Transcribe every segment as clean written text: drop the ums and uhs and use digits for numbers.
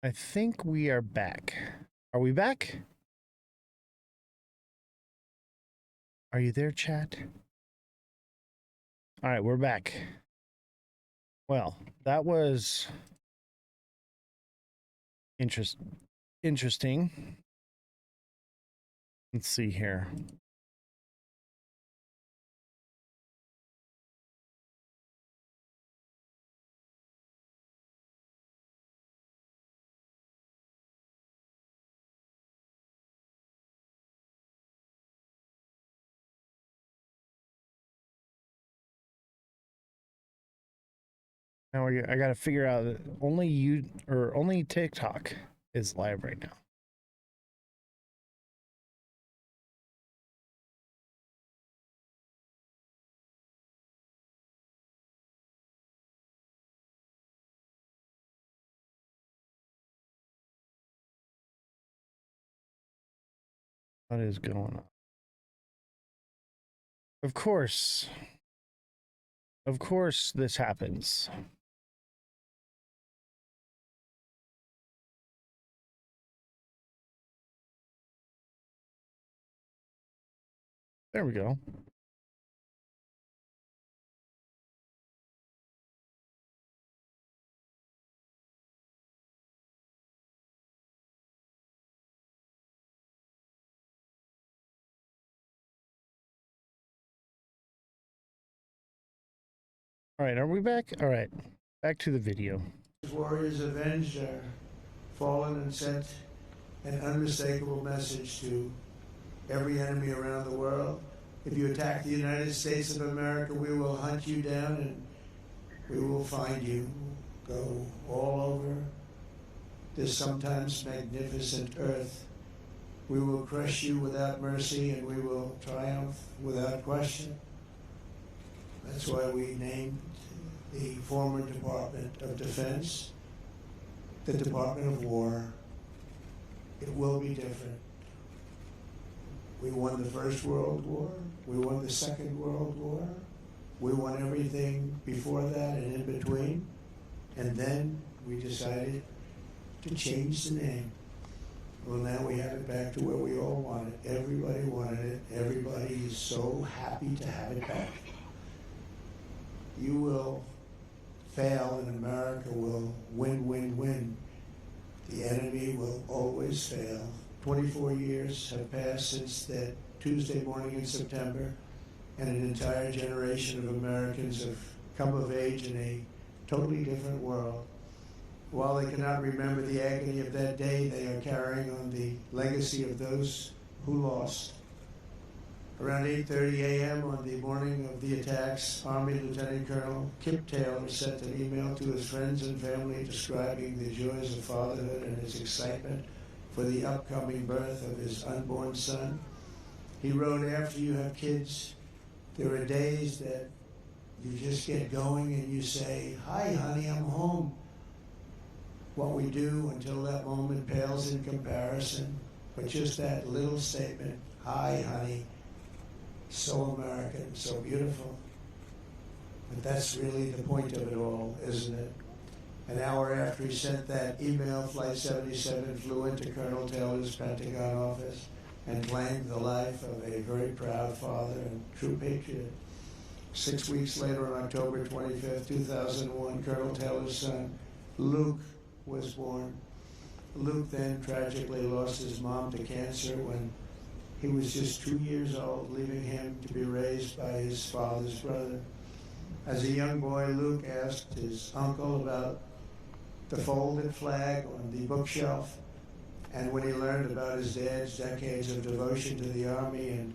I think we are back. Are we back? Are you there, chat? All right, we're back. Well, that was interesting. Let's see here. Now I got to figure out that only TikTok is live right now. What is going on? Of course, this happens. There we go. All right, are we back? All right, back to the video. Warriors avenged our fallen and sent an unmistakable message to every enemy around the world. If you attack the United States of America, we will hunt you down and we will find you. Go all over this sometimes magnificent earth. We will crush you without mercy and we will triumph without question. That's why we named the former Department of Defense the Department of War. It will be different. We won the First World War. We won the Second World War. We won everything before that and in between. And then we decided to change the name. Well, now we have it back to where we all want it. Everybody wanted it. Everybody is so happy to have it back. You will fail and America will win, win, win. The enemy will always fail. 24 years have passed since that Tuesday morning in September, and an entire generation of Americans have come of age in a totally different world. While they cannot remember the agony of that day, they are carrying on the legacy of those who lost. Around 8:30 a.m. on the morning of the attacks, Army Lieutenant Colonel Kip Taylor sent an email to his friends and family describing the joys of fatherhood and his excitement for the upcoming birth of his unborn son. He wrote, after you have kids, there are days that you just get going and you say, "Hi, honey, I'm home." What we do until that moment pales in comparison, but just that little statement, "Hi, honey," so American, so beautiful. But that's really the point of it all, isn't it? An hour after he sent that email, Flight 77 flew into Colonel Taylor's Pentagon office and claimed the life of a very proud father and true patriot. 6 weeks later, on October 25th, 2001, Colonel Taylor's son, Luke, was born. Luke then tragically lost his mom to cancer when he was just 2 years old, leaving him to be raised by his father's brother. As a young boy, Luke asked his uncle about the folded flag on the bookshelf, and when he learned about his dad's decades of devotion to the Army and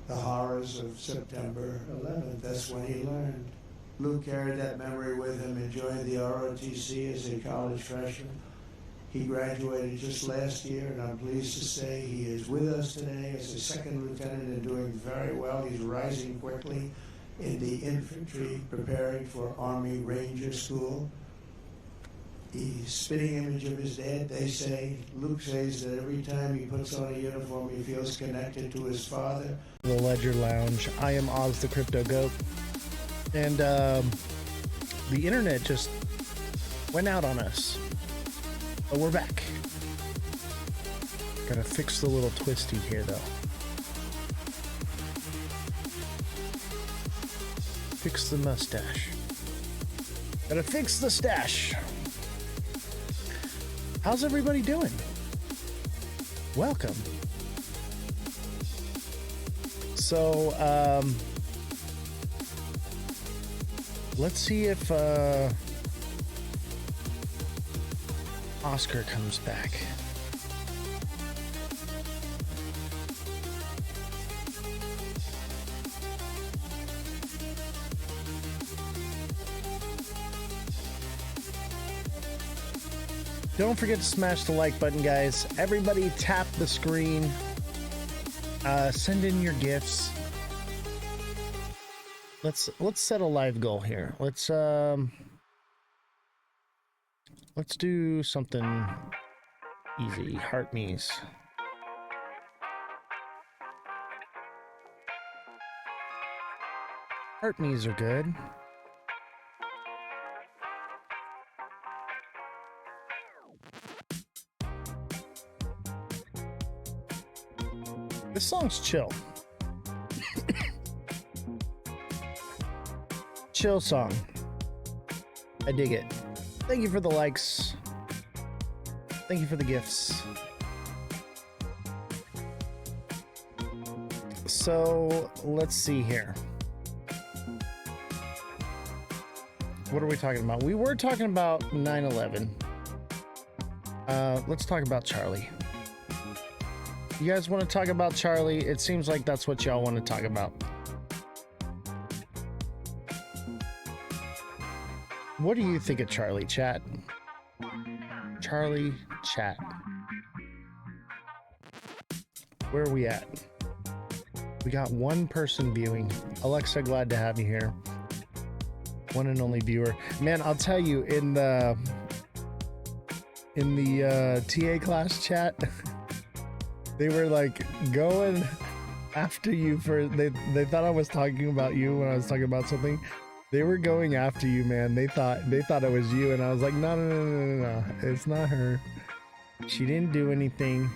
the horrors of September 11th, that's when he learned. Luke carried that memory with him and joined the ROTC as a college freshman. He graduated just last year, and I'm pleased to say he is with us today as a second lieutenant and doing very well. He's rising quickly in the infantry, preparing for Army Ranger School. The spitting image of his dad, they say, Luke says that every time he puts on a uniform, he feels connected to his father. The Ledger Lounge. I am Oz the Crypto Goat. And the internet just went out on us. But we're back. Gotta fix the little twisty here, though. Fix the mustache. Gotta fix the stash. How's everybody doing? Welcome. So, let's see if Oscar comes back. Don't forget to smash the like button, guys. Everybody tap the screen. Send in your gifts. Let's set a live goal here. Let's do something easy. Heart me's. Heart me's are good. This song's chill. Chill song. I dig it. Thank you for the likes. Thank you for the gifts. So let's see here. What are we talking about? We were talking about 9/11. Let's talk about Charlie. You guys want to talk about Charlie? It seems like that's what y'all want to talk about. What do you think of Charlie, chat? Charlie, chat. Where are we at? We got one person viewing. Alexa, glad to have you here. One and only viewer. Man, I'll tell you, in the TA class chat, they were like going after you for they thought I was talking about you when I was talking about something. They were going after you, man. They thought it was you, and I was like, no, it's not her. She didn't do anything.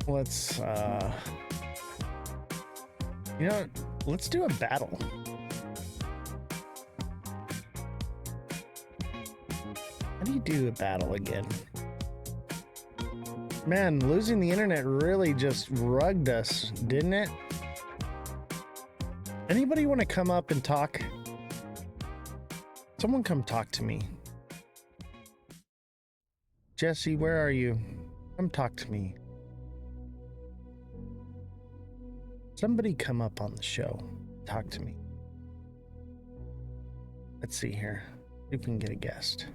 Let's you know, let's do a battle. How do you do a battle again? Man, losing the internet really just rugged us, didn't it? Anybody want to come up and talk? Someone come talk to me. Jesse, where are you? Come talk to me. Somebody come up on the show. Talk to me. Let's see here. See if we can get a guest.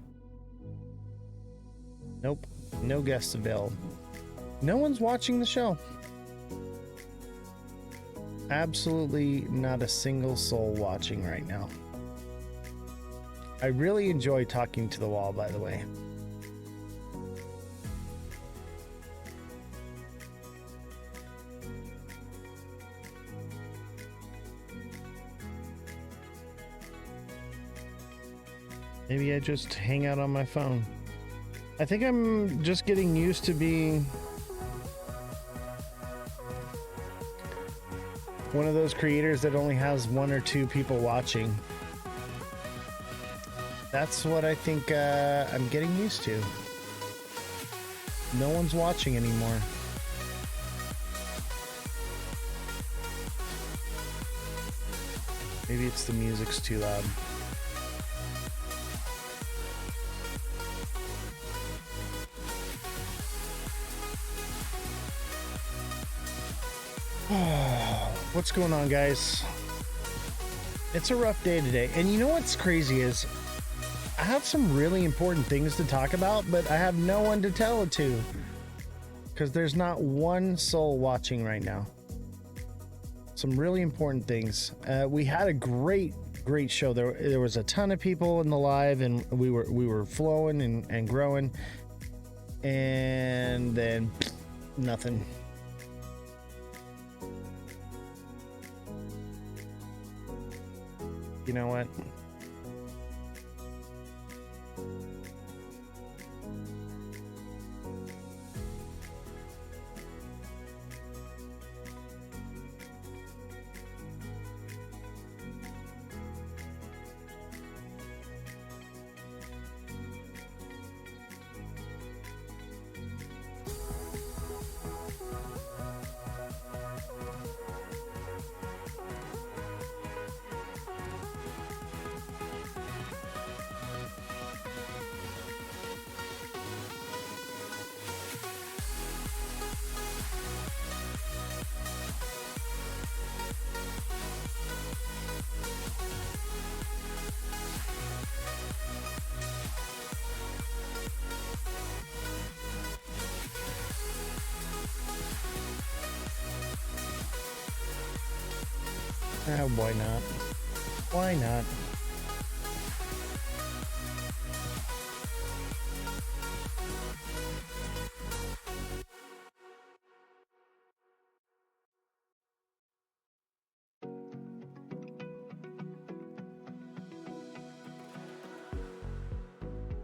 Nope. No guests available. No one's watching the show. Absolutely not a single soul watching right now. I really enjoy talking to the wall, by the way. Maybe I just hang out on my phone. I think I'm just getting used to being one of those creators that only has one or two people watching. That's what I think I'm getting used to. No one's watching anymore. Maybe it's the music's too loud. What's going on, guys? It's a rough day today. And you know what's crazy is I have some really important things to talk about, but I have no one to tell it to because there's not one soul watching right now. Some really important things. We had a great show. There was a ton of people in the live, and we were flowing and growing, and then nothing. You know what? Oh, why not? Why not?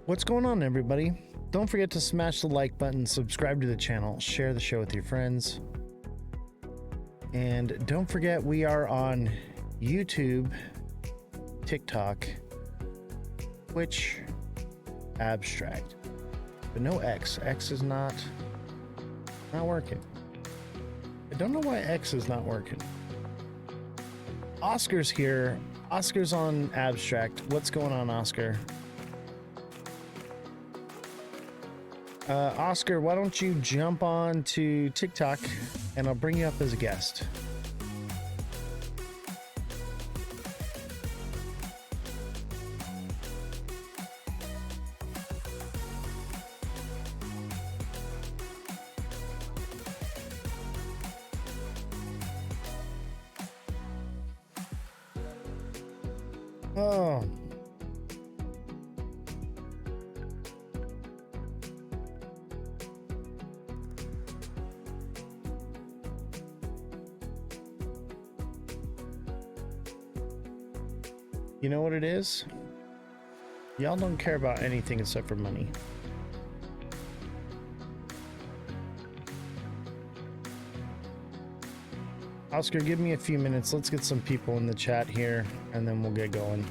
What's going on, everybody? Don't forget to smash the like button, subscribe to the channel, share the show with your friends. And don't forget, we are on YouTube, TikTok, Twitch, Abstract, but no X. X is not working. I don't know why X is not working. Oscar's here. Oscar's on Abstract. What's going on, Oscar? Oscar, why don't you jump on to TikTok and I'll bring you up as a guest. Oh. You know what it is? Y'all don't care about anything except for money. Oscar, give me a few minutes. Let's get some people in the chat here, and then we'll get going.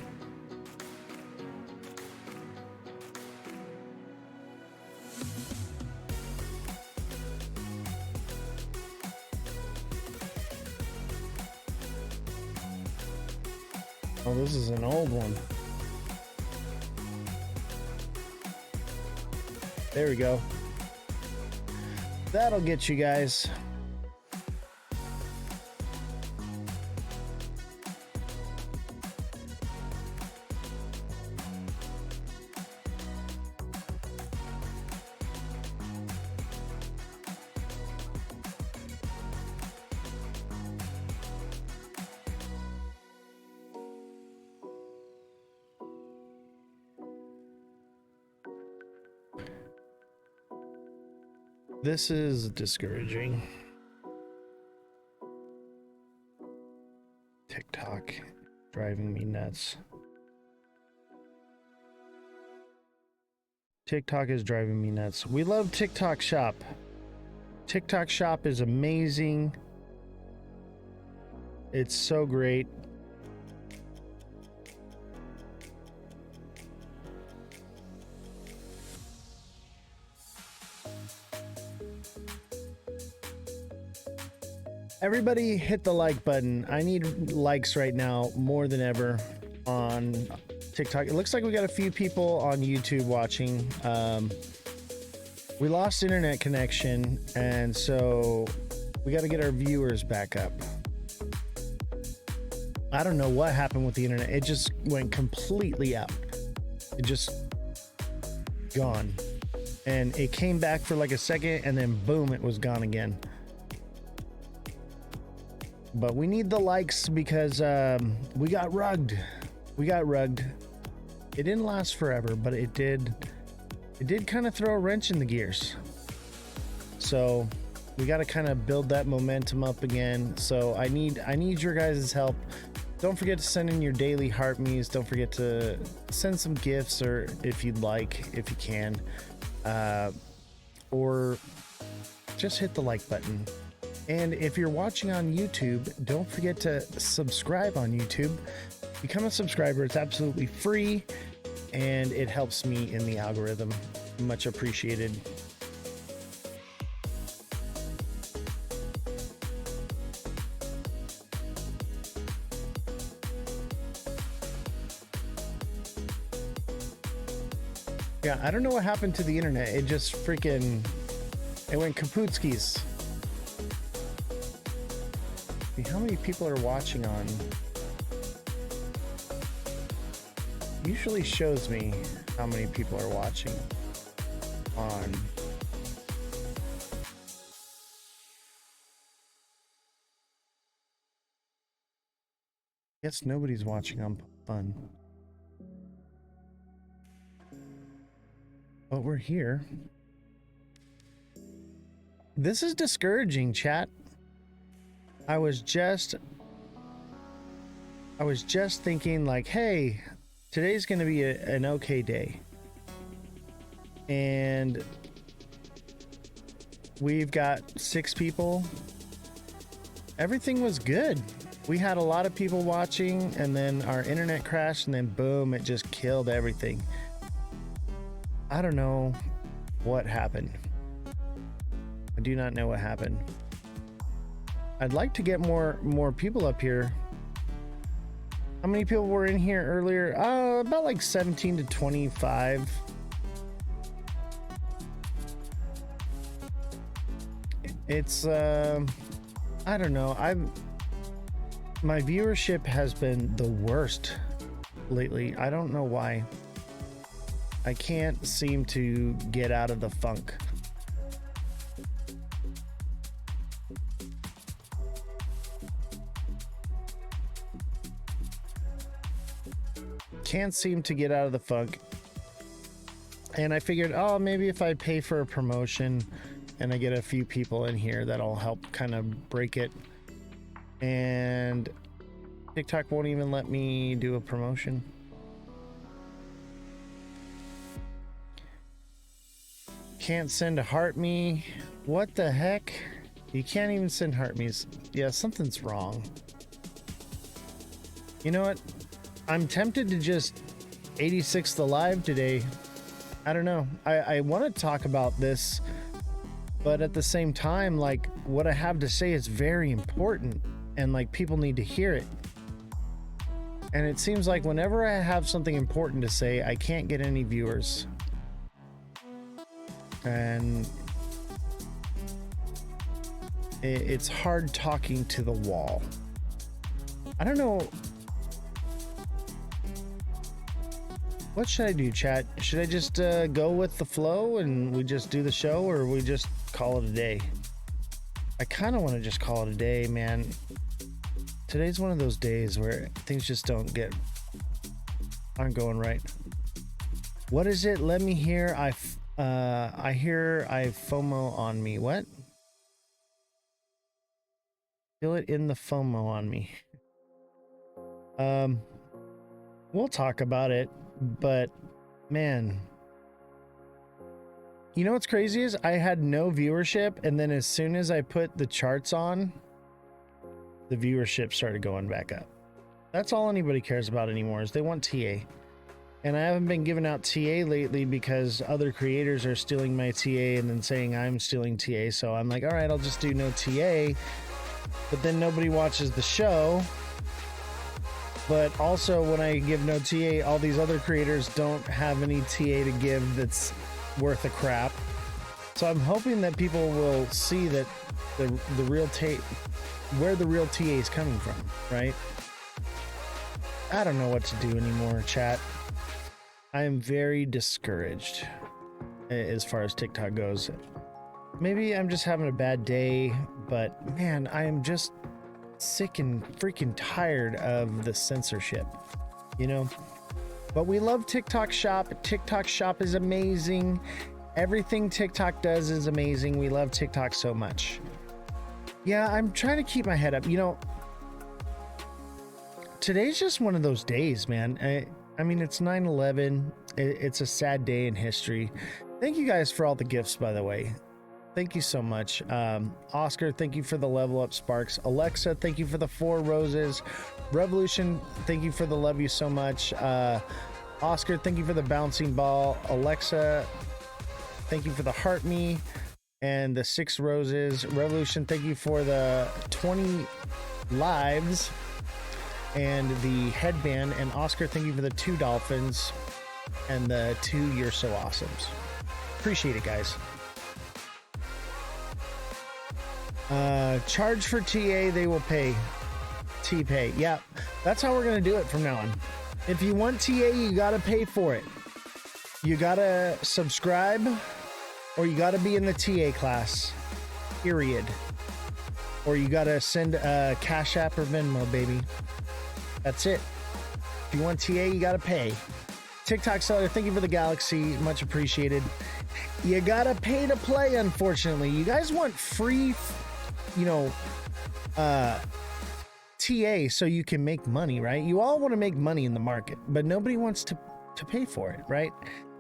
Oh, this is an old one. There we go. That'll get you guys. This is discouraging. TikTok driving me nuts. TikTok is driving me nuts. We love TikTok Shop. TikTok Shop is amazing. It's so great. Everybody hit the like button. I need likes right now more than ever on TikTok. It looks like we got a few people on YouTube watching. We lost internet connection, and so we got to get our viewers back up. I don't know what happened with the internet. It just went completely out. It just gone. And it came back for like a second, and then boom, it was gone again. But we need the likes because we got rugged. We got rugged. It didn't last forever, but it did kind of throw a wrench in the gears. So we got to kind of build that momentum up again. So I need your guys' help. Don't forget to send in your daily heart me's. Don't forget to send some gifts, or if you'd like, if you can, or just hit the like button. And if you're watching on YouTube, don't forget to subscribe on YouTube. Become a subscriber. It's absolutely free, and it helps me in the algorithm. Much appreciated. Yeah, I don't know what happened to the internet. It just freaking, it went kaputskis. See how many people are watching on. Usually shows me how many people are watching on. Guess nobody's watching on Fun. But we're here. This is discouraging, chat. I was just thinking like, hey, today's going to be an okay day. And we've got 6 people. Everything was good. We had a lot of people watching, and then our internet crashed, and then boom, it just killed everything. I don't know what happened. I do not know what happened. I'd like to get more people up here. How many people were in here earlier? About like 17 to 25. It's I don't know. My viewership has been the worst lately. I don't know why. I can't seem to get out of the funk. Can't seem to get out of the funk. And I figured, oh, maybe if I pay for a promotion and I get a few people in here, that'll help kind of break it. And TikTok won't even let me do a promotion. Can't send a heart me. What the heck? You can't even send heart me's. Yeah, something's wrong. You know what? I'm tempted to just 86 the live today. I don't know. I want to talk about this, but at the same time, like, what I have to say is very important, and like, people need to hear it. And it seems like whenever I have something important to say, I can't get any viewers. And it's hard talking to the wall. I don't know. What should I do, chat? Should I just go with the flow and we just do the show, or we just call it a day? I kind of want to just call it a day, man. Today's one of those days where things just aren't going right. What is it? Let me hear. I hear I FOMO on me. What? Feel it in the FOMO on me. We'll talk about it, but man, you know what's crazy is I had no viewership, and then as soon as I put the charts on, the viewership started going back up. That's all anybody cares about anymore, is they want TA. And I haven't been giving out TA lately because other creators are stealing my TA and then saying I'm stealing TA. So I'm like, all right, I'll just do no TA. But then nobody watches the show. But also when I give no TA, all these other creators don't have any TA to give that's worth a crap. So I'm hoping that people will see that the real where the real TA is coming from, right? I don't know what to do anymore, chat. I am very discouraged as far as TikTok goes. Maybe I'm just having a bad day, but man, I am just sick and freaking tired of the censorship, you know? But we love TikTok Shop. TikTok Shop is amazing. Everything TikTok does is amazing. We love TikTok so much. Yeah, I'm trying to keep my head up. You know, today's just one of those days, man. I mean, it's 9/11. It's a sad day in history. Thank you guys for all the gifts, by the way. Thank you so much. Oscar, thank you for the level up sparks. Alexa, thank you for the 4 roses. Revolution, thank you for the love you so much. Oscar, thank you for the bouncing ball. Alexa, thank you for the heart me and the 6 roses. Revolution, thank you for the 20 lives and the headband. And Oscar, thank you for the 2 dolphins and the 2 You're So Awesomes. Appreciate it, guys. Charge for TA, they will pay. T-pay. Yeah, that's how we're gonna do it from now on. If you want TA, you gotta pay for it. You gotta subscribe, or you gotta be in the TA class. Period. Or you gotta send a Cash App or Venmo, baby. That's it. If you want TA, you gotta pay. TikTok seller, thank you for the galaxy. Much appreciated. You gotta pay to play, unfortunately. You guys want free, you know, TA so you can make money, right? You all want to make money in the market, but nobody wants to pay for it, right?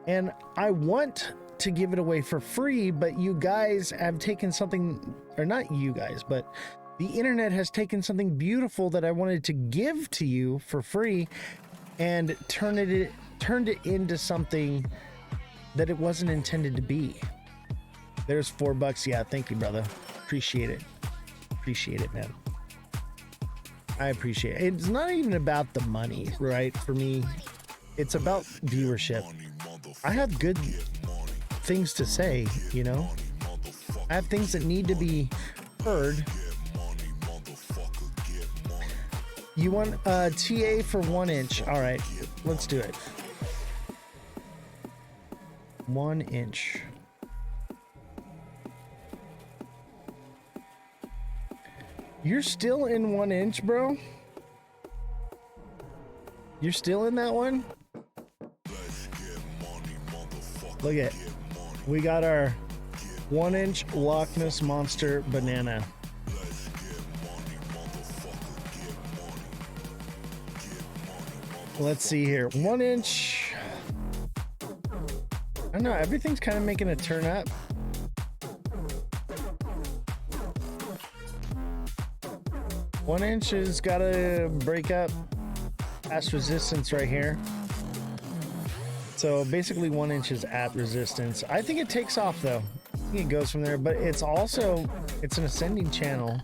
And I want to give it away for free, but you guys have taken something, or not you guys, but the internet has taken something beautiful that I wanted to give to you for free and turned it into something that it wasn't intended to be. There's $4. Yeah, thank you, brother. Appreciate it. Appreciate it, man. I appreciate it. It's not even about the money, right? For me, it's about viewership. I have good things to say, you know? I have things that need to be heard. You want a TA for 1 inch? All right, let's do it. 1 inch. You're still in 1 inch, bro? You're still in that one? Look at, we got our 1 inch Loch Ness Monster banana. Let's see here. 1 inch. I don't know. Everything's kind of making a turn up. One inch has got to break up past resistance right here. So basically 1 inch is at resistance. I think it takes off though. I think it goes from there, but it's also, it's an ascending channel.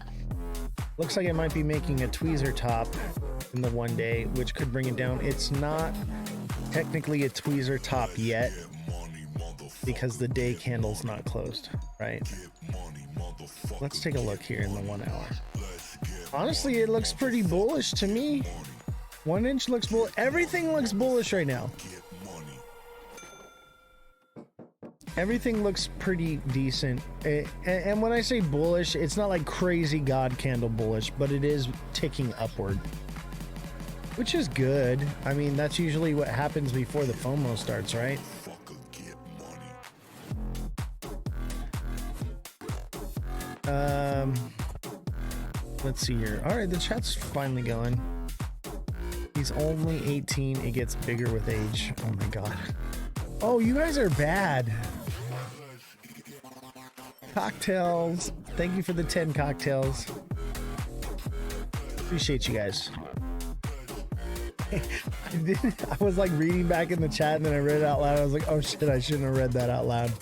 Looks like it might be making a tweezer top in the 1 day, which could bring it down. It's not technically a tweezer top yet because the day candle's not closed, right? Let's take a look here in the 1 hour. Honestly, it looks pretty bullish to me. 1 inch looks bullish. Everything looks bullish right now. Everything looks pretty decent. And when I say bullish, it's not like crazy God candle bullish, but it is ticking upward, which is good. I mean, that's usually what happens before the FOMO starts, right? Let's see here. All right, the chat's finally going. He's only 18. It gets bigger with age. Oh my God. Oh, you guys are bad. Cocktails. Thank you for the 10 cocktails. Appreciate you guys. I was like reading back in the chat and then I read it out loud. I was like, oh shit, I shouldn't have read that out loud.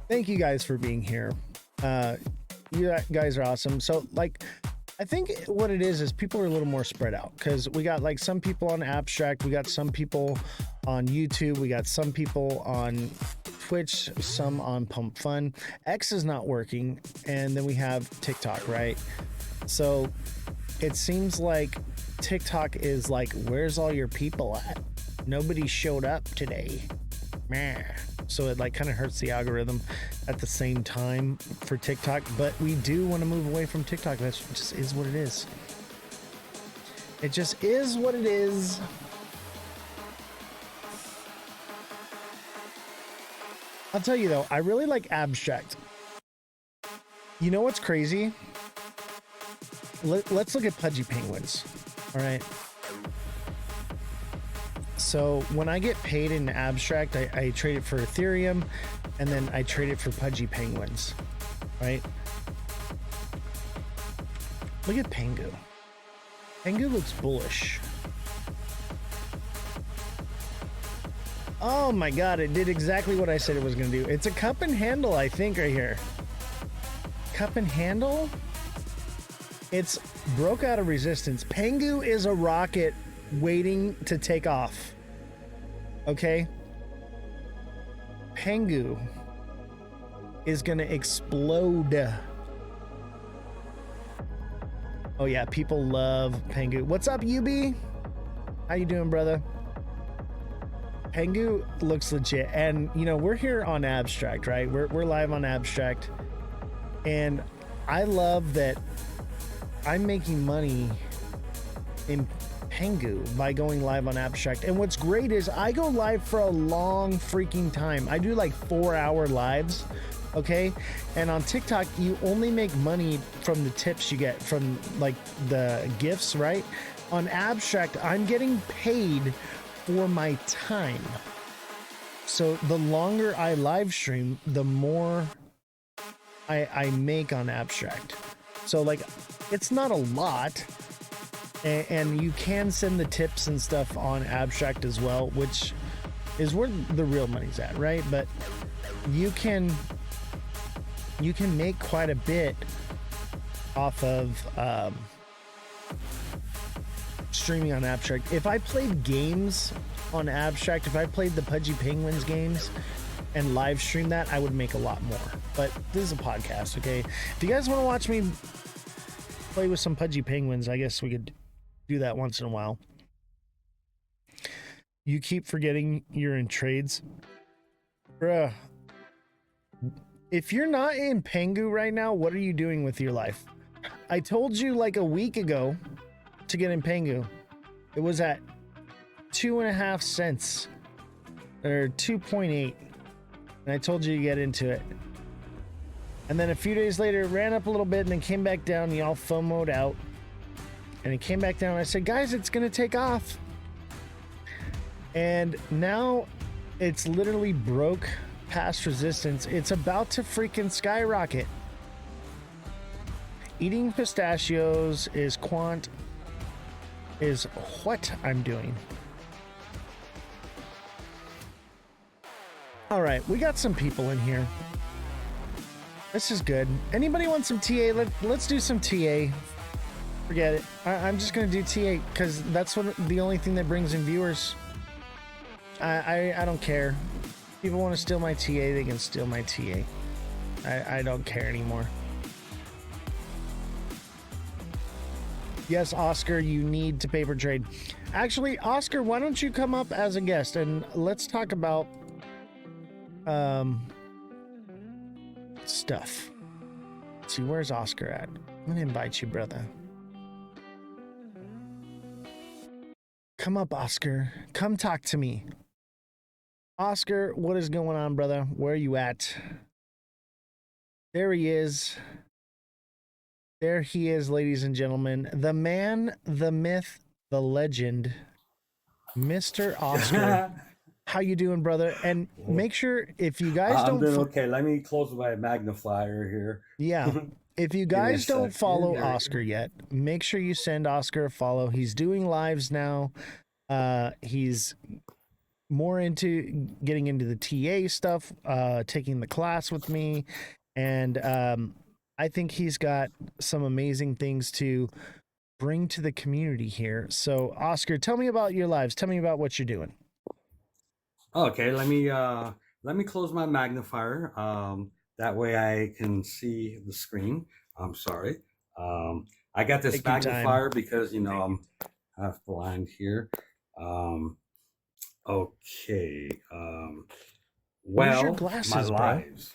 Thank you guys for being here. You guys are awesome. So like, I think what it is people are a little more spread out because we got like some people on Abstract, we got some people on YouTube, we got some people on Twitch, some on Pump Fun. X is not working, and then we have TikTok, right? So it seems like TikTok is like, where's all your people at? Nobody showed up today. Meh. So it like kind of hurts the algorithm at the same time for TikTok, but we do want to move away from TikTok. That just is what it is. It just is what it is. I'll tell you though, I really like Abstract. You know what's crazy? Let's look at Pudgy Penguins. All right. So when I get paid in Abstract, I trade it for Ethereum, and then I trade it for Pudgy Penguins, right? Look at Pengu. Pengu looks bullish. Oh my god, it did exactly what I said it was going to do. It's a cup and handle, I think, right here. Cup and handle? It's broke out of resistance. Pengu is a rocket waiting to take off. Okay? Pengu is going to explode. Oh yeah, people love Pengu. What's up, UB? How you doing, brother? Pengu looks legit, and you know we're here on Abstract, right? We're live on Abstract, and I love that I'm making money in Pengu by going live on Abstract. And what's great is I go live for a long freaking time. I do like 4-hour lives, okay? And on TikTok, you only make money from the tips you get from like the gifts, right? On Abstract, I'm getting paid for my time. So the longer I live stream, the more I make on Abstract. So like, it's not a lot, and you can send the tips and stuff on Abstract as well, which is where the real money's at, right? But you can make quite a bit off of streaming on Abstract. If I played games on Abstract, if I played the Pudgy Penguins games and live stream that, I would make a lot more. But this is a podcast, okay? If you guys want to watch me play with some Pudgy Penguins, I guess we could do that once in a while. You keep forgetting you're in trades. Bruh. If you're not in Pengu right now, what are you doing with your life? I told you like a week ago to get in Pengu. It was at 2.5 cents or 2.8, and I told you to get into it. And then a few days later, it ran up a little bit and then came back down. Y'all FOMO'd out, and it came back down. And I said, guys, it's gonna take off. And now it's literally broke past resistance. It's about to freaking skyrocket. Eating pistachios is what I'm doing. All right, we got some people in here. This is good. Anybody want some TA? Let's do some TA. Forget it. I'm just gonna do TA because that's the only thing that brings in viewers. I don't care. If people want to steal my TA, they can steal my TA. I don't care anymore. Yes, Oscar, you need to paper trade. Actually, Oscar, why don't you come up as a guest and let's talk about stuff. Let's see, where's Oscar at? I'm gonna invite you, brother. Come up, Oscar. Come talk to me. Oscar, what is going on, brother? Where are you at? There he is. There he is, ladies and gentlemen. The man, the myth, the legend, Mr. Oscar. How you doing, brother? And make sure if you guys I'm don't... doing okay. Let me close my magnifier here. Yeah. If you guys don't follow Oscar yet, make sure you send Oscar a follow. He's doing lives now. He's more into getting into the TA stuff, taking the class with me. And I think he's got some amazing things to bring to the community here. So, Oscar, tell me about your lives. Tell me about what you're doing. Okay, let me close my magnifier. That way I can see the screen. I'm sorry. I got this magnifier because I'm half blind here. Okay. Where's your Well, glasses, my bro? lives.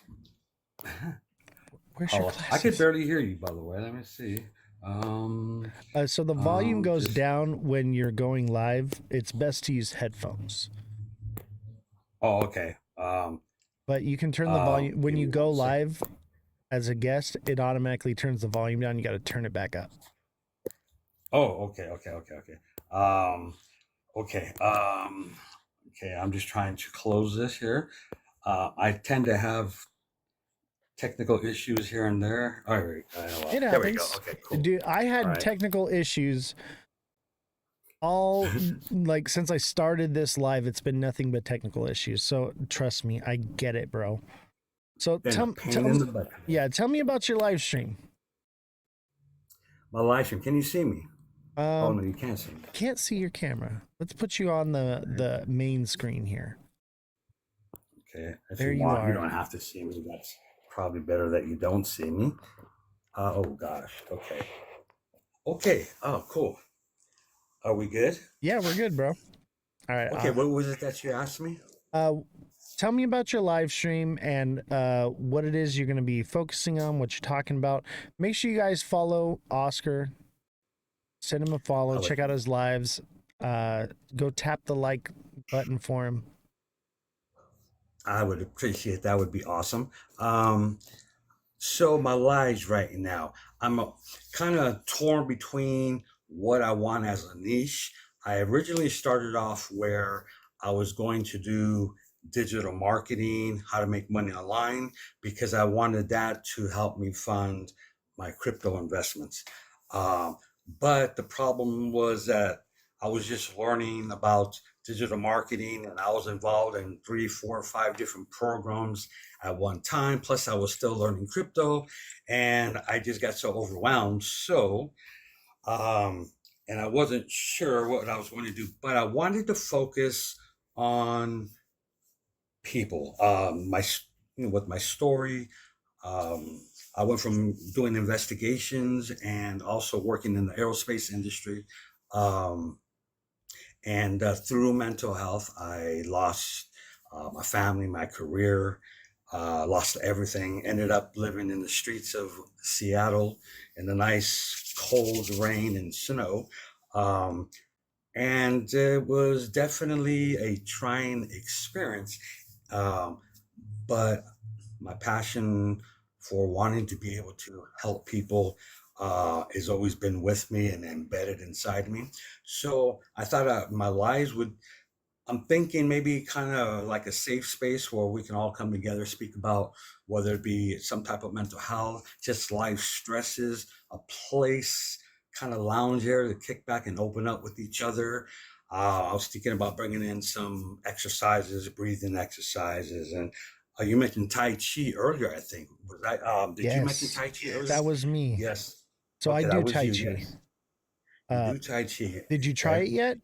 Where's your glasses? I could barely hear you, by the way. Let me see. So the volume goes down when you're going live. It's best to use headphones. Oh, okay. But you can turn the volume when you go live as a guest. It automatically turns the volume down. You got to turn it back up. Oh, okay. Um, okay. Okay. I'm just trying to close this here. I tend to have technical issues here and there. All right. It There we go. happens. Okay. Cool. Dude, I All had right. technical issues all like since I started this live. It's been nothing but technical issues. So trust me, I get it, bro. So Been a pain in the butt. yeah, tell me about your live stream. My live stream. Can you see me? Oh no, Um, you can't see me. can't see your camera. Let's put you on the main screen here. Okay. If There you you want, you are. don't have to see me. That's probably better that you don't see me. Oh gosh. Okay. Okay. Oh, cool. Are we good? Yeah, we're good, bro. All right. Okay. What was it that you asked me? Uh, tell me about your live stream and what it is you're going to be focusing on, what you're talking about. Make sure you guys follow Oscar. Send him a follow. I'll let Check you out know. his lives. Go tap the like button for him. I would appreciate that. Would be awesome. So my lives right now, I'm kind of torn between what I want as a niche. I originally started off where I was going to do digital marketing, how to make money online, because I wanted that to help me fund my crypto investments. Um, but the problem was that I was just learning about digital marketing and I was involved in three, four, five different programs at one time. Plus, I was still learning crypto, and I just got so overwhelmed. Um, and I wasn't sure what I was going to do, but I wanted to focus on people. With my story. Um, I went from doing investigations and also working in the aerospace industry. Um, and through mental health, I lost my family, my career, lost everything. Ended up living in the streets of Seattle in the nice cold rain and snow. Um, and it was definitely a trying experience. Um, but my passion for wanting to be able to help people has always been with me and embedded inside me. So I thought my lives would, I'm thinking maybe kind of like a safe space where we can all come together, speak about whether it be some type of mental health, just life stresses, a place, kind of lounge area to kick back and open up with each other. I was thinking about bringing in some exercises, breathing exercises, and you mentioned Tai Chi earlier. I think was I. Did you mention Yes, Tai Chi earlier? that was me. Yes. So I Okay, that do was Tai you. Chi. Yes, you Uh, do Tai Chi. did you try Okay. it yet?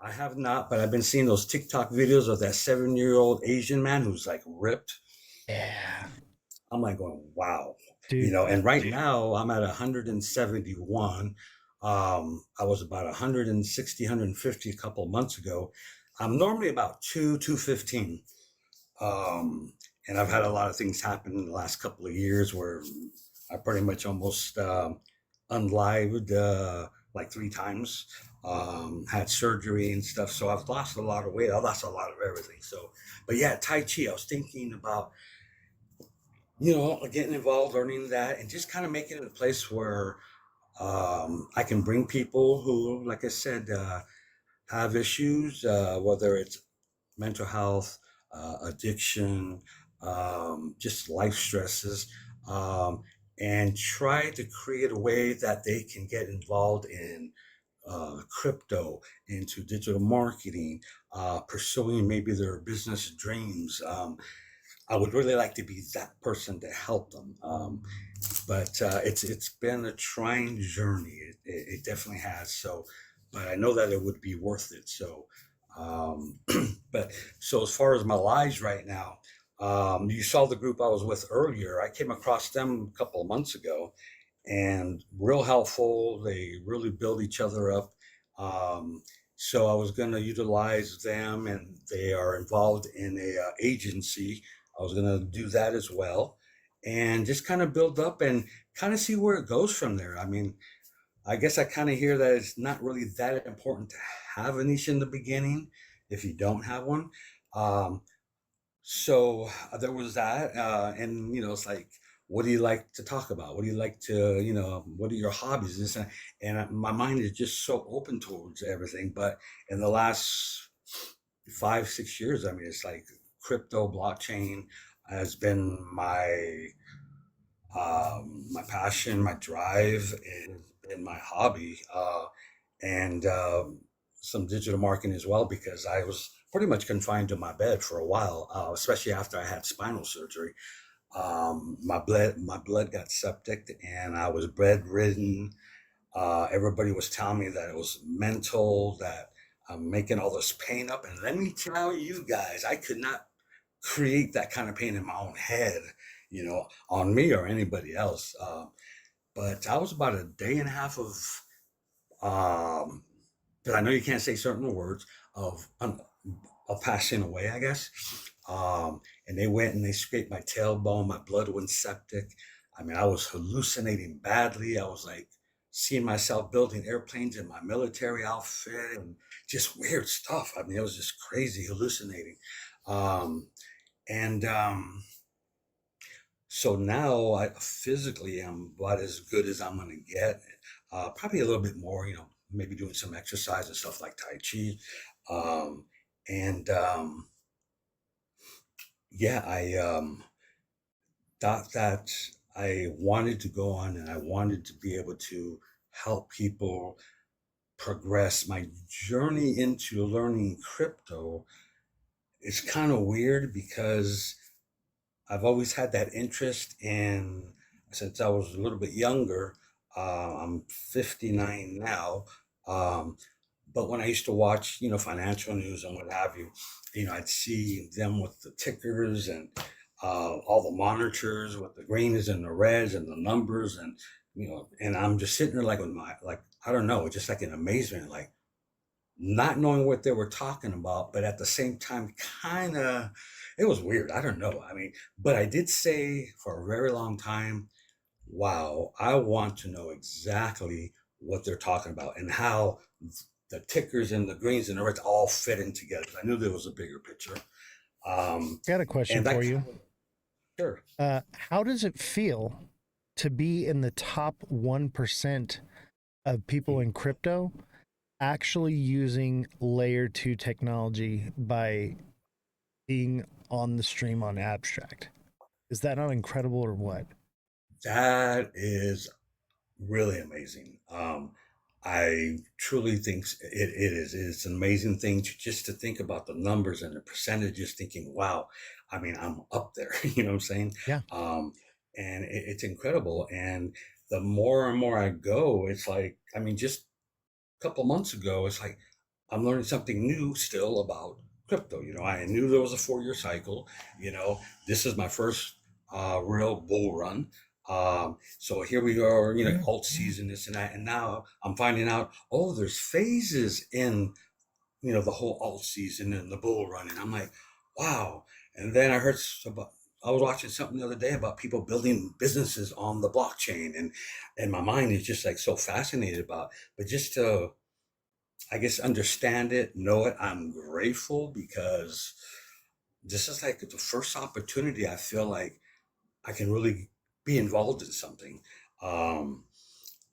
I have not, but I've been seeing those TikTok videos of that 7-year-old Asian man who's like ripped. Yeah, I'm like going, wow. dude. And right now I'm at 171. I was about 160, 150 a couple of months ago. I'm normally about 215. Um, and I've had a lot of things happen in the last couple of years where I pretty much almost unlived like 3 times. Had surgery and stuff, so I've lost a lot of weight. I lost a lot of everything. So, but yeah, Tai Chi. I was thinking about getting involved, learning that, and just kind of making it a place where I can bring people who, like I said, have issues, whether it's mental health, addiction, just life stresses, um, and try to create a way that they can get involved in crypto, into digital marketing, pursuing maybe their business dreams. I would really like to be that person to help them. But it's been a trying journey. It definitely has. So, but I know that it would be worth it. So, um, but so as far as my lives right now, you saw the group I was with earlier. I came across them a couple of months ago, and real helpful. They really build each other up. Um, so I was going to utilize them, and they are involved in a agency. I was going to do that as well, and just kind of build up and kind of see where it goes from there. I mean, I guess I kind of hear that it's not really that important to have a niche in the beginning if you don't have one. Um, so there was that, and it's like, what do you like to talk about? What do you like to, what are your hobbies? This and my mind is just so open towards everything. But in the last 5, 6 years, I mean, it's like crypto blockchain has been my passion, my drive, and my hobby, and some digital marketing as well, because I was pretty much confined to my bed for a while, especially after I had spinal surgery. My blood got septic, and I was bedridden. Everybody was telling me that it was mental, that I'm making all this pain up, and let me tell you guys, I could not create that kind of pain in my own head, on me or anybody else. But I was about a day and a half of, because I know you can't say certain words of passing away, I guess. And they went and they scraped my tailbone. My blood went septic. I mean, I was hallucinating badly. I was like seeing myself building airplanes in my military outfit and just weird stuff. I mean, it was just crazy hallucinating. Um, and So now I physically am about as good as I'm going to get. Probably a little bit more, maybe doing some exercise and stuff like Tai Chi. Um, and Yeah, I thought that I wanted to go on and I wanted to be able to help people progress. My journey into learning crypto is kind of weird because I've always had that interest in since I was a little bit younger. I'm 59 now. Um, but when I used to watch, financial news and what have you, I'd see them with the tickers and all the monitors with the greens and the reds and the numbers and I'm just sitting there like with my like I don't know, just like in amazement, like not knowing what they were talking about, but at the same time, kind of, it was weird. I don't know. I mean, but I did say for a very long time, wow, I want to know exactly what they're talking about and how the tickers and the greens and the reds all fit in together. I knew there was a bigger picture. Got a question And that, for you. sure. How does it feel to be in the top 1% of people in crypto actually using layer 2 technology by being on the stream on Abstract? Is that not incredible or what? That is really amazing. I truly think it is. It's an amazing thing just to think about the numbers and the percentages, thinking, wow, I mean, I'm up there, you know what I'm saying? Yeah. And it's incredible. And the more and more I go, it's like, I mean, just a couple months ago, it's like I'm learning something new still about crypto. I knew there was a 4-year cycle. This is my first real bull run. So here we are, alt season, this and that. And now I'm finding out, oh, there's phases in, the whole alt season and the bull run. And I'm like, wow. And then I was watching something the other day about people building businesses on the blockchain, and my mind is just like so fascinated about, but just to, I guess, understand it, know it, I'm grateful because this is like the first opportunity I feel like I can really be involved in something. Um,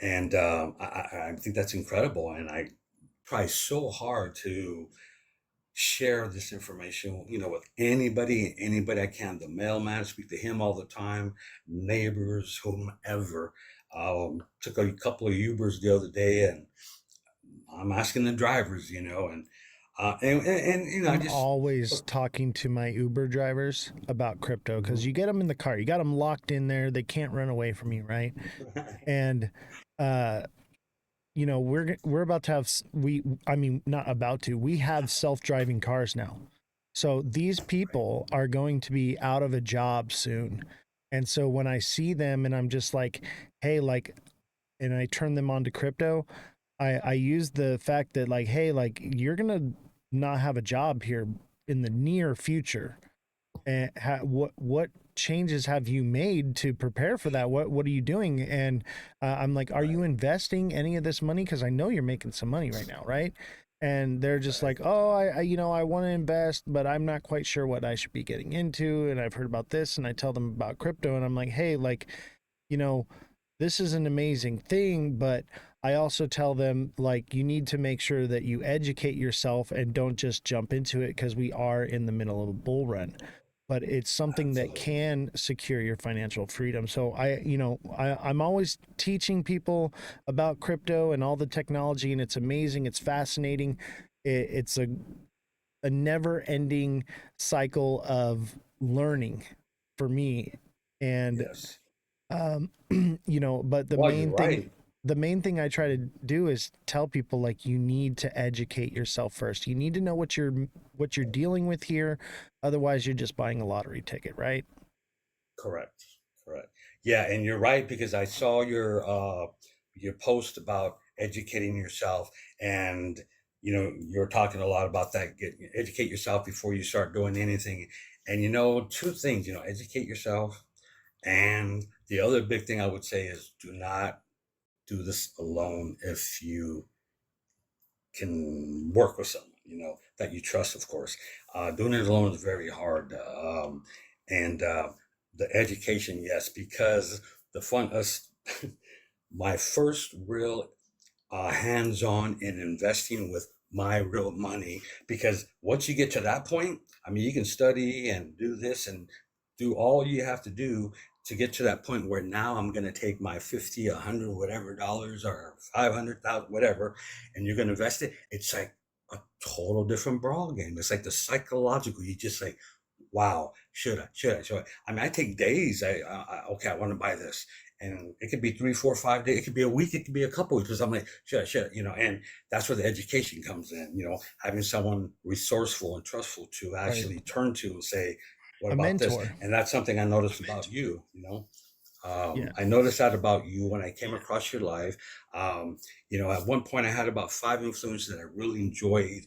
and I think that's incredible. And I try so hard to share this information, with anybody I can. The mailman, I speak to him all the time, neighbors, whomever. Took a couple of Ubers the other day, and I'm asking the drivers, and I I'm just always talking to my Uber drivers about crypto because you get them in the car, you got them locked in there, they can't run away from you, right? And uh, we're about to have I mean, not about to. We have self-driving cars now, so these people are going to be out of a job soon. And so when I see them, and I'm just like, hey, like, and I turn them on to crypto, I use the fact that, like, hey, like, you're gonna not have a job here in the near future, and what changes have you made to prepare for that? What are you doing? And I'm like, are you investing any of this money? Because I know you're making some money right now, right? and they're just like, oh, I want to invest, but I'm not quite sure what I should be getting into, and I've heard about this, and I tell them about crypto, and I'm like, hey, like, you know, this is an amazing thing, but I also tell them, like, you need to make sure that you educate yourself and don't just jump into it, because we are in the middle of a bull run. But it's something that Absolutely. can secure your financial freedom. So I'm always teaching people about crypto and all the technology, and it's amazing. It's fascinating. It's a never ending cycle of learning for me. And Yes. um, but Well, you're right. the main thing I try to do is tell people, like, you need to educate yourself first. You need to know what you're dealing with here. Otherwise, you're just buying a lottery ticket, right? Correct. Correct. Yeah, and you're right because I saw your post about educating yourself, and you're talking a lot about that. Educate yourself before you start doing anything. And two things. Educate yourself, and the other big thing I would say is do not do this alone if you can work with someone that you trust, of course. Doing it alone is very hard, and the education, yes, because the fun us my first real hands-on in investing with my real money, because once you get to that point, I mean, you can study and do this and do all you have to do to get to that point where now I'm going to take my 50, 100, whatever dollars, or 500,000, whatever, and you're going to invest it. It's like a total different ball game. It's like the psychological, you just like, wow, should I? I mean, I take days. Okay, I want to buy this, and it could be 3, 4, 5 days. It could be a week. It could be a couple weeks. Because I'm like, should I? And that's where the education comes in. Having someone resourceful and trustful to Right. actually turn to and say, what A about this? mentor. And that's something I noticed about you. Yeah. I noticed that about you when I came across your live. At one point I had about 5 influencers that I really enjoyed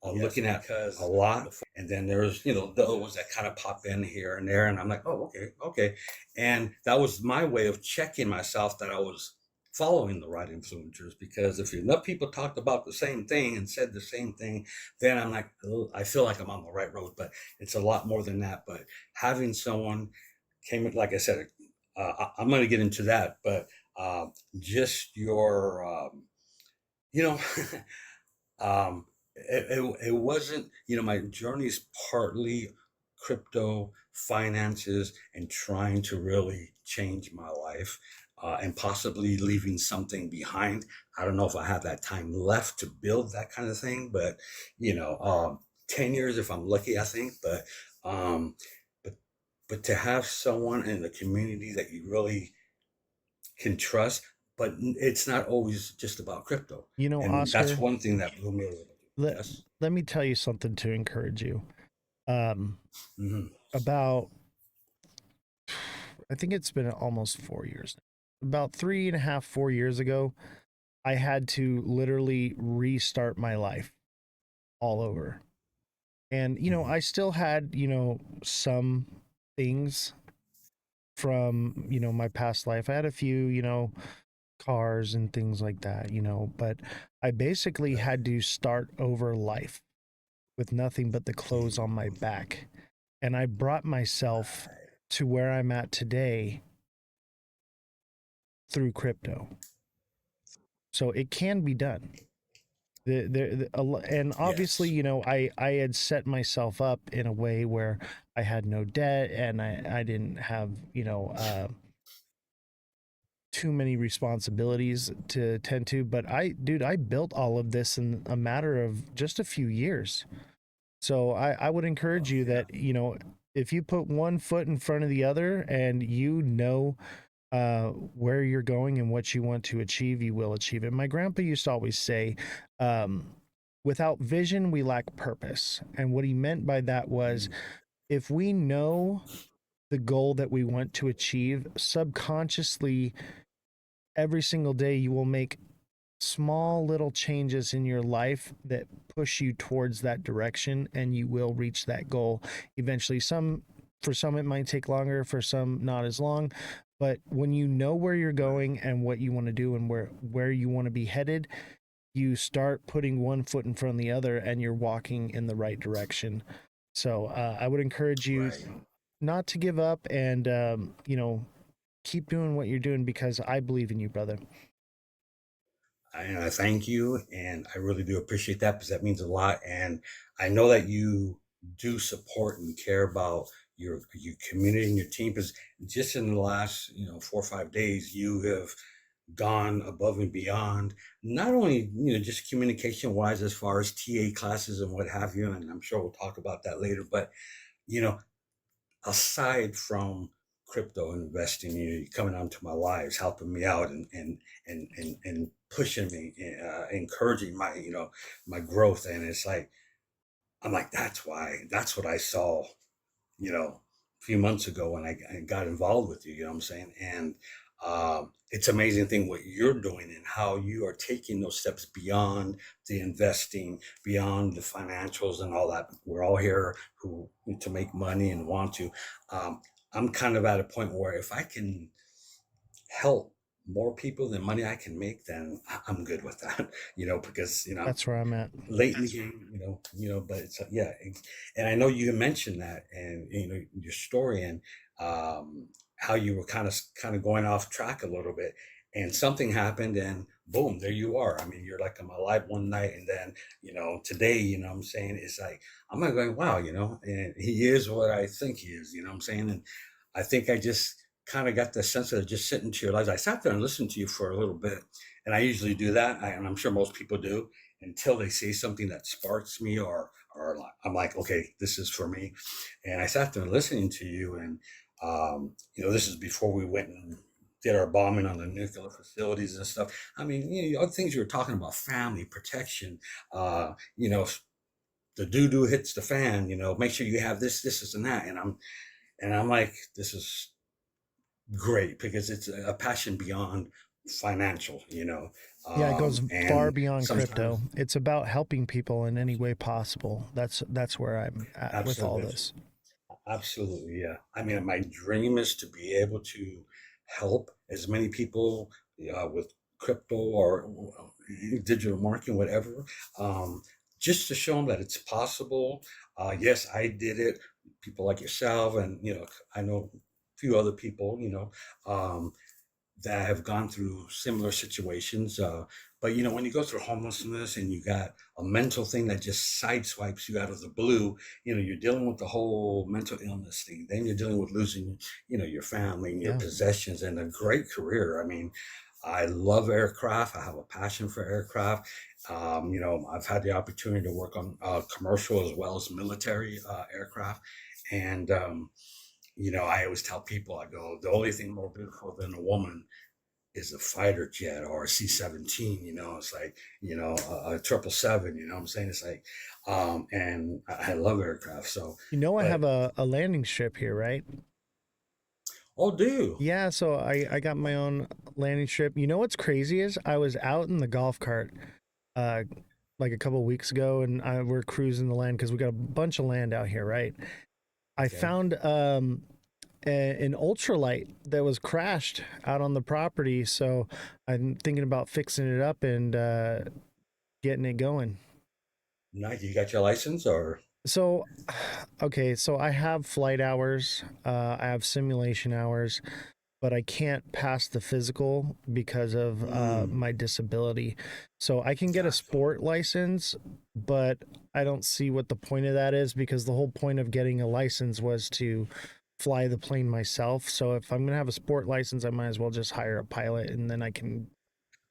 looking at a lot. And then there's, the other ones that kind of pop in here and there. And I'm like, oh, okay, okay. And that was my way of checking myself that I was following the right influencers, because if enough people talked about the same thing and said the same thing, then I'm like, oh, I feel like I'm on the right road. But it's a lot more than that. But having someone came, like I said, I'm going to get into that, but just your, you know, it wasn't, my journey is partly crypto finances and trying to really change my life, and possibly leaving something behind. I don't know if I have that time left to build that kind of thing, but 10 years if I'm lucky, I think. Um, but but to have someone in the community that you really can trust, but it's not always just about crypto. And that's Oscar, one thing that blew me away. let, Yes. let me tell you something to encourage you. Um, Hmm. about, I think it's been almost 4 years now. About 3.5, 4 years ago, I had to literally restart my life all over. And, Hmm. I still had, some things from, my past life. I had a few, cars and things like that, but I basically Right. had to start over life with nothing but the clothes on my Mm. back. And I brought myself Right. to where I'm at today through crypto. So it can be done. And obviously, Yes. I had set myself up in a way where I had no debt, and I didn't have, too many responsibilities to tend to. But I built all of this in a matter of just a few years. So I would encourage Oh, you yeah. that, if you put one foot in front of the other, and where you're going and what you want to achieve, you will achieve it. My grandpa used to always say, um, without vision, we lack purpose. And what he meant by that was, Mm. if we know the goal that we want to achieve, subconsciously, every single day, you will make small little changes in your life that push you towards that direction, and you will reach that goal eventually. For some it might take longer, for some not as long, but when you know where you're Right. going and what you want to do and where you want to be headed, you start putting one foot in front of the other and you're walking in the right direction. So I would encourage you Right. not to give up and, keep doing what you're doing because I believe in you, brother. I thank you, and I really do appreciate that because that means a lot. And I know that you do support and care about your community and your team. Because just in the last 4 or 5 days, you have gone above and beyond. Not only just communication wise, as far as TA classes and what have you, and I'm sure we'll talk about that later. But you know, aside from crypto investing, you coming onto my lives, helping me out, and pushing me, encouraging my my growth, and it's like I'm like that's what I saw, a few months ago when I got involved with you. You know what I'm saying? And it's amazing thing what you're doing and how you are taking those steps beyond the investing, beyond the financials and all that. We're all here who to make money and want to. Um, I'm kind of at a point where if I can help more people than money I can make, then I'm good with that. Because That's where I'm at. late in the game, but it's yeah, and I know you mentioned that, and your story, and how you were kind of going off track a little bit, and something happened, and boom, there you are. I mean, you're like, I'm alive one night, and then today, what I'm saying, it's like I'm not going, wow, and he is what I think he is, what I'm saying, and I think I just kind of got the sense of just sitting to your lives. I sat there and listened to you for a little bit, and I usually do that, and I'm sure most people do, until they say something that sparks me, or I'm like, okay, this is for me. And I sat there listening to you, and this is before we went and did our bombing on the nuclear facilities and stuff. I mean, other things you were talking about, family protection, if the doo-doo hits the fan, make sure you have this and that. And I'm like, this is great because it's a passion beyond financial, Yeah, it goes far and beyond sometimes crypto. It's about helping people in any way possible. That's where I'm at with all absolutely, this. absolutely, yeah. I mean, my dream is to be able to help as many people with crypto or digital marketing, whatever, um, just to show them that it's possible. Yes, I did it. People like yourself, and I know a few other people, um, that have gone through similar situations. But when you go through homelessness and you got a mental thing that just sideswipes you out of the blue, you're dealing with the whole mental illness thing. Then you're dealing with losing, your family and your Yeah. possessions and a great career. I mean, I love aircraft. I have a passion for aircraft. I've had the opportunity to work on commercial as well as military aircraft. And, I always tell people, I go, the only thing more beautiful than a woman is a fighter jet or a C-17. It's like, a 777. What I'm saying? It's like, and I love aircraft. So, I but have a landing strip here, right? oh, do you? Yeah, so I got my own landing strip. You know what's crazy is I was out in the golf cart uh like a couple weeks ago and we're cruising the land because we got a bunch of land out here, right? I Okay. found an ultralight that was crashed out on the property, so I'm thinking about fixing it up and getting it going. Nice. You got your license or? So, okay, so I have flight hours, I have simulation hours, but I can't pass the physical because of Mm, my disability. So I can get a gotcha. sport license, but I don't see what the point of that is because the whole point of getting a license was to fly the plane myself. So if I'm going to have a sport license, I might as well just hire a pilot and then I can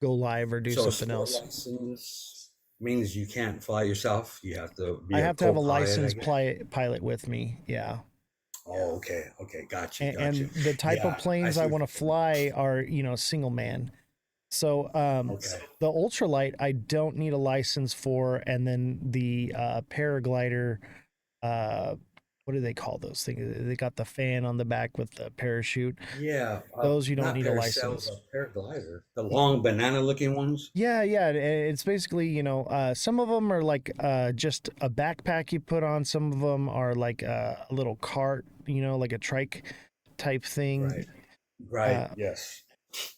go live or do So a something sport else. license means you can't fly yourself. You have to I be a have to have a co-pilot, I licensed guess. pilot with me. Yeah. Oh, okay. Okay. Got you. Got you. And the type of Yeah, I planes I see what want to you're saying. fly are, single man. So Okay. the ultralight I don't need a license for, and then the paraglider, uh, what do they call those things? They got the fan on the back with the parachute. Yeah. Those you don't Not need a parasail, license. but paraglider. The long banana looking ones. Yeah, yeah. It's basically, some of them are like just a backpack you put on. Some of them are like a little cart, like a trike type thing. Right. Right. Uh, Yes.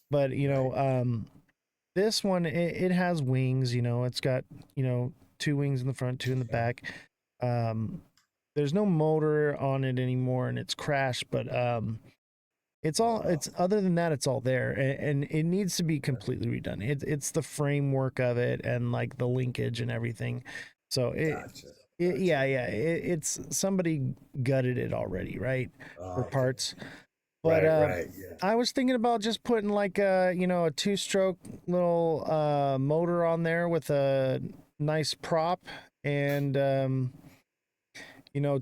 but Right. This one, it has wings. It's got two wings in the front, two in the Okay. back. Um, there's no motor on it anymore, and it's crashed. But it's all. Wow. It's other than that, it's all there, and it needs to be completely redone. It's the framework of it and like the linkage and everything. So Gotcha. yeah, Gotcha. yeah. It's somebody gutted it already, right, for Okay. parts. But Right. Right. Yeah. I was thinking about just putting like a two-stroke little motor on there with a nice prop and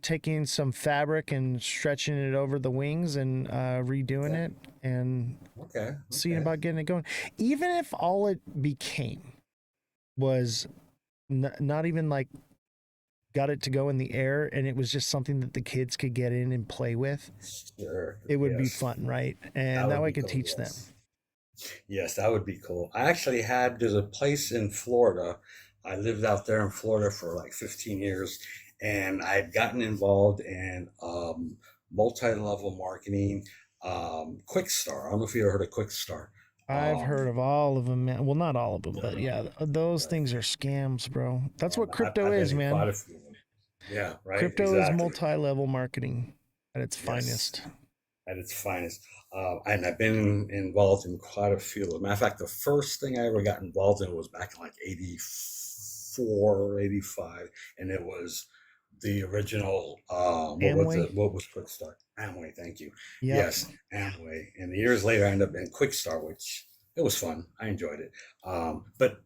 taking some fabric and stretching it over the wings and redoing Okay. it and Okay. seeing Okay. about getting it going. Even if all it became was not even like got it to go in the air and it was just something that the kids could get in and play with, Sure. it would be Yes. fun, right? That And that would way I be could cool. teach them. Yes. Yes, that would be cool. There's a place in Florida. I lived out there in Florida for like 15 years, and I'd gotten involved in multi-level marketing, Quickstar. I don't know if you ever heard of Quickstar. I've heard Um, of all of them, man. Well, not all of them, no, but no, yeah, those right. things are scams, bro. That's what crypto I've been is, in quite man. a few of them. Yeah, right. Crypto is Exactly. multi-level marketing at its Yes. finest. At its finest. And I've been involved in quite a few of them. Matter of fact, the first thing I ever got involved in was back in like 84, 85, and it was the original, Amway. what was Quickstar? Amway, thank you. Yep. Yes, Amway. And years later, I ended up in Quickstar, which it was fun. I enjoyed it. But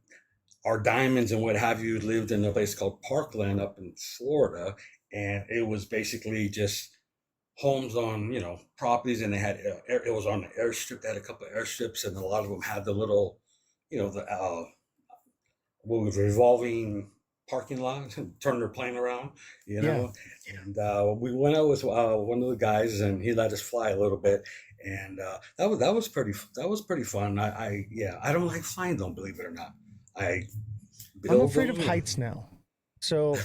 our diamonds and what have you lived in a place called Parkland up in Florida, and it was basically just homes on properties, and they had it was on the airstrip. They had a couple of airstrips, and a lot of them had the little the what was revolving parking lot and turn their plane around you Yeah. know and we went out with one of the guys, and he let us fly a little bit, and that was pretty fun. I don't like flying, don't believe it or not. I I'm build afraid of them. heights now. So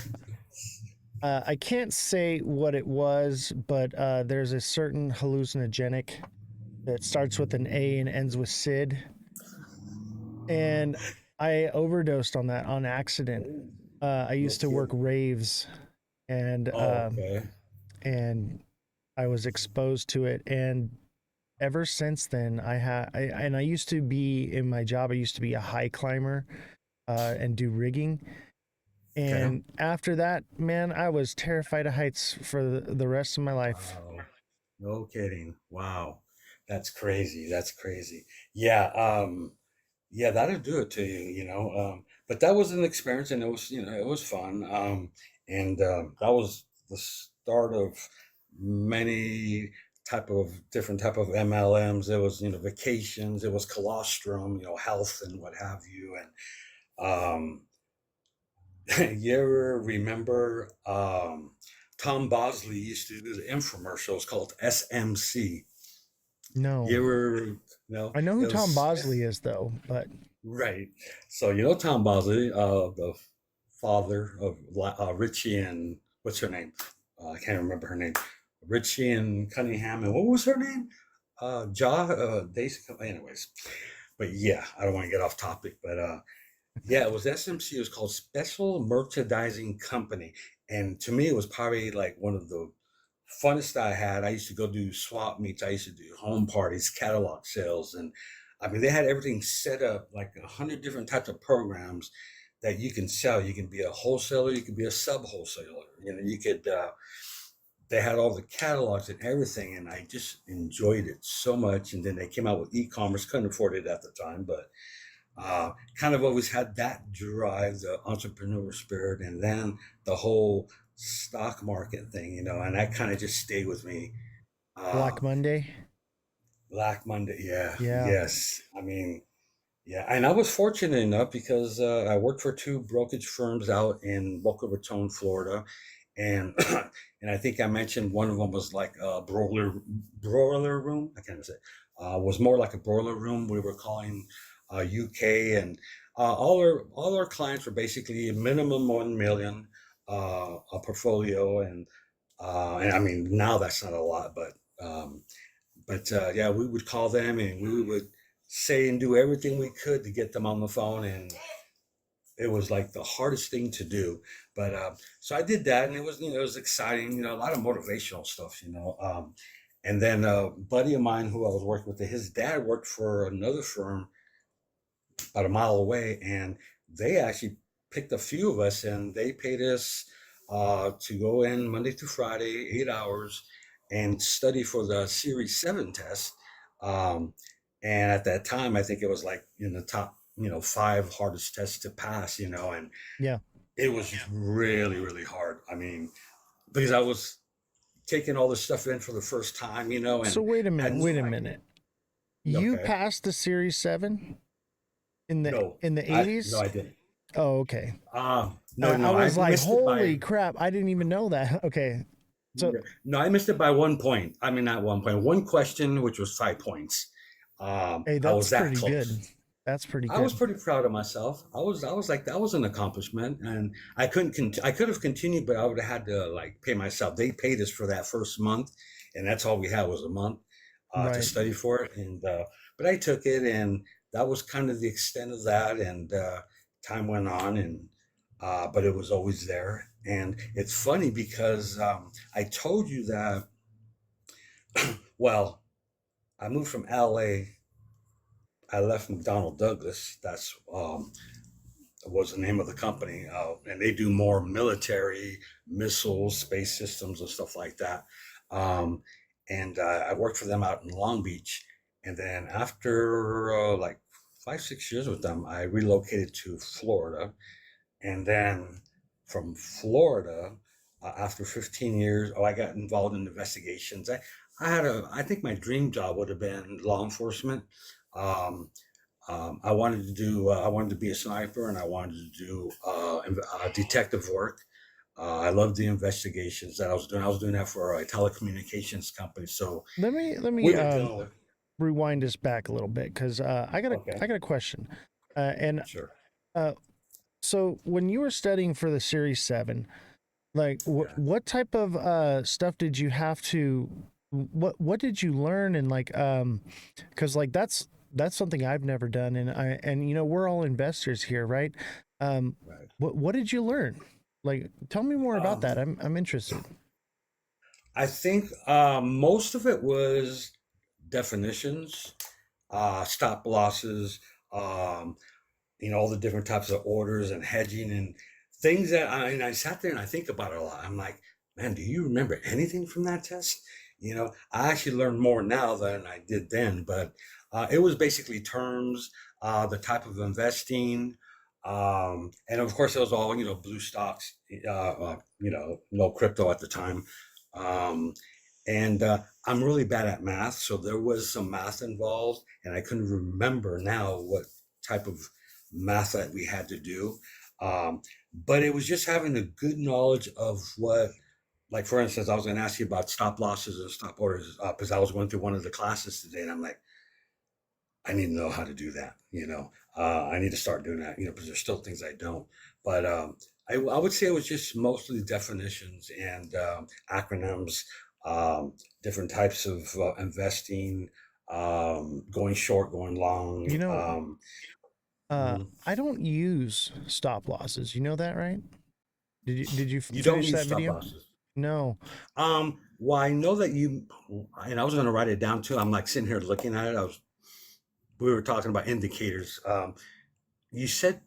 I can't say what it was, but there's a certain hallucinogenic that starts with an A and ends with Sid. And I overdosed on that on accident. I No used to work kidding. raves, and Oh, okay. and I was exposed to it. And ever since then, I used to be in my job. I used to be a high climber and do rigging. Okay. And after that, man, I was terrified of heights for the rest of my life. Wow. No kidding. Wow. That's crazy. That's crazy. Yeah. Yeah, that'll do it to you. But that was an experience, and it was fun. And that was the start of many type of different type of MLMs. It was, vacations, it was colostrum, health and what have you. And you ever remember Tom Bosley used to do the infomercials called SMC. No, You ever no? I know who It Tom was Bosley is though, but right. So Tom Bosley, the father of Richie and what's her name? I can't remember her name. Richie and Cunningham, and what was her name? Daisy. Anyways, but yeah, I don't want to get off topic, but yeah, it was SMC. It was called Special Merchandising Company, and to me, it was probably like one of the funnest I had. I used to go do swap meets. I used to do home parties, catalog sales, and I mean, they had everything set up like 100 different types of programs that you can sell. You can be a wholesaler, you could be a sub wholesaler. You could. They had all the catalogs and everything, and I just enjoyed it so much. And then they came out with e-commerce. Couldn't afford it at the time, but kind of always had that drive, the entrepreneur spirit, and then the whole stock market thing, and that kind of just stayed with me. Black Um, Monday. Black Monday, yeah, Yeah. yes. I mean, yeah, and I was fortunate enough because I worked for two brokerage firms out in Boca Raton, Florida, and and I think I mentioned one of them was like a broiler room. I can't say was more like a broiler room. We were calling UK, and all our clients were basically a minimum 1 million a portfolio, and I mean now that's not a lot, but yeah, we would call them, and we would say and do everything we could to get them on the phone, and it was like the hardest thing to do. But so I did that, and it was, it was exciting, a lot of motivational stuff, and then a buddy of mine who I was working with, his dad worked for another firm about a mile away, and they actually picked a few of us, and they paid us to go in Monday through Friday, 8 hours, and study for the Series 7 test. Um, and at that time, I think it was like in the top, five hardest tests to pass, and Yeah. it was really, really hard. I mean, because I was taking all this stuff in for the first time, So and wait a had minute, no wait a idea. minute. You Okay. passed the Series 7 in the No, in the no, 80s? I didn't. Oh, okay. No, I no, I was like, missed it by. holy crap, I didn't even know that. Okay. So, Yeah. No, I missed it by 1 point. I mean, not 1 point. One question, which was 5 points. hey, I was that's that pretty good. close. That's pretty I was good. pretty proud of myself. I was like, that was an accomplishment, and I couldn't. I could have continued, but I would have had to like pay myself. They paid us for that first month, and that's all we had was a month to Right. study for it. And but I took it, and that was kind of the extent of that. And time went on, and but it was always there. And it's funny because I told you that. Well, I moved from LA. I left McDonnell Douglas. That's was the name of the company, and they do more military missiles, space systems, and stuff like that. Um, and I worked for them out in Long Beach, and then after like 5 6 years with them, I relocated to Florida, and then from Florida, after 15 years, I got involved in investigations. I think my dream job would have been law enforcement. Um, I wanted to be a sniper, and I wanted to do detective work. I loved the investigations that I was doing. I was doing that for a telecommunications company. So Let me we were dealing with. rewind us back a little bit because Okay, I got a question. And sure. uh, so when you were studying for the Series 7, like Yeah. what type of stuff did you have to what did you learn, and like because like that's something I've never done, and we're all investors here, right? um Right. what did you learn? Like, tell me more about Um, that. I'm interested. I think most of it was definitions, stop losses, um, all the different types of orders and hedging and things that and I sat there and I think about it a lot. I'm like, man, do you remember anything from that test? I actually learned more now than I did then, but it was basically terms, the type of investing, and of course it was all, blue stocks, no crypto at the time. Um, and I'm really bad at math, so there was some math involved, and I couldn't remember now what type of math that we had to do. Um, but it was just having a good knowledge of what, like for instance, I was going to ask you about stop losses and stop orders because I was going through one of the classes today, and I'm like, I need to know how to do that. I need to start doing that. Because there's still things I don't. But I would say it was just mostly definitions and acronyms, um, different types of investing, going short, going long. you know Mhm. I don't use stop losses, you know that, right? Did you You don't finish use that stop video? losses. No. Well, I know that and I was going to write it down too. I'm like sitting here looking at it. We were talking about indicators. You said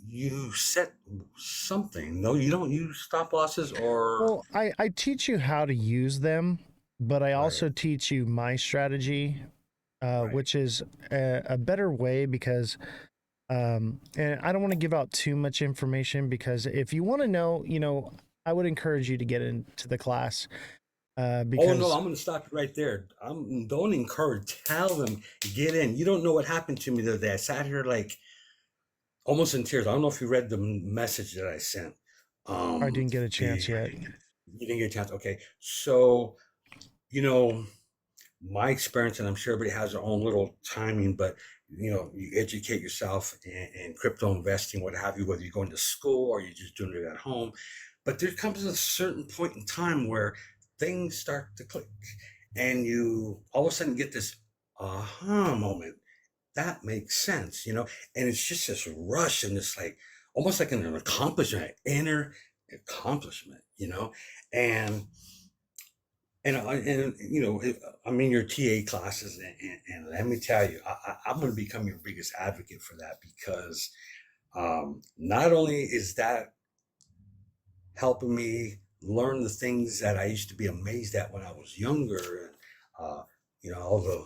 you set something. No, you don't use stop losses or Well, I teach you how to use them, but I right, also teach you my strategy, right. which is a better way because, and I don't want to give out too much information because if you want to know, I would encourage you to get into the class, Oh no, because I'm going to stop you right there. Don't encourage. Tell them get in. You don't know what happened to me the other day. I sat here like almost in tears. I don't know if you read the message that I sent. I didn't get a chance The yet. You didn't get a chance. Okay, so you know my experience, and I'm sure everybody has their own little timing, but you educate yourself in crypto investing, what have you, whether you're going to school or you're just doing it at home. But there comes a certain point in time where things start to click, and you all of a sudden get this aha moment, that makes sense, you know? And it's just this rush and it's like almost like an accomplishment, inner accomplishment, you know? And and you know, I'm in your TA classes, and let me tell you, I'm going to become your biggest advocate for that because not only is that helping me learn the things that I used to be amazed at when I was younger, and you know, all the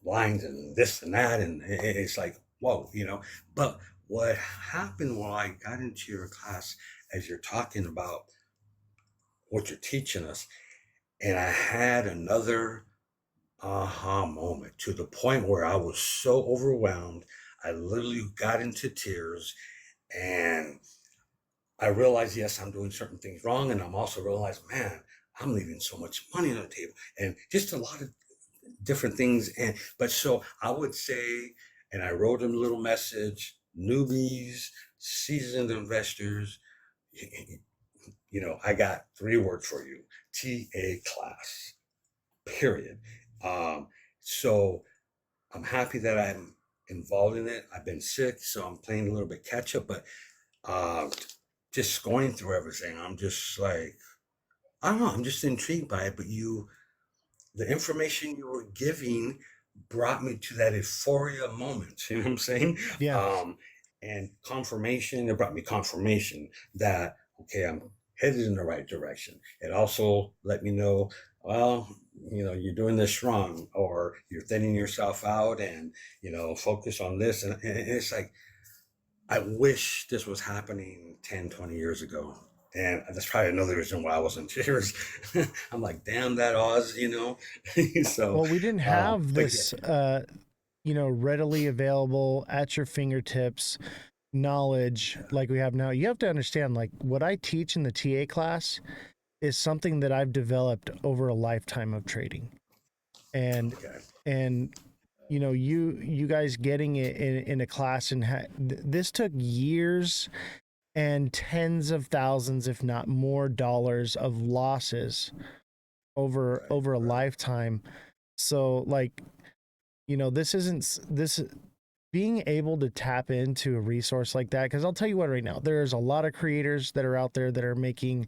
lines and this and that, and it's like whoa, you know. But what happened while I got into your class, as you're talking about what you're teaching us, and I had another aha moment to the point where I was so overwhelmed, I literally got into tears, and I realized, yes, I'm doing certain things wrong, and I'm also realizing, man, I'm leaving so much money on the table, and just a lot of different things. And but so I would say, and I wrote him a little message: newbies, seasoned investors. You know, I got 3 words for you: TA class. Period. Um, so I'm happy that I'm involved in it. I've been sick, so I'm playing a little bit catch up, but uh, just going through everything, I'm just like, I don't know, I'm just intrigued by it. But the information you were giving brought me to that euphoria moment. You know what I'm saying? Yeah. Um, and confirmation, it brought me confirmation that, okay, I'm headed in the right direction. It also let me know, well, you know, you're doing this wrong, or you're thinning yourself out, and, you know, focus on this. And it's like, I wish this was happening 10, 20 years ago. And that's probably another reason why I was in tears. I'm like, damn that Oz, you know? So, Well, we didn't have but yeah, this, readily available at your fingertips knowledge like we have now. You have to understand, like, what I teach in the TA class is something that I've developed over a lifetime of trading. And, okay. and, you guys getting it in a class, and this took years and tens of thousands, if not more, dollars of losses Right, over a right, lifetime. So, like, this isn't this being able to tap into a resource like that, because I'll tell you what, right now there's a lot of creators that are out there that are making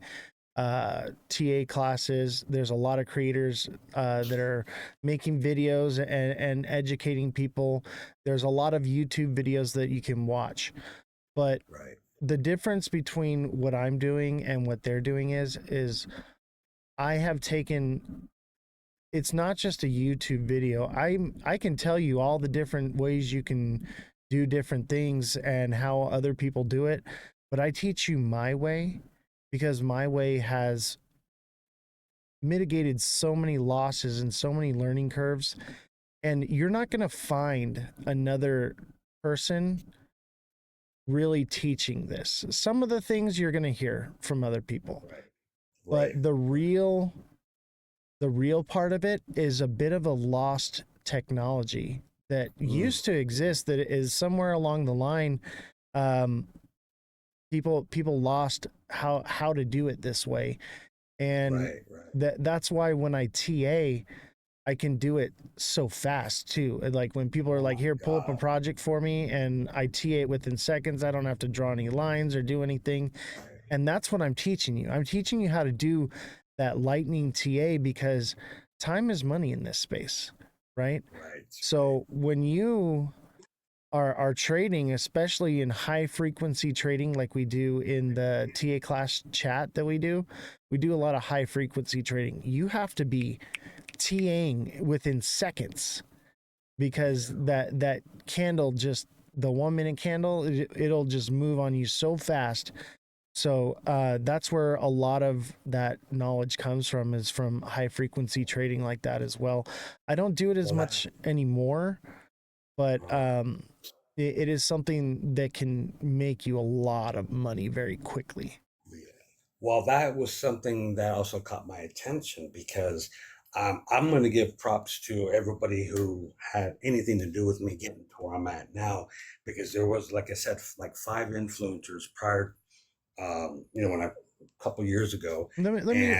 TA classes. There's a lot of creators that are making videos and educating people. There's a lot of YouTube videos that you can watch, but right. the difference between what I'm doing and what they're doing is I have taken, it's not just a YouTube video. I can tell you all the different ways you can do different things and how other people do it, but I teach you my way because my way has mitigated so many losses and so many learning curves, and you're not going to find another person really teaching this. Some of the things you're going to hear from other people, Right. but Right. the real part of it is a bit of a lost technology that Mm, used to exist, that is somewhere along the line, um, people lost how to do it this way. And right. Right. that's why when I TA, I can do it so fast too. Like when people are Oh like, my here, pull up a God. project for me, and I TA it within seconds. I don't have to draw any lines or do anything. Right. And that's what I'm teaching you. I'm teaching you how to do that lightning TA, because time is money in this space, right? Right. Right. So when you are trading, especially in high frequency trading like we do in the TA class chat that we do a lot of high frequency trading. You have to be TAing within seconds, because Yeah. that candle, just the 1 minute candle, it'll just move on you so fast. So that's where a lot of that knowledge comes from, is from high frequency trading like that as well. I don't do it as Well, that. much anymore, but Uh-huh. it is something that can make you a lot of money very quickly. Yeah. Well, that was something that also caught my attention because I'm going to give props to everybody who had anything to do with me getting to where I'm at now, because there was, like I said, like 5 influencers prior. You know, when I couple years ago. Let me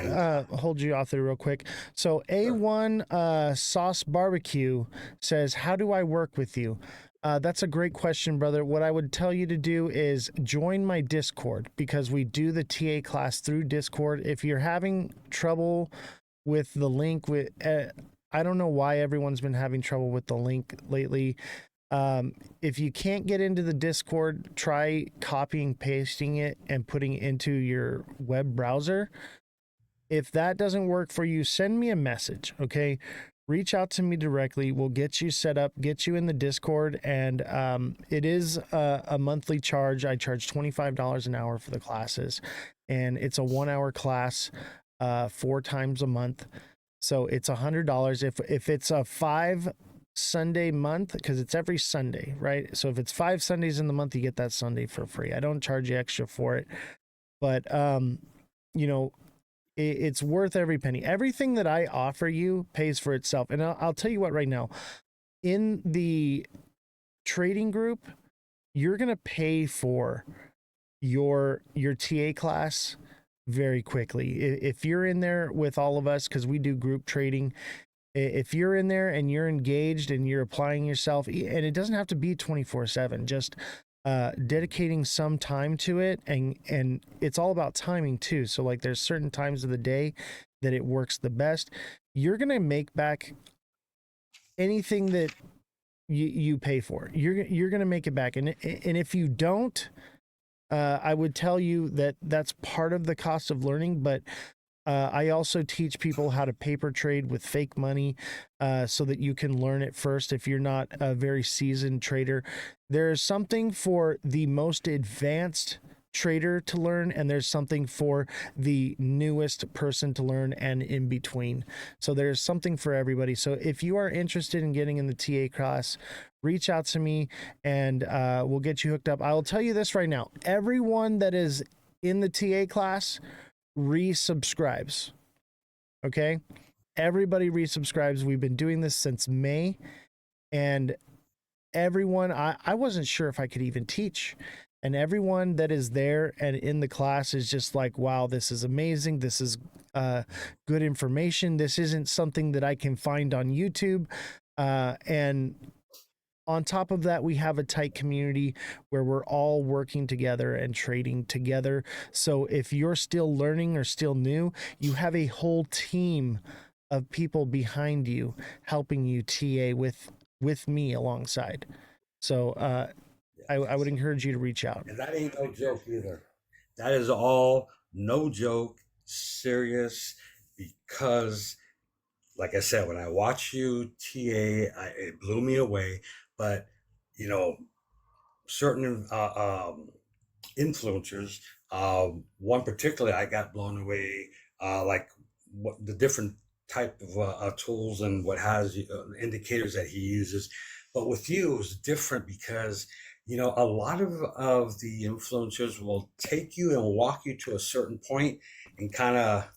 hold you off there real quick. So A1 Sauce Barbecue says, how do I work with you? That's a great question, brother. What I would tell you to do is join my Discord, because we do the TA class through Discord. If you're having trouble with the link, I don't know why everyone's been having trouble with the link lately. If you can't get into the Discord, try copying, pasting it, and putting it into your web browser. If that doesn't work for you, send me a message, okay? Reach out to me directly. We'll get you set up, get you in the Discord, and it is a monthly charge. I charge $25 an hour for the classes, and it's a 1-hour class 4 times a month. So it's $100. If it's a 5 Sunday month, because it's every Sunday, right? So if it's 5 Sundays in the month, you get that Sunday for free. I don't charge you extra for it, but you know, it's worth every penny. Everything that I offer you pays for itself. And I'll tell you what, right now, in the trading group, you're gonna pay for your TA class very quickly. If you're in there with all of us, because we do group trading, if you're in there and you're engaged and you're applying yourself, and it doesn't have to be 24/7, just dedicating some time to it, and it's all about timing too. So like there's certain times of the day that it works the best. You're gonna make back anything that you pay for. You're gonna make it back, and if you don't, I would tell you that that's part of the cost of learning, but I also teach people how to paper trade with fake money, so that you can learn it first if you're not a very seasoned trader. There's something for the most advanced trader to learn, and there's something for the newest person to learn, and in between. So there's something for everybody. So if you are interested in getting in the TA class, reach out to me, and we'll get you hooked up. I'll tell you this right now. Everyone that is in the TA class resubscribes. Okay? Everybody resubscribes. We've been doing this since May, and everyone, I wasn't sure if I could even teach. And everyone that is there and in the class is just like, wow, this is amazing. This is good information. This isn't something that I can find on YouTube. And on top of that, we have a tight community where we're all working together and trading together. So if you're still learning or still new, you have a whole team of people behind you helping you TA with me alongside. So I would encourage you to reach out. And that ain't no joke either. That is all no joke, serious, because like I said, when I watch you TA, it blew me away. But you know, certain influencers, one particularly, I got blown away. Like what the different type of tools and what has indicators that he uses. But with you, it was different because you know a lot of the influencers will take you and walk you to a certain point and kind of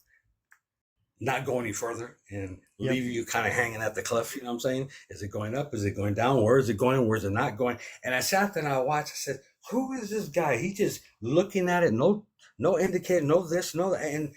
not go any further and leave you kind of hanging at the cliff. You know what I'm saying? Is it going up? Is it going down? Where is it going? Where is it not going? And I sat there and I watched. I said, "Who is this guy? He just looking at it. No indicator. No this. No that." And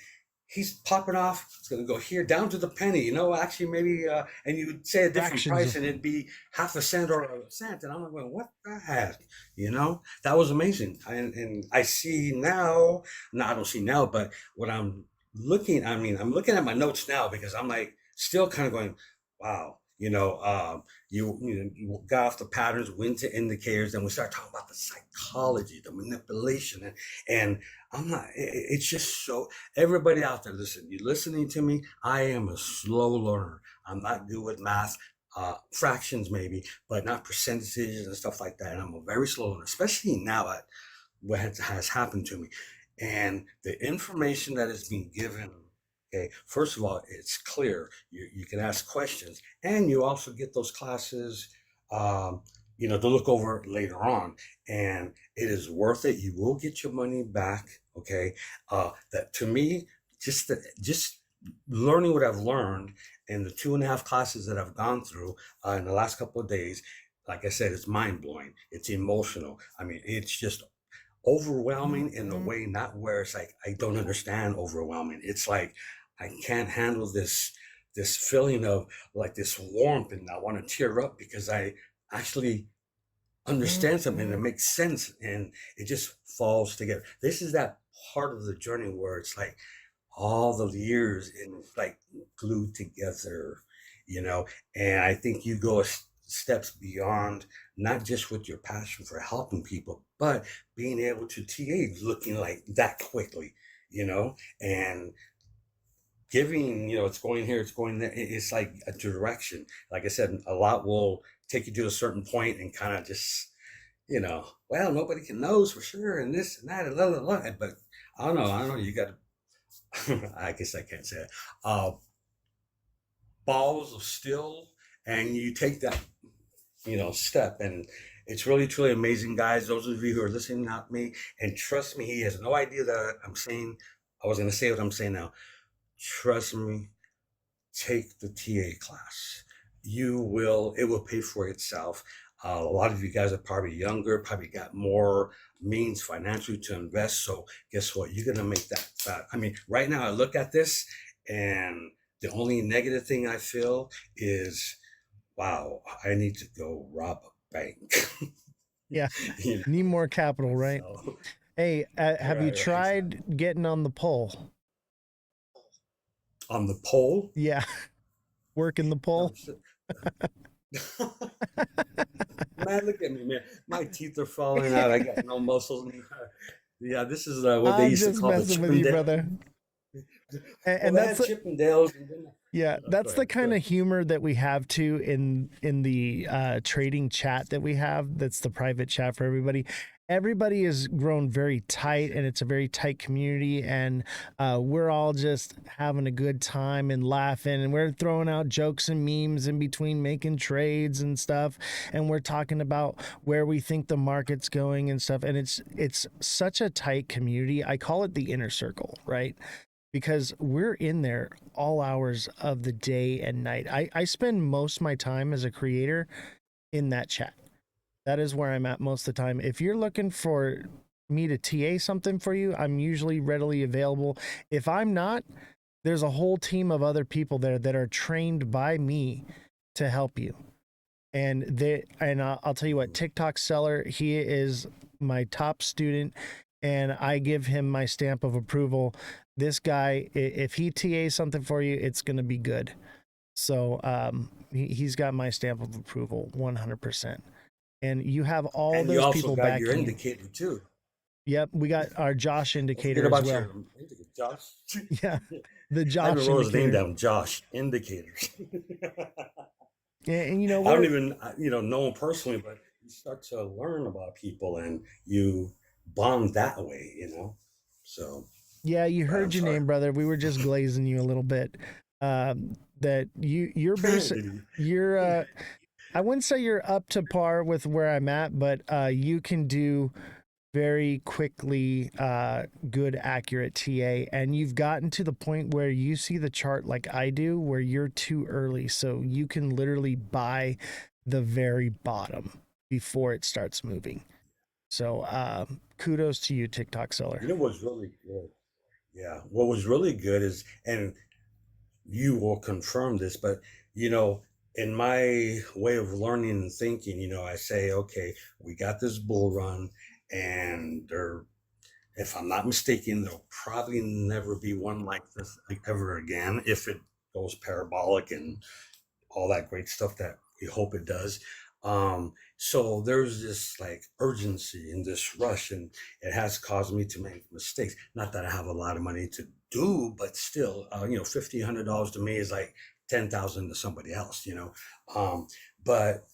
he's popping off. It's going to go here down to the penny. You know, actually maybe. And you would say a different price, and it'd be half a cent or a cent. And I'm like, well, what the heck? You know, that was amazing. And I see now. No, I don't see now, but what I'm looking at my notes now because I'm like still kind of going, wow, you you got off the patterns, went to indicators, and we start talking about the psychology, the manipulation, and I'm not. It's just so everybody out there, listen. You listening to me? I am a slow learner. I'm not good with math, fractions maybe, but not percentages and stuff like that. And I'm a very slow learner, especially now at what has happened to me. And the information that is being given, okay, first of all, it's clear. You can ask questions, and you also get those classes, to look over later on. And it is worth it. You will get your money back, okay? That to me, just learning what I've learned in the 2.5 classes that I've gone through in the last couple of days, like I said, it's mind blowing. It's emotional. I mean, it's just overwhelming in a way, not where it's like I don't understand overwhelming. It's like I can't handle this feeling of like this warmth, and I want to tear up because I actually understand something and it makes sense and it just falls together. This is that part of the journey where it's like all the years and like glued together, you know. And I think you go steps beyond, not just with your passion for helping people, but being able to TA looking like that quickly, you know, and giving, you know, it's going here, it's going there. It's like a direction. Like I said, a lot will take you to a certain point and kind of just, you know, well, nobody can knows for sure, and this and that, and blah, blah, blah. But I don't know. You got to, I guess I can't say it. Balls of steel, and you take that, you know, step, and it's really truly amazing, guys. Those of you who are listening to me, and trust me, he has no idea that I'm saying. I was going to say what I'm saying now. Trust me, take the TA class. You will, it will pay for itself. A lot of you guys are probably younger, probably got more means financially to invest. So guess what? You're going to make that. I mean, right now I look at this and the only negative thing I feel is, wow, I need to go rob a bank. Yeah. You know? Need more capital, right? So, hey, have you right. tried getting on the pole? On the pole? Yeah. Working the pole? Man, look at me, man. My teeth are falling out. I got no muscles. Yeah, this is what they used to call the with you, brother. And well, that's Chippendales. Yeah, that's the kind of humor that we have too in the trading chat that we have. That's the private chat for everybody. Everybody has grown very tight, and it's a very tight community, and we're all just having a good time and laughing, and we're throwing out jokes and memes in between making trades and stuff, and we're talking about where we think the market's going and stuff, and it's such a tight community. I call it the inner circle, right? Because we're in there all hours of the day and night. I spend most of my time as a creator in that chat. That is where I'm at most of the time. If you're looking for me to TA something for you, I'm usually readily available. If I'm not, there's a whole team of other people there that are trained by me to help you. And I'll tell you what, TikTok Seller, he is my top student, and I give him my stamp of approval. This guy, if he TAs something for you, it's going to be good. So he's got my stamp of approval 100%. And you have all and those you people also got backing your you. indicator too. Yep, we got our Josh indicator about as well. Your Josh. Yeah, the Josh I even wrote indicator. his name down. Josh Indicators. And you know, I don't even know him personally, but you start to learn about people and you bond that way, you know. So yeah, you heard your name, brother. We were just glazing you a little bit. That you're basic, you're I wouldn't say you're up to par with where I'm at, but you can do very quickly good, accurate TA. And you've gotten to the point where you see the chart like I do, where you're too early. So you can literally buy the very bottom before it starts moving. So kudos to you, TikTok Seller. You know what's really good? Yeah. What was really good is, and you will confirm this, but you know, in my way of learning and thinking, you know, I say, okay, we got this bull run, and there, if I'm not mistaken, there'll probably never be one like this ever again if it goes parabolic and all that great stuff that we hope it does. So there's this like urgency and this rush, and it has caused me to make mistakes. Not that I have a lot of money to do, but still, $1,500 to me is like 10,000 to somebody else, you know. But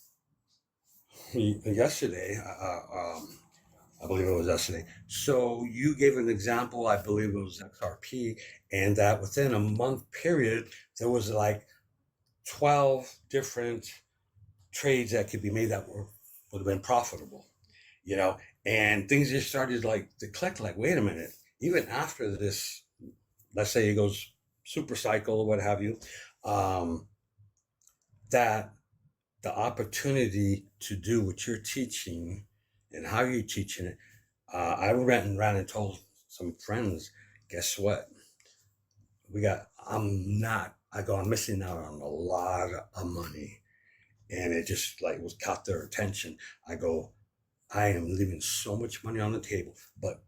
yesterday, I believe it was yesterday. So you gave an example, I believe it was XRP, and that within a month period, there was like 12 different trades that could be made that would have been profitable, you know, and things just started like to click, like, wait a minute, even after this, let's say it goes super cycle or what have you, that the opportunity to do what you're teaching and how you're teaching it, I ran and told some friends, guess what? I'm missing out on a lot of money. And it just like was caught their attention. I go, I am leaving so much money on the table. But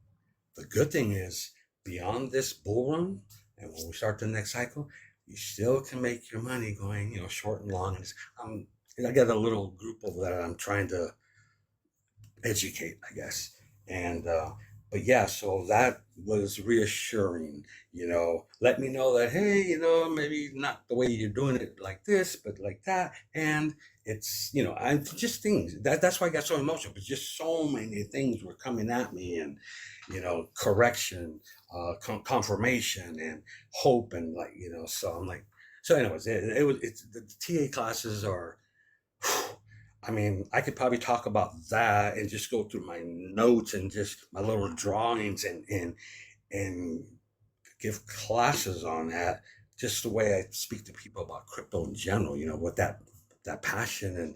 the good thing is, beyond this bull run, and when we start the next cycle, you still can make your money going, short and long. And I got a little group over there I'm trying to educate, I guess. And but yeah, so that was reassuring. Let me know that, hey, maybe not the way you're doing it like this, but like that. And it's, I just things that's why I got so emotional. But just so many things were coming at me, and correction, confirmation, and hope, and like, so I'm like, so anyways, it's the TA classes are. I mean, I could probably talk about that and just go through my notes and just my little drawings, and give classes on that. Just the way I speak to people about crypto in general, with that passion and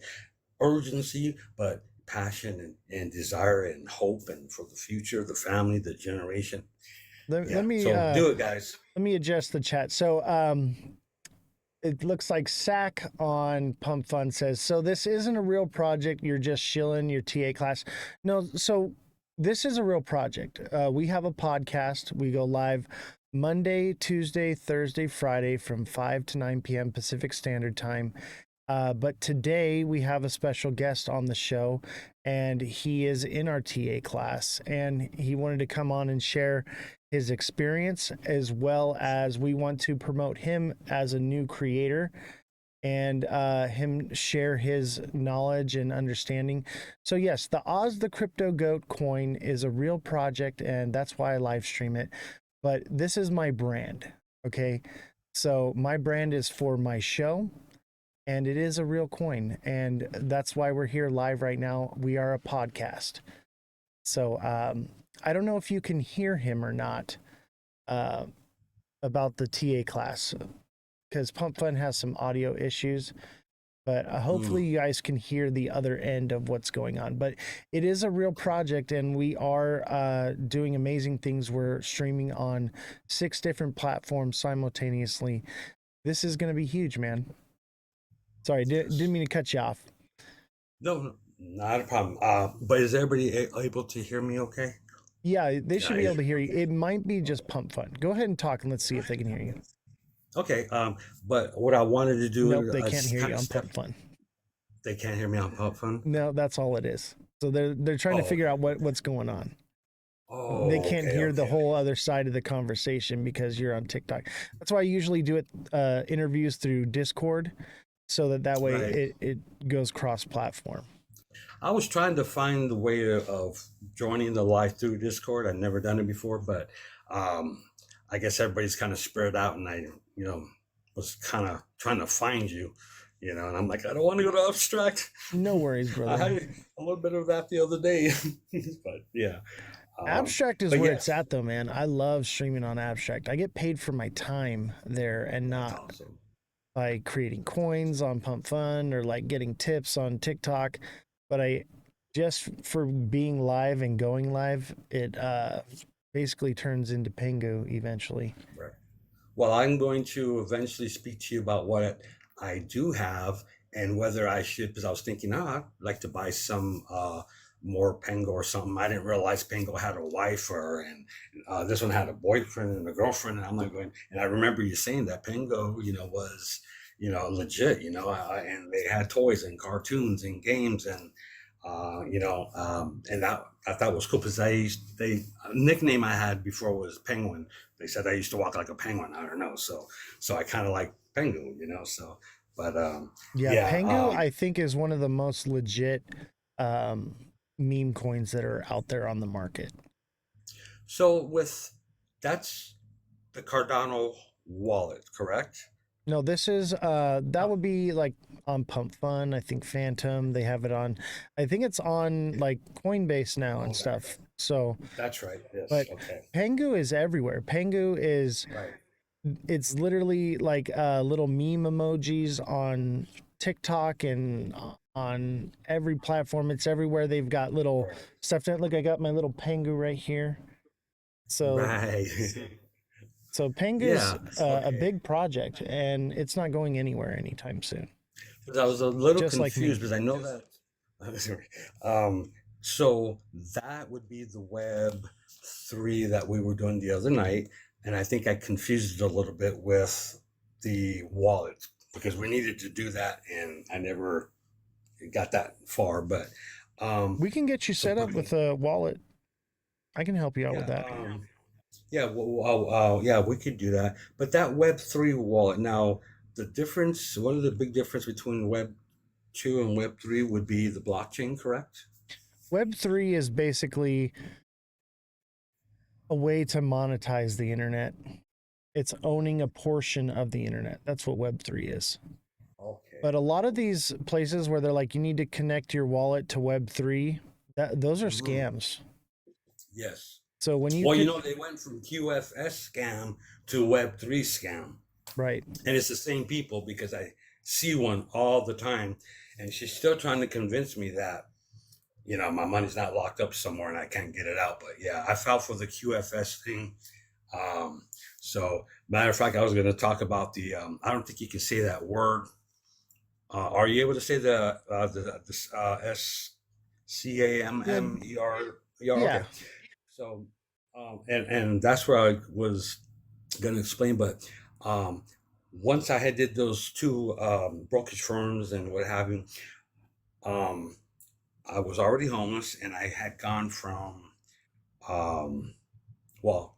urgency, but passion and desire and hope, and for the future, the family, the generation. Let me So do it, guys. let me adjust the chat. So it looks like Sack on Pump Fun says, so this isn't a real project. You're just shilling your TA class. No, so this is a real project. We have a podcast. We go live Monday, Tuesday, Thursday, Friday from 5 to 9 p.m. Pacific Standard Time. But today we have a special guest on the show, and he is in our TA class, and he wanted to come on and share his experience, as well as we want to promote him as a new creator, and him share his knowledge and understanding. So yes, the Oz the Crypto Goat coin is a real project, and that's why I live stream it. But this is my brand, okay? So my brand is for my show, and it is a real coin, and that's why we're here live right now. We are a podcast. So I don't know if you can hear him or not about the TA class, because Pump Fun has some audio issues, but hopefully you guys can hear the other end of what's going on. But it is a real project, and we are doing amazing things. We're streaming on 6 different platforms simultaneously. This is going to be huge, man. Sorry, didn't mean to cut you off. No, not a problem. But is everybody able to hear me okay? Yeah, they should be able to hear you. It might be just Pump Fun. Go ahead and talk, and let's see if they can hear you. Okay. But what I wanted to do. Nope, they can't hear you on Pump Fun. They can't hear me on Pump Fun? No, that's all it is. So they're trying to figure out what's going on. Oh, they can't hear the whole other side of the conversation because you're on TikTok. That's why I usually do it interviews through Discord, so that way it goes cross-platform. I was trying to find the way of joining the live through Discord. I've never done it before, but I guess everybody's kind of spread out, and I, was kind of trying to find you, and I'm like, I don't want to go to Abstract. No worries, brother. I had a little bit of that the other day, but yeah. Abstract is where it's at, though, man. I love streaming on Abstract. I get paid for my time there, and not by creating coins on Pump Fun or like getting tips on TikTok. But I just for being live and going live, it basically turns into Pengu eventually. Right. Well, I'm going to eventually speak to you about what I do have, and whether I should, because I was thinking, I'd like to buy some more Pengu or something. I didn't realize Pengu had a wife, and this one had a boyfriend and a girlfriend. And I'm like going, and I remember you saying that Pengu, was, legit, and they had toys and cartoons and games, and and that I thought was cool, because a nickname I had before was Penguin. They said I used to walk like a penguin. I don't know, so I kind of like Pengu, so. But Pengu I think is one of the most legit meme coins that are out there on the market. So that's the Cardano wallet, correct? No, this is that would be like on Pump Fun. I think Phantom, they have it on. I think it's on like Coinbase now and stuff. So that's right. Yes. But Pengu is everywhere. Pengu is it's literally like little meme emojis on TikTok and on every platform. It's everywhere. They've got little stuff. Look, I got my little Pengu right here. So Right. so Pengu's Yeah. a Okay. big project, and it's not going anywhere anytime soon. Because I was a little Just like me. confused because I know that. Sorry. So that would be the Web 3 that we were doing the other night, and I think I confused it a little bit with the wallet because we needed to do that, and I never got that far. But We can get you so set up with a wallet. I can help you out with yeah, that. yeah, yeah, we could do that. But that Web 3 wallet now, the difference, one of the big difference between Web 2 and Web 3 would be the blockchain, correct? Web3 is basically a way to monetize the internet. It's owning a portion of the internet. That's what Web3 is. Okay. But a lot of these places where they're like, you need to connect your wallet to Web3, those are scams. Yes. So when you Well, you know, they went from QFS scam to Web 3 scam. right. And it's the same people because I see one all the time. And she's still trying to convince me that, my money's not locked up somewhere and I can't get it out. But yeah, I fell for the QFS thing. So, matter of fact, I was going to talk about I don't think you can say that word. Are you able to say the SCAMMER? Yeah, Yeah. okay. So, and that's where I was going to explain. But once I had did those two brokerage firms and what have you, I was already homeless, and I had gone um, well,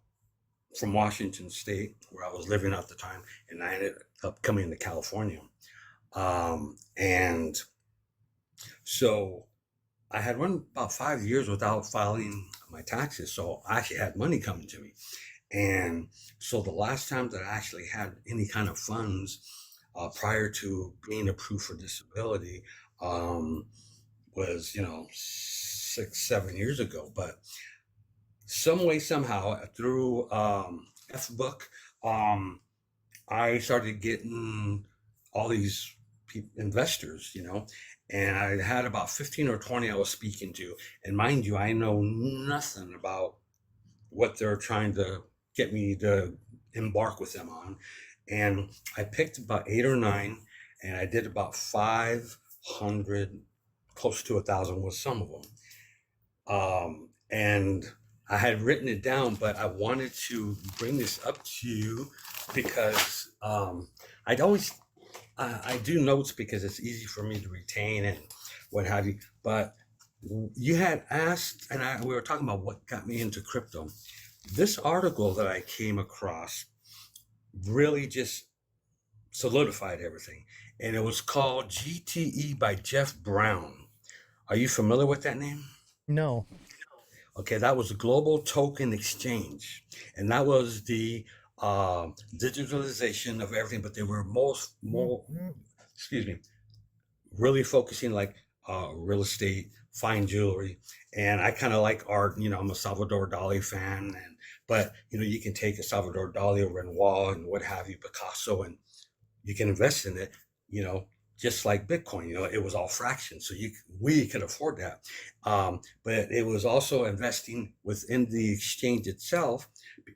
from Washington State, where I was living at the time, and I ended up coming to California. And so I had run about 5 years without filing my taxes, so I actually had money coming to me. And so the last time that I actually had any kind of funds prior to being approved for disability was, 6, 7 years ago. But some way, somehow, through F-Book, I started getting all these investors, and I had about 15 or 20 I was speaking to. And mind you, I know nothing about what they're trying to get me to embark with them on. And I picked about 8 or 9, and I did about 500, close to 1,000 with some of them. And I had written it down, but I wanted to bring this up to you because I'd always I do notes because it's easy for me to retain and what have you. But you had asked, and we were talking about what got me into crypto. This article that I came across really just solidified everything, and it was called GTE by Jeff Brown. Are you familiar with that name? No. Okay, that was the Global Token Exchange, and that was the digitalization of everything. But they were more, excuse me, really focusing like real estate, fine jewelry, and I kind of like art. I'm a Salvador Dali fan, but you can take a Salvador Dali or Renoir and what have you, Picasso, and you can invest in it. Just like Bitcoin, it was all fractions, so we could afford that. But it was also investing within the exchange itself,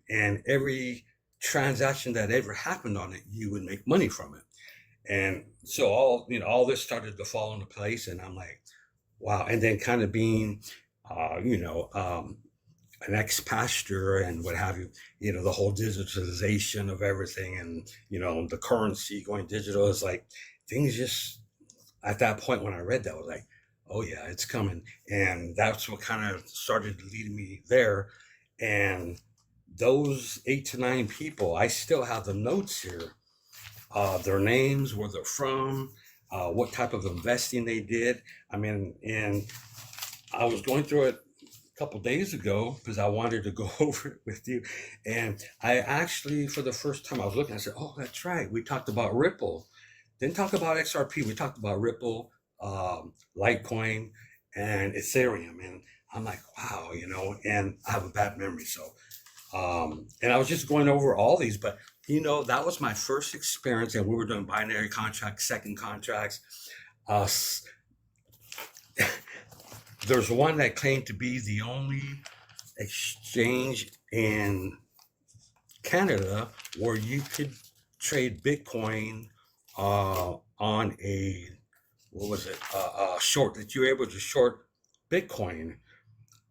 and every transaction that ever happened on it, you would make money from it. And so all this started to fall into place, and I'm like, wow. And then kind of being, an ex-pastor and what have you, the whole digitalization of everything, and the currency going digital is like things just at that point when I read that I was like, oh yeah, it's coming. And that's what kind of started leading me there. And those 8 to 9 people, I still have the notes here, their names, where they're from, what type of investing they did. I mean, and I was going through it a couple days ago because I wanted to go over it with you. And I actually, for the first time, I was looking, I said, oh, that's right. We talked about Ripple. Didn't talk about XRP. We talked about Ripple, Litecoin, and Ethereum. And I'm like, wow, and I have a bad memory. So, and I was just going over all these, but that was my first experience, and we were doing binary contracts, second contracts. there's one that claimed to be the only exchange in Canada where you could trade Bitcoin on a what was it short, that you were able to short Bitcoin.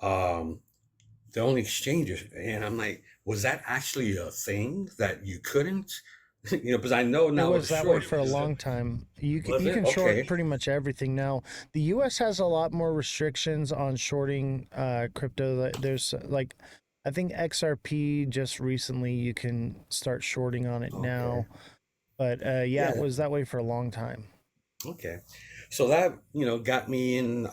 Um, the only exchanges, and I'm like, was that actually a thing that you couldn't? Because I know It now was it's that way short. for a long time. Was You it can short okay? pretty much everything now. The U.S. has a lot more restrictions on shorting crypto. There's like, I think XRP just recently you can start shorting on it Okay. now. But yeah, it Yeah. was that way for a long time. Okay. So that, got me in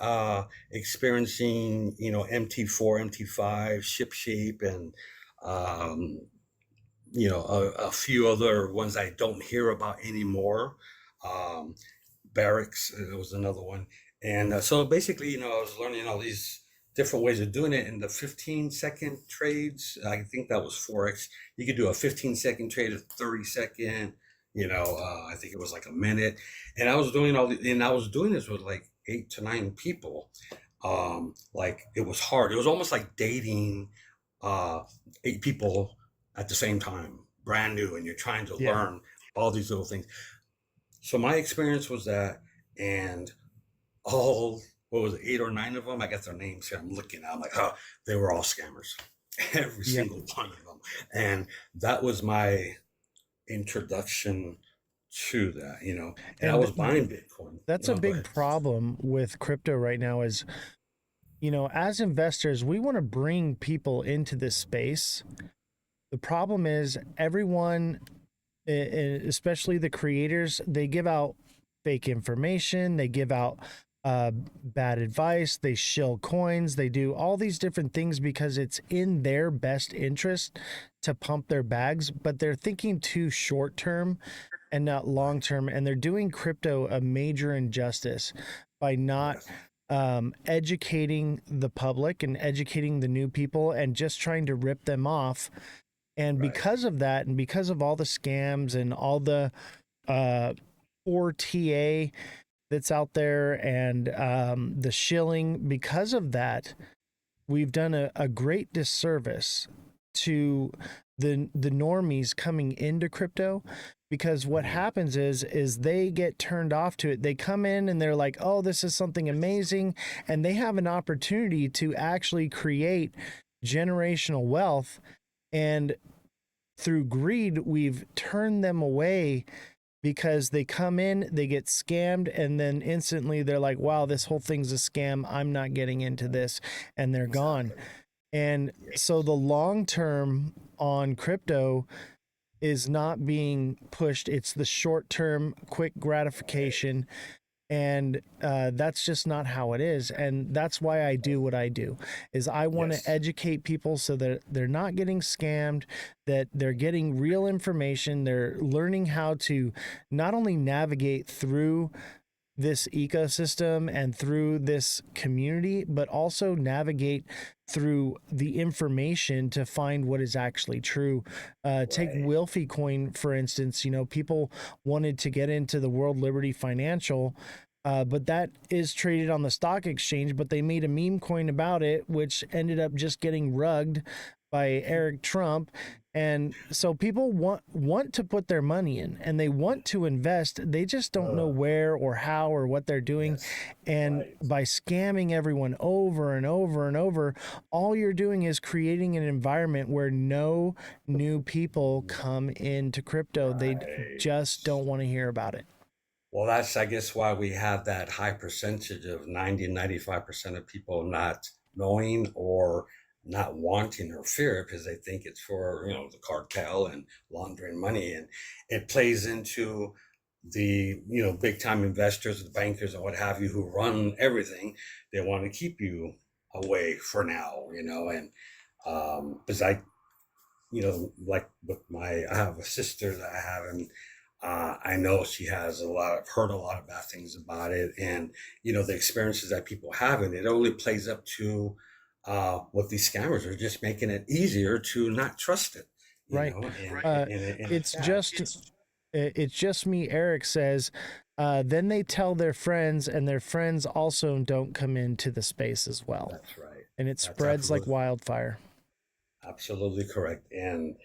experiencing, MT4, MT5, ShipShape, and um, a few other ones I don't hear about anymore. Um, Barracks was another one. And so basically, I was learning all these different ways of doing it. In the 15-second trades, I think that was Forex. You could do a 15-second trade, a 30-second, I think it was like a minute. And I was doing this with like 8 to 9 people. Like it was hard. It was almost like dating uh, 8 people at the same time, brand new, and you're trying to Yeah. learn all these little things. So my experience was that, and all what was it, 8 or 9 of them? I got their names here. I'm looking. I'm like, oh, they were all scammers, every Yep. single one of them. And that was my introduction to that, And I And was buying Bitcoin. that's a Go big ahead. problem with crypto right now is, as investors, we want to bring people into this space. The problem is everyone, especially the creators, they give out fake information, they give out bad advice, they shill coins, they do all these different things because it's in their best interest to pump their bags, but they're thinking too short term and not long term, and they're doing crypto a major injustice by not Yes. educating the public and educating the new people and just trying to rip them off. And Right. because of that, and because of all the scams and all the uh, poor TA that's out there and the shilling, because of that, we've done a great disservice to the normies coming into crypto, because what Mhm. happens is they get turned off to it. They come in and they're like, oh, this is something amazing, and they have an opportunity to actually create generational wealth, and through greed we've turned them away because they come in, they get scammed, and then instantly they're like, wow, this whole thing's a scam, I'm not getting into this, and they're gone. Exactly. And so the long term on crypto is not being pushed. It's the short term, quick gratification. And that's just not how it is. And that's why I do what I do, is I want to Yes. educate people so that they're not getting scammed, that they're getting real information, they're learning how to not only navigate through this ecosystem and through this community, but also navigate through the information to find what is actually true. Take Right. Wilfie Coin, for instance. People wanted to get into the World Liberty Financial, but that is traded on the stock exchange, but they made a meme coin about it, which ended up just getting rugged by Eric Trump. And so people want to put their money in and they want to invest. They just don't know where or how or what they're doing. Yes. And Right. by scamming everyone over and over and over, all you're doing is creating an environment where no new people come into crypto. They Right. just don't want to hear about it. Well, that's, I guess, why we have that high percentage of 90, 95% of people not knowing or not wanting or fear, because they think it's for, the cartel and laundering money. And it plays into the, big time investors, the bankers and what have you, who run everything. They want to keep you away for now, and because like with I have a sister that I have, and I know she has heard a lot of bad things about it, and the experiences that people have, and it only plays up to what these scammers are just making it easier to not trust it, Right. and Uh, and it's yeah, just it's just me. Eric says Then they tell their friends, and their friends also don't come into the space as well. That's right. And it That's spreads like absolutely wildfire. absolutely correct. And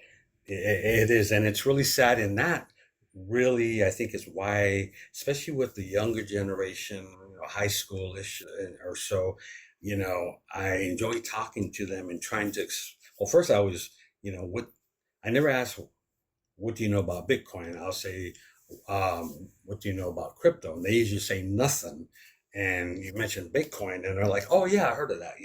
it is, and it's really sad. And that really, I think, is why, especially with the younger generation, high schoolish or so, I enjoy talking to them and trying to. Well, first I was, what I never asked, what do you know about Bitcoin? I'll say, what do you know about crypto? And they usually say nothing. And you mentioned Bitcoin, and they're like, oh yeah, I heard of that.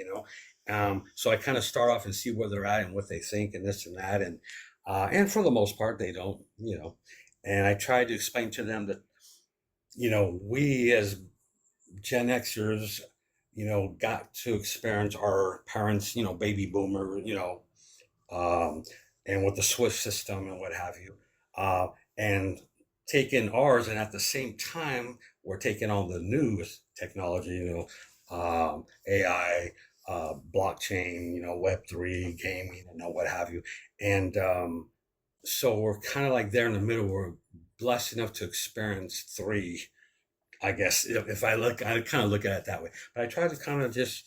So I kind of start off and see where they're at and what they think and this and that, and for the most part, they don't. And I try to explain to them that, we as Gen Xers, got to experience our parents, baby boomer, um, and with the Swift system and what have you, and taking ours, and at the same time, we're taking on the newest technology, AI, blockchain, Web3, gaming, what have you, and so we're kind of like there in the middle. We're blessed enough to experience three, I guess, if I kind of look at it that way. But I try to kind of just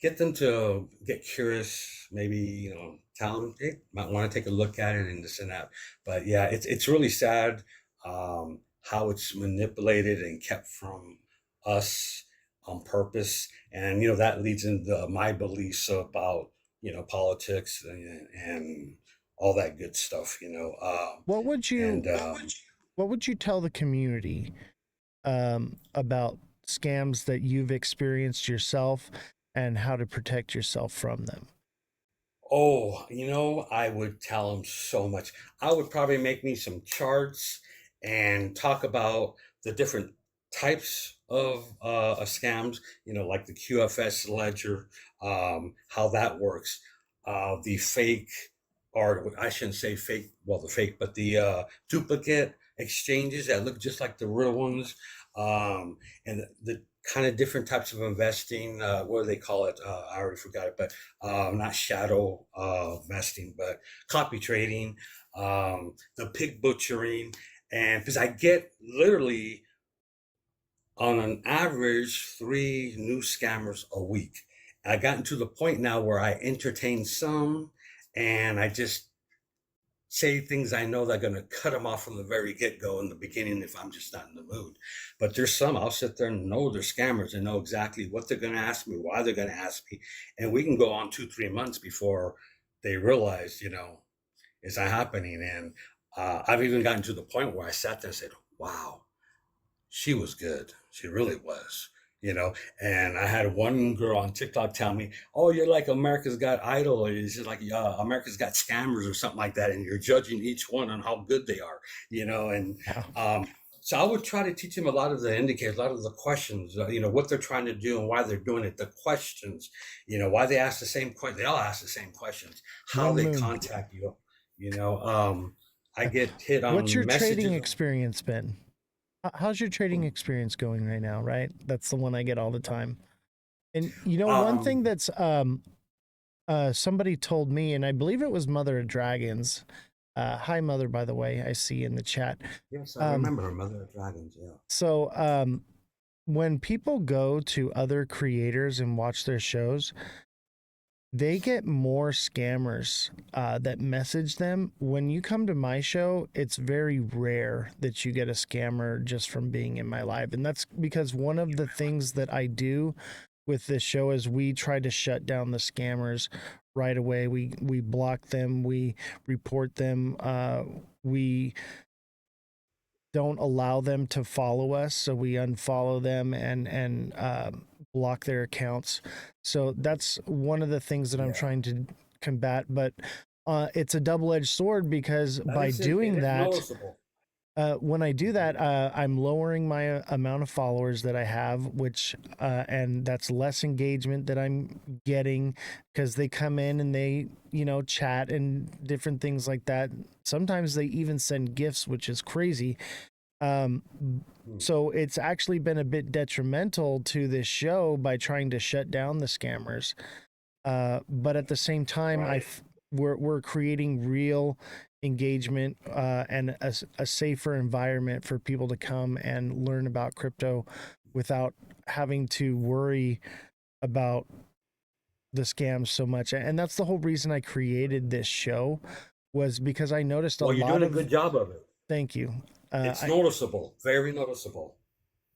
get them to get curious, maybe, tell them, hey, might want to take a look at it and this and that. But yeah, it's really sad, how it's manipulated and kept from us on purpose. And, that leads into my beliefs about, politics and all that good stuff, What would you and what would you tell the community about scams that you've experienced yourself and how to protect yourself from them? Oh, I would tell them so much. I would probably make me some charts and talk about the different types of scams, like the QFS ledger, how that works, the fake, or I shouldn't say fake, well, the fake, but the duplicate exchanges that look just like the real ones, and the kind of different types of investing. What do they call it? I already forgot it, but not shadow investing, but copy trading, the pig butchering. And because I get literally on an average three new scammers a week. I gotten to the point now where I entertain some, and I just say things I know that are going to cut them off from the very get go in the beginning if I'm just not in the mood. But there's some I'll sit there and know they're scammers and know exactly what they're going to ask me, why they're going to ask me. And we can go on 2, 3 months before they realize, is that happening? And I've even gotten to the point where I sat there and said, wow, she was good. She really was. And I had one girl on TikTok tell me, "Oh, you're like America's Got Idol, or it's just like America's Got Scammers, or something like that, and you're judging each one on how good they are." And Yeah. so I would try to teach them a lot of the indicators, a lot of the questions, what they're trying to do and why they're doing it. The questions, why they ask the same question. They all ask the same questions. How One they moon. contact you. I get hit What's on your trading messages. experience been? How's your trading experience going right now, right? That's the one I get all the time. And one thing Um, that's somebody told me, and I believe it was Mother of Dragons. Hi, Mother, by the way, I see in the chat. yes, I Um, remember her, Mother of Dragons. Yeah. so when people go to other creators and watch their shows, they get more scammers that message them. When you come to my show, it's very rare that you get a scammer just from being in my live. And that's because one of the things that I do with this show is we try to shut down the scammers right away. We block them, we report them, we don't allow them to follow us, so we unfollow them and block their accounts. So that's one of the things that I'm Yeah. trying to combat. But it's a double-edged sword because That by is it. It doing is that, noticeable. when I do that, I'm lowering my amount of followers that I have, which and that's less engagement that I'm getting because they come in and they chat and different things like that. Sometimes they even send gifts, which is crazy. Um, Hmm. so it's actually been a bit detrimental to this show by trying to shut down the scammers. But at the same time, Right. we're creating real engagement and a safer environment for people to come and learn about crypto without having to worry about the scams so much. And that's the whole reason I created this show, was because I noticed Well, you're doing a good job of it. Thank you. It's noticeable, very noticeable.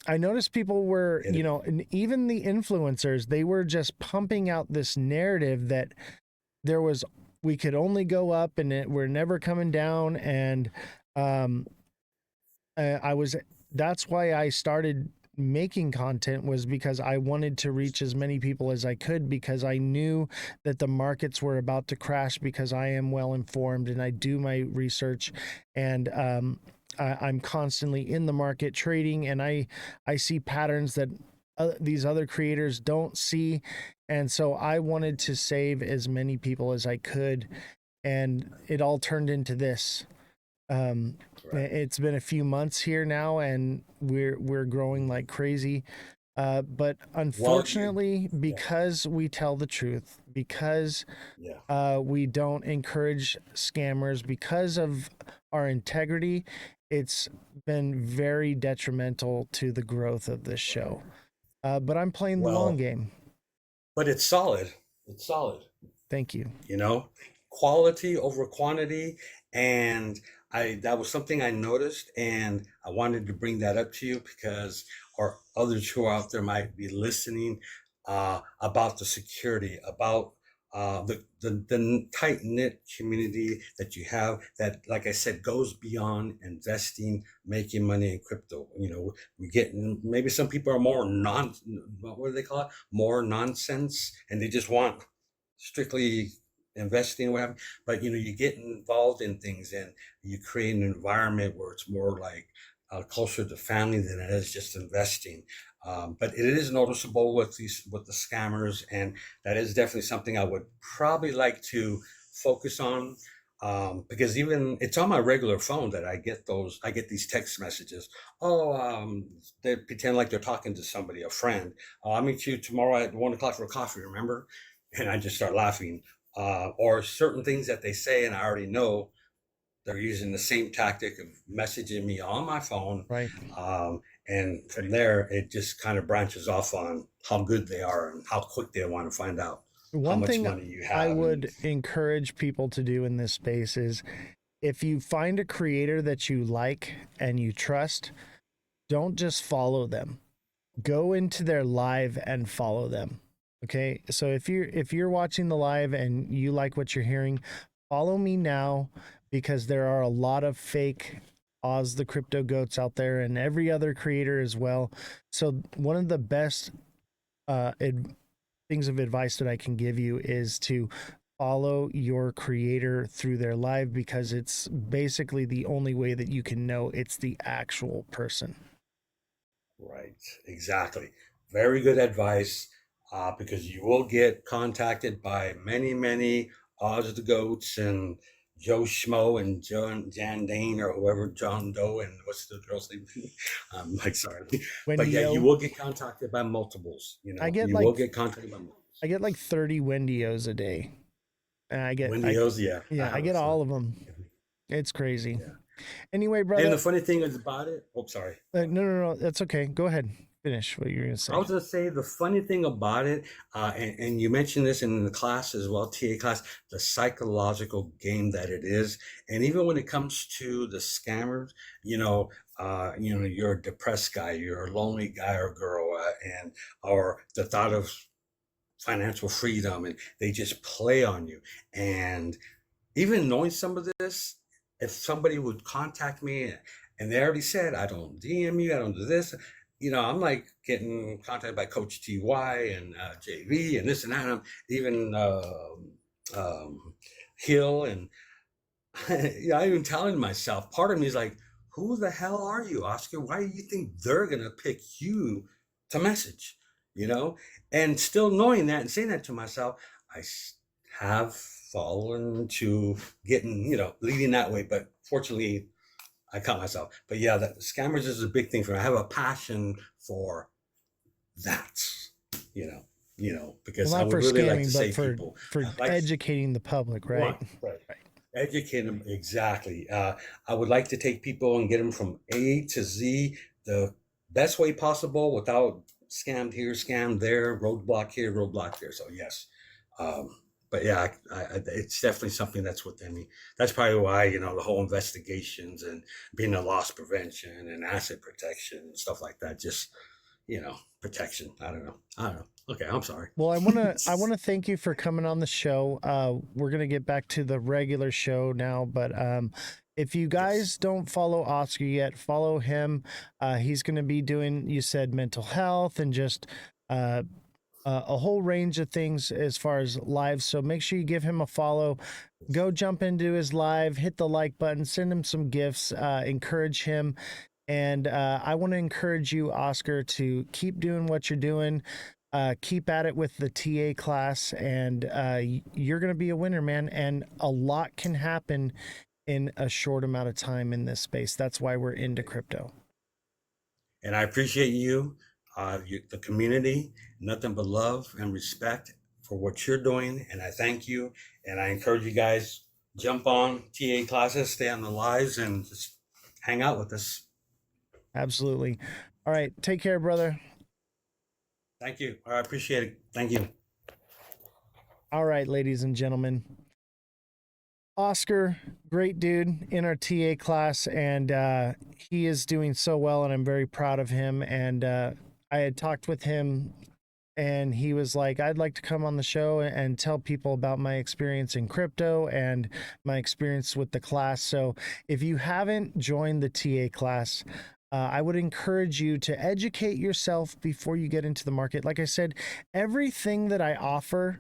I noticed people were, and even the influencers, they were just pumping out this narrative that we could only go up and we're never coming down. And that's why I started making content, was because I wanted to reach as many people as I could, because I knew that the markets were about to crash, because I am well informed and I do my research, and I'm constantly in the market trading, and I see patterns that these other creators don't see. And so I wanted to save as many people as I could, and it all turned into this. It's been a few months here now, and we're growing like crazy. But unfortunately, because we tell the truth, because we don't encourage scammers, because of our integrity, it's been very detrimental to the growth of this show. But I'm playing the long game. But it's solid. It's solid. Thank you. Quality over quantity. And that was something I noticed, and I wanted to bring that up to you because or others who are out there might be listening about the security, about the tight-knit community that you have that, like I said, goes beyond investing, making money in crypto. We get, maybe some people are more what do they call it? More nonsense, and they just want strictly investing or whatever. But you get involved in things and you create an environment where it's more like closer to family than it is just investing. But it is noticeable with the scammers, and that is definitely something I would probably like to focus on, because even it's on my regular phone that I get these text messages. They pretend like they're talking to somebody, a friend. I'll meet you tomorrow at 1:00 for coffee, remember? And I just start laughing. Or certain things that they say, and I already know they're using the same tactic of messaging me on my phone. Right. And from there, it just kind of branches off on how good they are and how quick they want to find out how much money you have. I would encourage people to do in this space is, if you find a creator that you like and you trust, don't just follow them. Go into their live and follow them. Okay, so if you're watching the live and you like what you're hearing, follow me now, because there are a lot of fake Oz the Crypto Goats out there, and every other creator as well. So one of the best things of advice that I can give you is to follow your creator through their live, because it's basically the only way that you can know it's the actual person. Right, exactly. Very good advice. Because you will get contacted by many Oz the Goats and Joe Schmo and Jan Dane or whoever, John Doe, and what's the girl's name? I'm like, sorry. But yeah, you will get contacted by multiples. You will get contacted by multiples. I get like 30 Wendy-Os a day. And I get Wendy-Os, I get all of them. It's crazy. Yeah. Anyway, brother. And the funny thing is about it. Oh, sorry. No, that's okay. Go ahead. Finish what you're going to say. I was going to say the funny thing about it, and you mentioned this in the class as well, TA class, the psychological game that it is. And even when it comes to the scammers, you're a depressed guy, you're a lonely guy or girl, or the thought of financial freedom, and they just play on you. And even knowing some of this, if somebody would contact me and they already said, I don't DM you, I don't do this, I'm like getting contacted by Coach TY and JV and this and that, and even Hill, and I'm even telling myself, part of me is like, who the hell are you, Oscar? Why do you think they're gonna pick you to message? And still knowing that and saying that to myself, I have fallen to getting, leading that way. But fortunately, I caught myself. But yeah, the scammers is a big thing for me. I have a passion for that, because I would really like to save people. For educating the public, right? Right. Educate them exactly. I would like to take people and get them from A to Z the best way possible without scammed here, scammed there, roadblock here, roadblock there. So yes, um, but yeah, it's definitely something that's within me. That's probably why the whole investigations and being a loss prevention and asset protection and stuff like that. Just protection. I don't know. Okay, I'm sorry. Well, I wanna thank you for coming on the show. We're gonna get back to the regular show now, but if you guys don't follow Oscar yet, follow him. He's gonna be doing, you said, mental health and just a whole range of things as far as lives. So make sure you give him a follow. Go jump into his live, hit the like button, send him some gifts, encourage him. And I want to encourage you, Oscar, to keep doing what you're doing. Keep at it with the TA class, and you're going to be a winner, man. And a lot can happen in a short amount of time in this space. That's why we're into crypto. And I appreciate you, the community, nothing but love and respect for what you're doing. And I thank you. And I encourage you guys, jump on TA classes, stay on the lives, and just hang out with us. Absolutely. All right. Take care, brother. Thank you. I appreciate it. Thank you. All right, ladies and gentlemen. Oscar, great dude in our TA class, and he is doing so well, and I'm very proud of him. And I had talked with him, and he was like, I'd like to come on the show and tell people about my experience in crypto and my experience with the class. So if you haven't joined the TA class, I would encourage you to educate yourself before you get into the market. Like I said, everything that I offer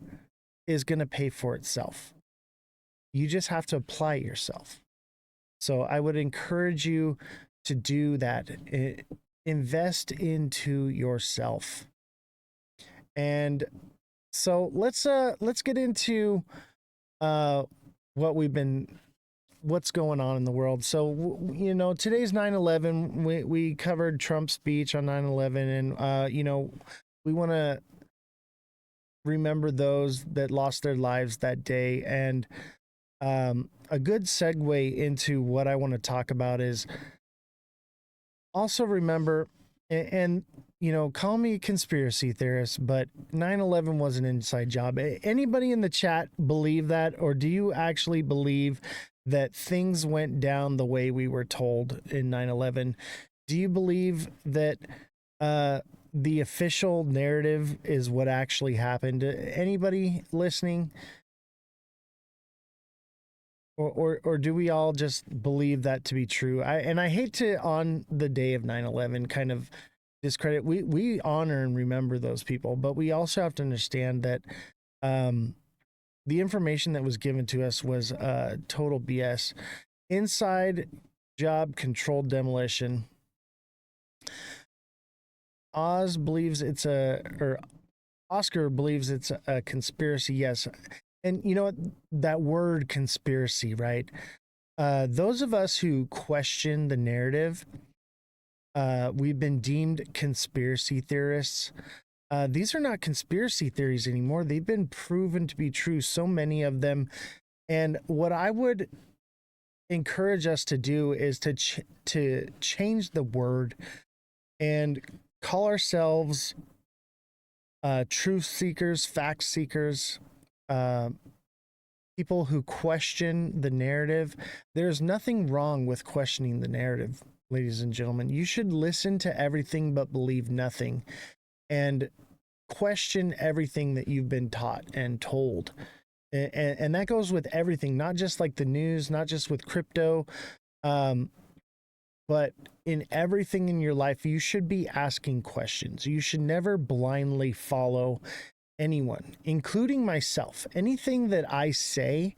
is going to pay for itself. You just have to apply yourself. So I would encourage you to do that. Invest into yourself. And so let's get into what's going on in the world. So, today's 9/11. We covered Trump's speech on 9/11, and, we want to remember those that lost their lives that day. And a good segue into what I want to talk about is also remember, and call me a conspiracy theorist, but 9/11 was an inside job. Anybody in the chat believe that? Or do you actually believe that things went down the way we were told in 9/11? Do you believe that the official narrative is what actually happened? Anybody listening? Or do we all just believe that to be true? I hate to, on the day of 9/11, kind of discredit. We honor and remember those people, but we also have to understand that the information that was given to us was total BS. Inside job, controlled demolition. Oscar believes it's a conspiracy. Yes. And you know what? That word conspiracy, right? Those of us who question the narrative, we've been deemed conspiracy theorists. These are not conspiracy theories anymore. They've been proven to be true, so many of them. And what I would encourage us to do is to change the word and call ourselves truth seekers, fact seekers, people who question the narrative. There's nothing wrong with questioning the narrative, ladies and gentlemen. You should listen to everything but believe nothing, and question everything that you've been taught and told. And that goes with everything, not just like the news, not just with crypto, but in everything in your life. You should be asking questions. You should never blindly follow anyone, including myself. Anything that I say,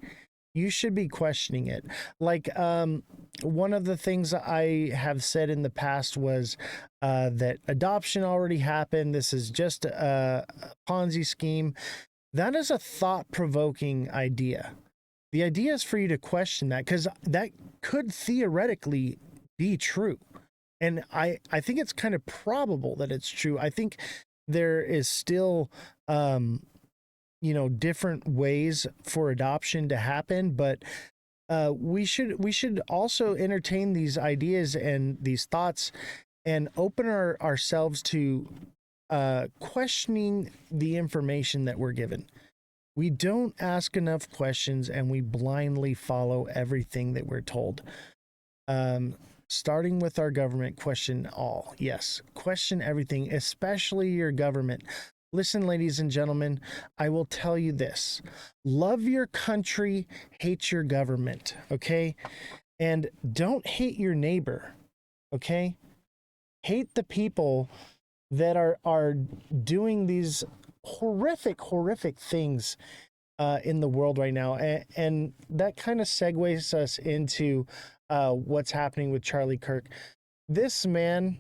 you should be questioning it. Like one of the things I have said in the past was that adoption already happened. This is just a Ponzi scheme. That is a thought-provoking idea. The idea is for you to question that, because that could theoretically be true. And I think it's kind of probable that it's true. I think there is still different ways for adoption to happen, but we should also entertain these ideas and these thoughts and open ourselves to questioning the information that we're given. We don't ask enough questions and we blindly follow everything that we're told. Starting with our government, question all. Yes, question everything, especially your government. Listen, ladies and gentlemen, I will tell you this. Love your country, hate your government, okay? And don't hate your neighbor, okay? Hate the people that are doing these horrific things in the world right now. And that kind of segues us into what's happening with Charlie Kirk. This man,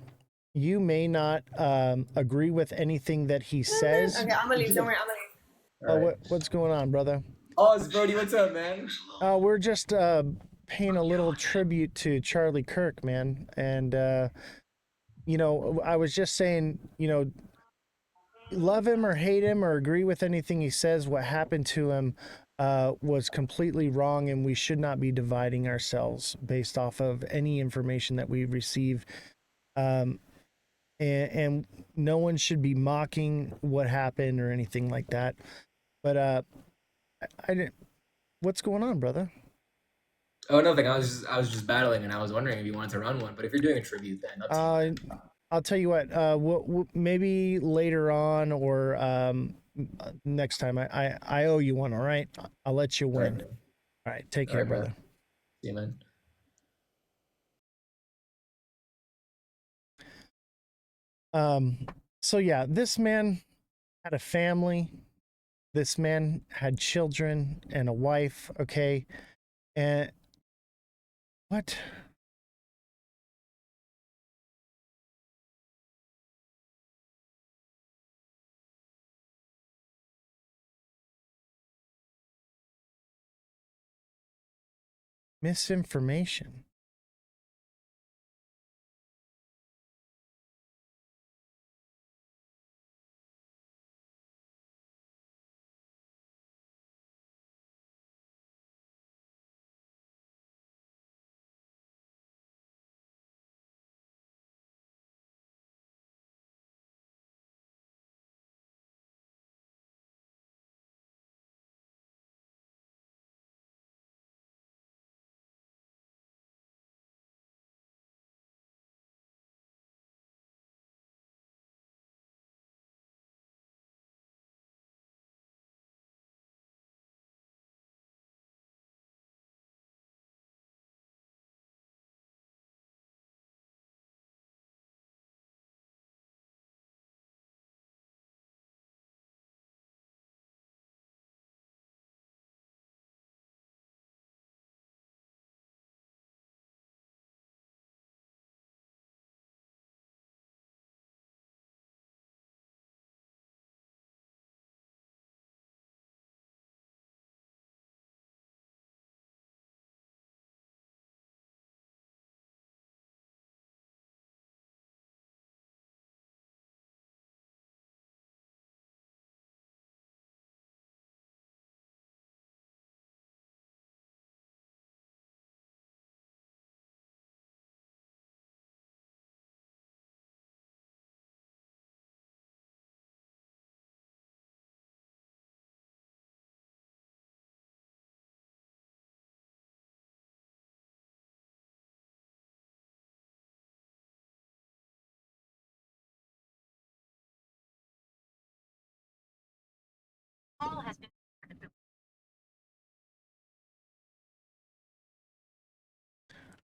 you may not agree with anything that he says. Okay, I'm gonna leave. Don't worry, I'm gonna leave. What's going on, brother? Oz, Brody, what's up, man? We're just paying a little tribute to Charlie Kirk, man. And, you know, I was just saying, you know, love him or hate him or agree with anything he says, what happened to him was completely wrong, and we should not be dividing ourselves based off of any information that we receive. And no one should be mocking what happened or anything like that. But I didn't. What's going on, brother? Oh, nothing. I was just battling, and I was wondering if you wanted to run one. But if you're doing a tribute, then that's I'll tell you what. Maybe later on or next time. I owe you one. All right. I'll let you win. All right. Take care, brother. See you, man. So yeah, this man had a family. This man had children and a wife. Okay. And what? Misinformation.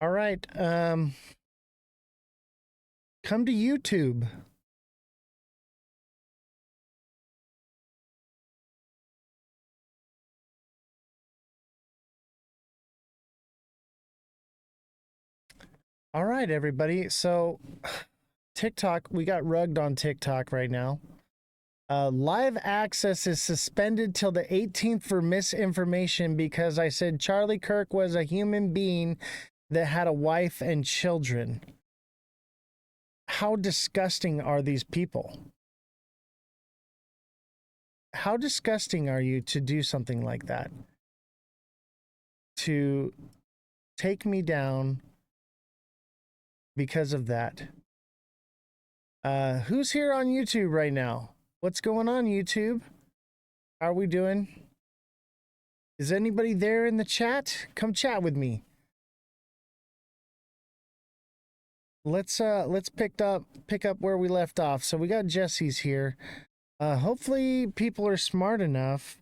All right. Come to YouTube. All right, everybody. So TikTok, we got rugged on TikTok right now. Live access is suspended till the 18th for misinformation because I said Charlie Kirk was a human being that had a wife and children. How disgusting are these people? How disgusting are you to do something like that? to take me down because of that. Who's here on YouTube right now? What's going on, YouTube? How are we doing? Is anybody there in the chat? Come chat with me. Let's pick up where we left off. So we got Jesse's here. Hopefully people are smart enough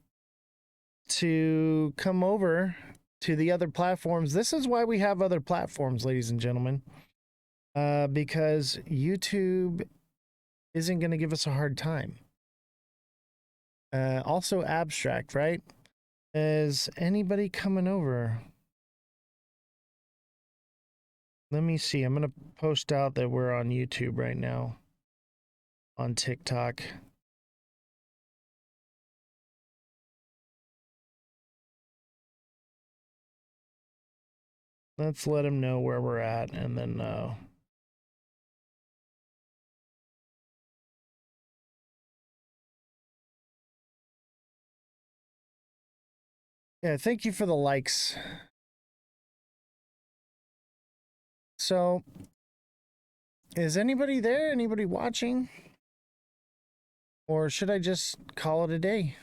to come over to the other platforms. This is why we have other platforms, ladies and gentlemen. Because YouTube isn't going to give us a hard time. Also Abstract, right? Is anybody coming over? Let me see. I'm going to post out that we're on YouTube right now. On TikTok. Let's let them know where we're at, and then yeah, thank you for the likes. So, is anybody there? Anybody watching? Or should I just call it a day?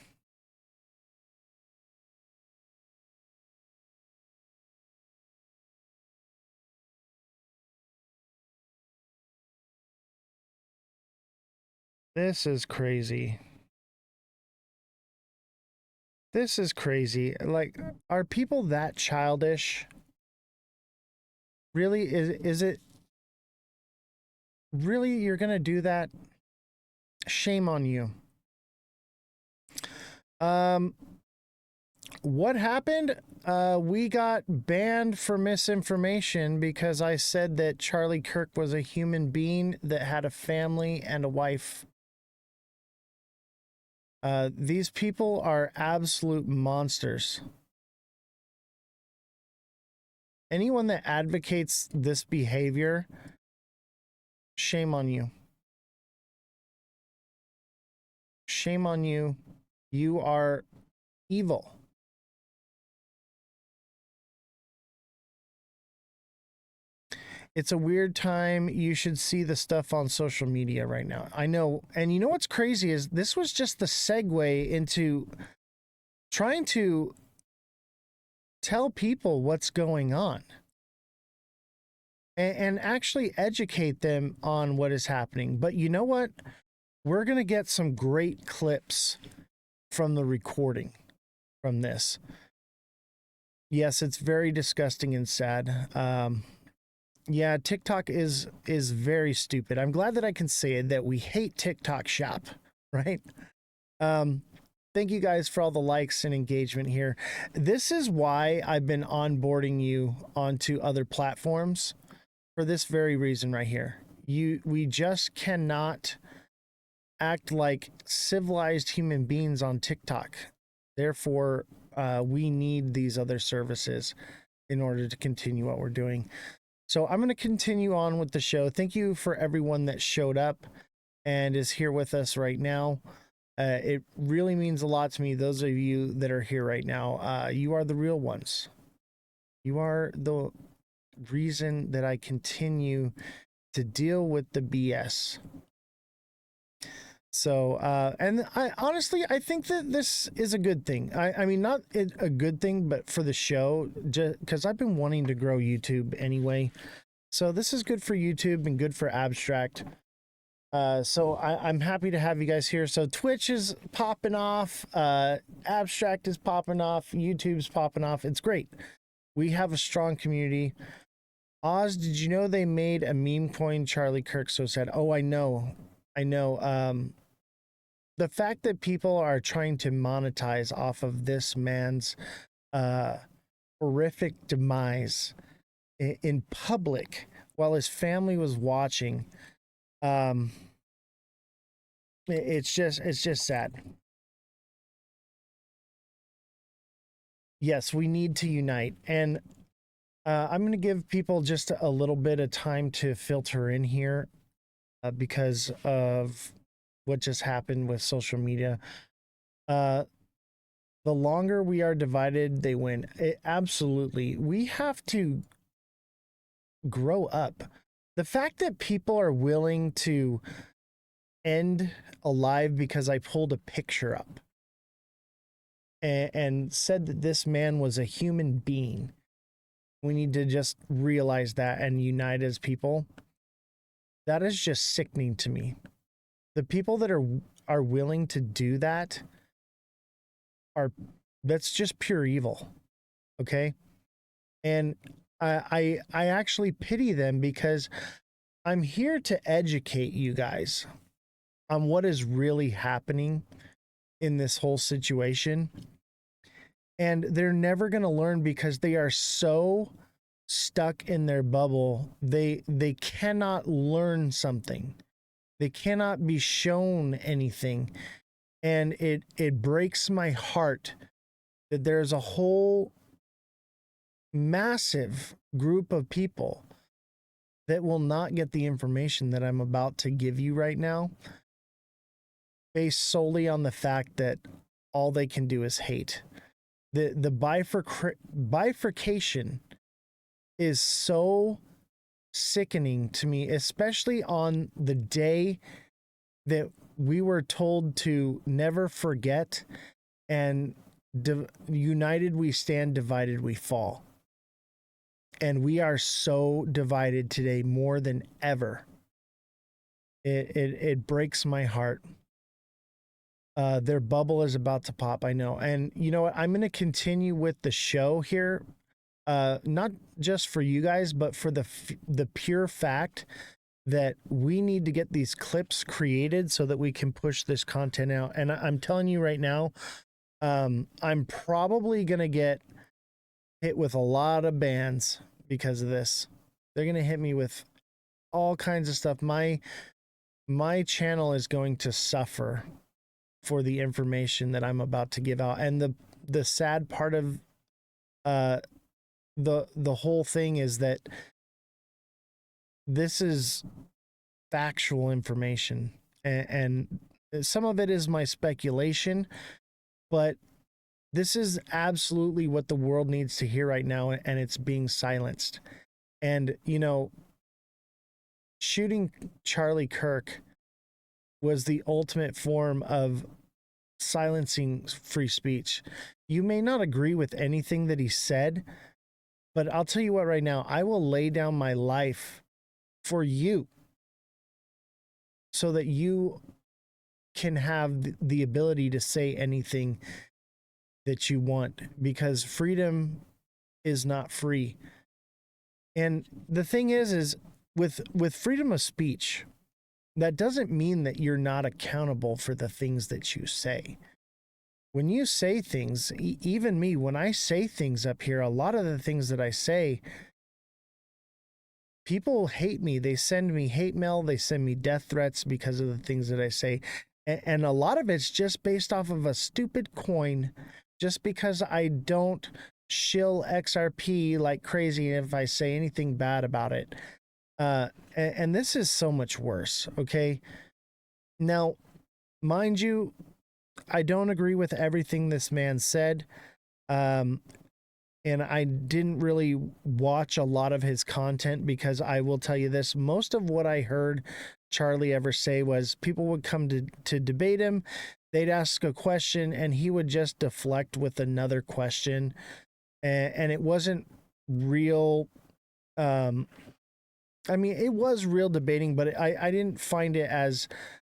This is crazy. This is crazy. Like, are people that childish? Really? Is it really you're gonna do that? Shame on you. What happened? We got banned for misinformation because I said that Charlie Kirk was a human being that had a family and a wife. These people are absolute monsters. Anyone that advocates this behavior, shame on you. Shame on you. You are evil. It's a weird time. You should see the stuff on social media right now. I know. And you know what's crazy is this was just the segue into trying to tell people what's going on and actually educate them on what is happening. But you know what? We're going to get some great clips from the recording from this. Yes, it's very disgusting and sad. Yeah, TikTok is very stupid. I'm glad that I can say that we hate TikTok shop, right? Thank you guys for all the likes and engagement here. This is why I've been onboarding you onto other platforms for this very reason right here. We just cannot act like civilized human beings on TikTok. Therefore, we need these other services in order to continue what we're doing. So I'm going to continue on with the show. Thank you for everyone that showed up and is here with us right now. It really means a lot to me. Those of you that are here right now, you are the real ones. You are the reason that I continue to deal with the BS. So, and I honestly, I think that this is a good thing. I mean, not a good thing, but for the show, just because I've been wanting to grow YouTube anyway. So this is good for YouTube and good for Abstract. So I'm happy to have you guys here. So Twitch is popping off, Abstract is popping off, YouTube's popping off. It's great. We have a strong community. Oz, did you know they made a meme coin Charlie Kirk so sad? Oh, I know. The fact that people are trying to monetize off of this man's horrific demise in public while his family was watching, it's just sad. Yes, we need to unite. And I'm going to give people just a little bit of time to filter in here because of what just happened with social media. The longer we are divided, they win. Absolutely. We have to grow up. The fact that people are willing to end a live because I pulled a picture up and said that this man was a human being. We need to just realize that and unite as people. That is just sickening to me. The people that are willing to do that that's just pure evil. Okay? And I actually pity them because I'm here to educate you guys on what is really happening in this whole situation. And they're never going to learn because they are so stuck in their bubble. They cannot learn something. They cannot be shown anything. And it breaks my heart that there's a whole massive group of people that will not get the information that I'm about to give you right now, based solely on the fact that all they can do is hate. The bifurcation is so sickening to me, especially on the day that we were told to never forget, and united we stand, divided we fall. And we are so divided today more than ever. It breaks my heart. Their bubble is about to pop, I know. And you know what? I'm going to continue with the show here. Not just for you guys, but for the pure fact that we need to get these clips created so that we can push this content out. And I'm telling you right now, I'm probably going to get hit with a lot of bans because of this. They're going to hit me with all kinds of stuff. My channel is going to suffer for the information that I'm about to give out. And the sad part of the whole thing is that this is factual information, and some of it is my speculation, but this is absolutely what the world needs to hear right now, and it's being silenced. And you know, shooting Charlie Kirk was the ultimate form of silencing free speech. You may not agree with anything that he said, but I'll tell you what right now, I will lay down my life for you so that you can have the ability to say anything that you want, because freedom is not free. And the thing is with freedom of speech, that doesn't mean that you're not accountable for the things that you say. When you say things, even me, when I say things up here, a lot of the things that I say, people hate me. They send me hate mail. They send me death threats because of the things that I say. And a lot of it's just based off of a stupid coin, just because I don't shill XRP like crazy if I say anything bad about it. And this is so much worse, okay? Now, mind you, I don't agree with everything this man said. And I didn't really watch a lot of his content, because I will tell you this, most of what I heard Charlie ever say was people would come to debate him, they'd ask a question, and he would just deflect with another question. And it wasn't real, I mean, it was real debating, but I didn't find it as,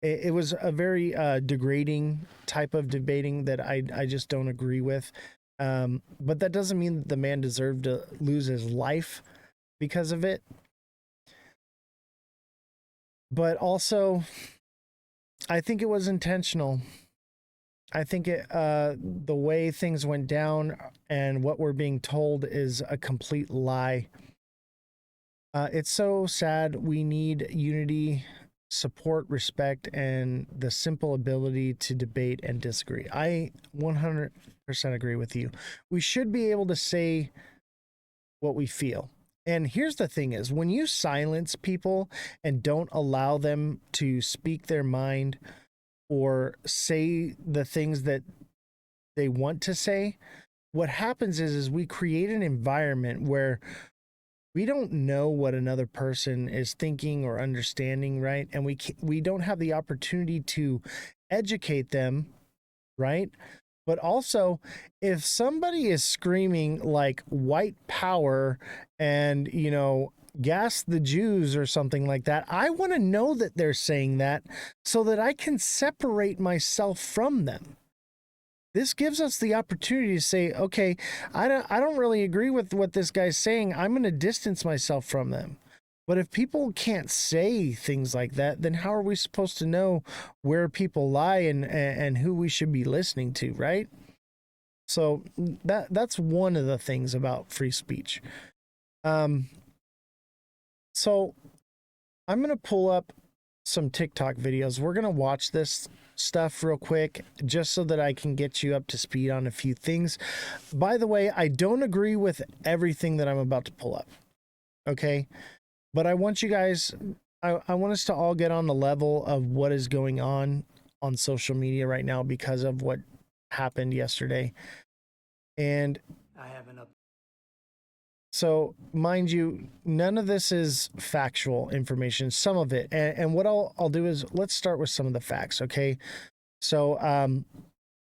it was a very degrading type of debating that I just don't agree with. But that doesn't mean that the man deserved to lose his life because of it. But also, I think it was intentional. I think the way things went down and what we're being told is a complete lie. It's so sad. We need unity, support, respect, and the simple ability to debate and disagree. I 100% agree with you. We should be able to say what we feel. And here's the thing is, when you silence people and don't allow them to speak their mind or say the things that they want to say. What happens is we create an environment where we don't know what another person is thinking or understanding, right? And we don't have the opportunity to educate them, right? But also, if somebody is screaming like white power and, you know, gas the Jews or something like that, I want to know that they're saying that so that I can separate myself from them. This gives us the opportunity to say, okay, I don't really agree with what this guy's saying. I'm going to distance myself from them. But if people can't say things like that, then how are we supposed to know where people lie and who we should be listening to, right? So that's one of the things about free speech. So I'm going to pull up some TikTok videos. We're going to watch this stuff real quick just so that I can get you up to speed on a few things. By the way, I don't agree with everything that I'm about to pull up. Okay? But I want you guys, I want us to all get on the level of what is going on social media right now because of what happened yesterday. And I have an up. So, mind you, none of this is factual information, some of it. And what I'll do is let's start with some of the facts, okay? So,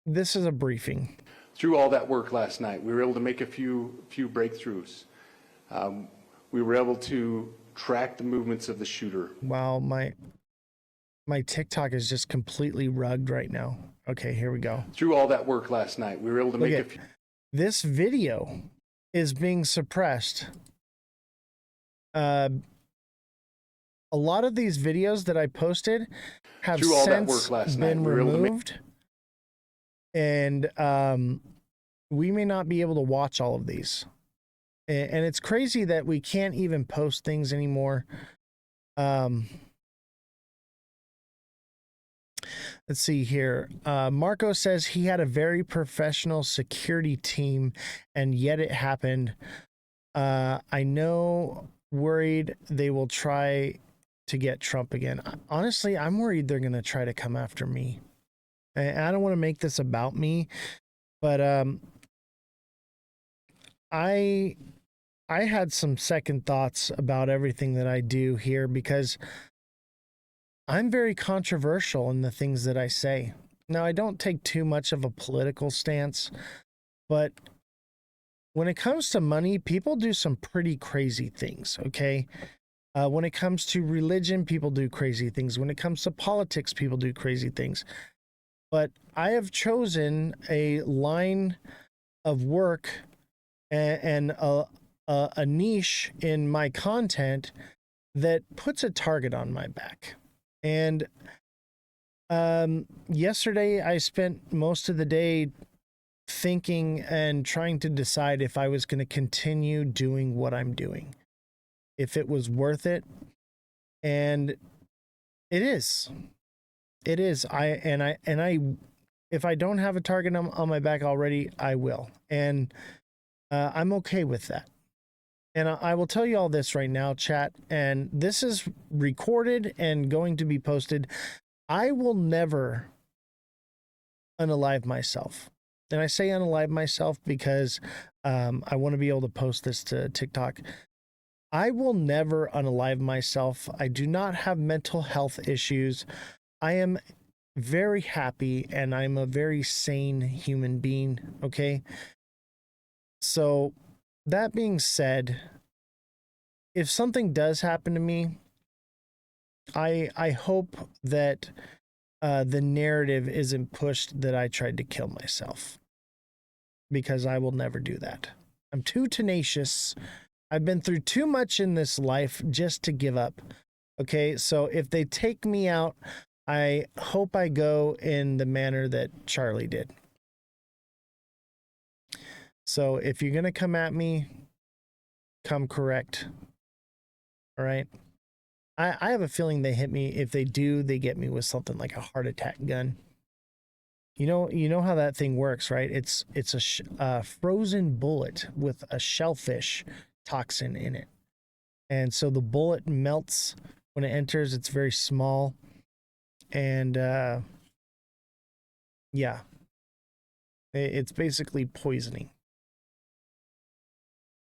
this is a briefing. Through all that work last night, we were able to make a few breakthroughs. We were able to track the movements of the shooter. Wow, my TikTok is just completely rugged right now. Okay, here we go. Through all that work last night, we were able to make a few. This video is being suppressed. A lot of these videos that I posted have since been removed, and we may not be able to watch all of these. And it's crazy that we can't even post things anymore. Let's see here. Marco says he had a very professional security team, and yet it happened. I know, worried they will try to get Trump again. Honestly, I'm worried they're going to try to come after me. And I don't want to make this about me, but I had some second thoughts about everything that I do here because I'm very controversial in the things that I say. Now, I don't take too much of a political stance, but when it comes to money, people do some pretty crazy things, okay? When it comes to religion, people do crazy things. When it comes to politics, people do crazy things. But I have chosen a line of work and a niche in my content that puts a target on my back. And yesterday I spent most of the day thinking and trying to decide if I was going to continue doing what I'm doing, if it was worth it. And it is. It is. If I don't have a target on my back already, I will. And I'm okay with that. And I will tell you all this right now, chat, and this is recorded and going to be posted. I will never unalive myself. And I say unalive myself because I want to be able to post this to TikTok. I will never unalive myself. I do not have mental health issues. I am very happy and I'm a very sane human being, okay? So, that being said, if something does happen to me, I hope that the narrative isn't pushed that I tried to kill myself, because I will never do that. I'm too tenacious. I've been through too much in this life just to give up. Okay, so if they take me out, I hope I go in the manner that Charlie did. So if you're going to come at me, come correct. All right. I have a feeling they hit me. If they do, they get me with something like a heart attack gun. You know how that thing works, right? It's a frozen bullet with a shellfish toxin in it. And so the bullet melts when it enters. It's very small. And yeah. It's basically poisoning.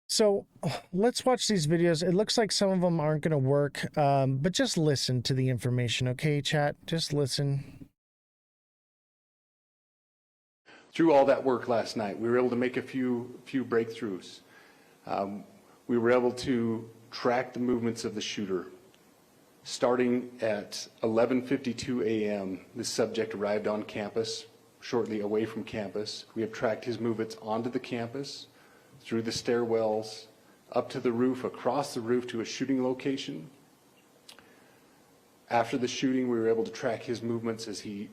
So let's watch these videos. It looks like some of them aren't going to work, but just listen to the information, okay, chat? Just listen. Through all that work last night, we were able to make a few breakthroughs. We were able to track the movements of the shooter. Starting at 11:52 a.m., the subject arrived on campus, shortly away from campus. We have tracked his movements onto the campus, through the stairwells, up to the roof, across the roof to a shooting location. After the shooting, we were able to track his movements as he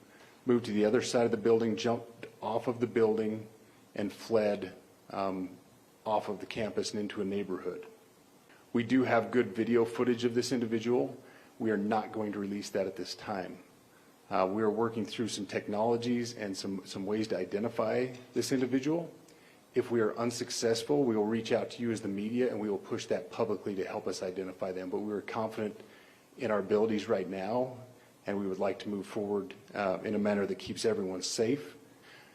moved to the other side of the building, jumped off of the building, and fled off of the campus and into a neighborhood. We do have good video footage of this individual. We are not going to release that at this time. We are working through some technologies and some ways to identify this individual. If we are unsuccessful, we will reach out to you as the media and we will push that publicly to help us identify them. But we are confident in our abilities right now, and we would like to move forward in a manner that keeps everyone safe.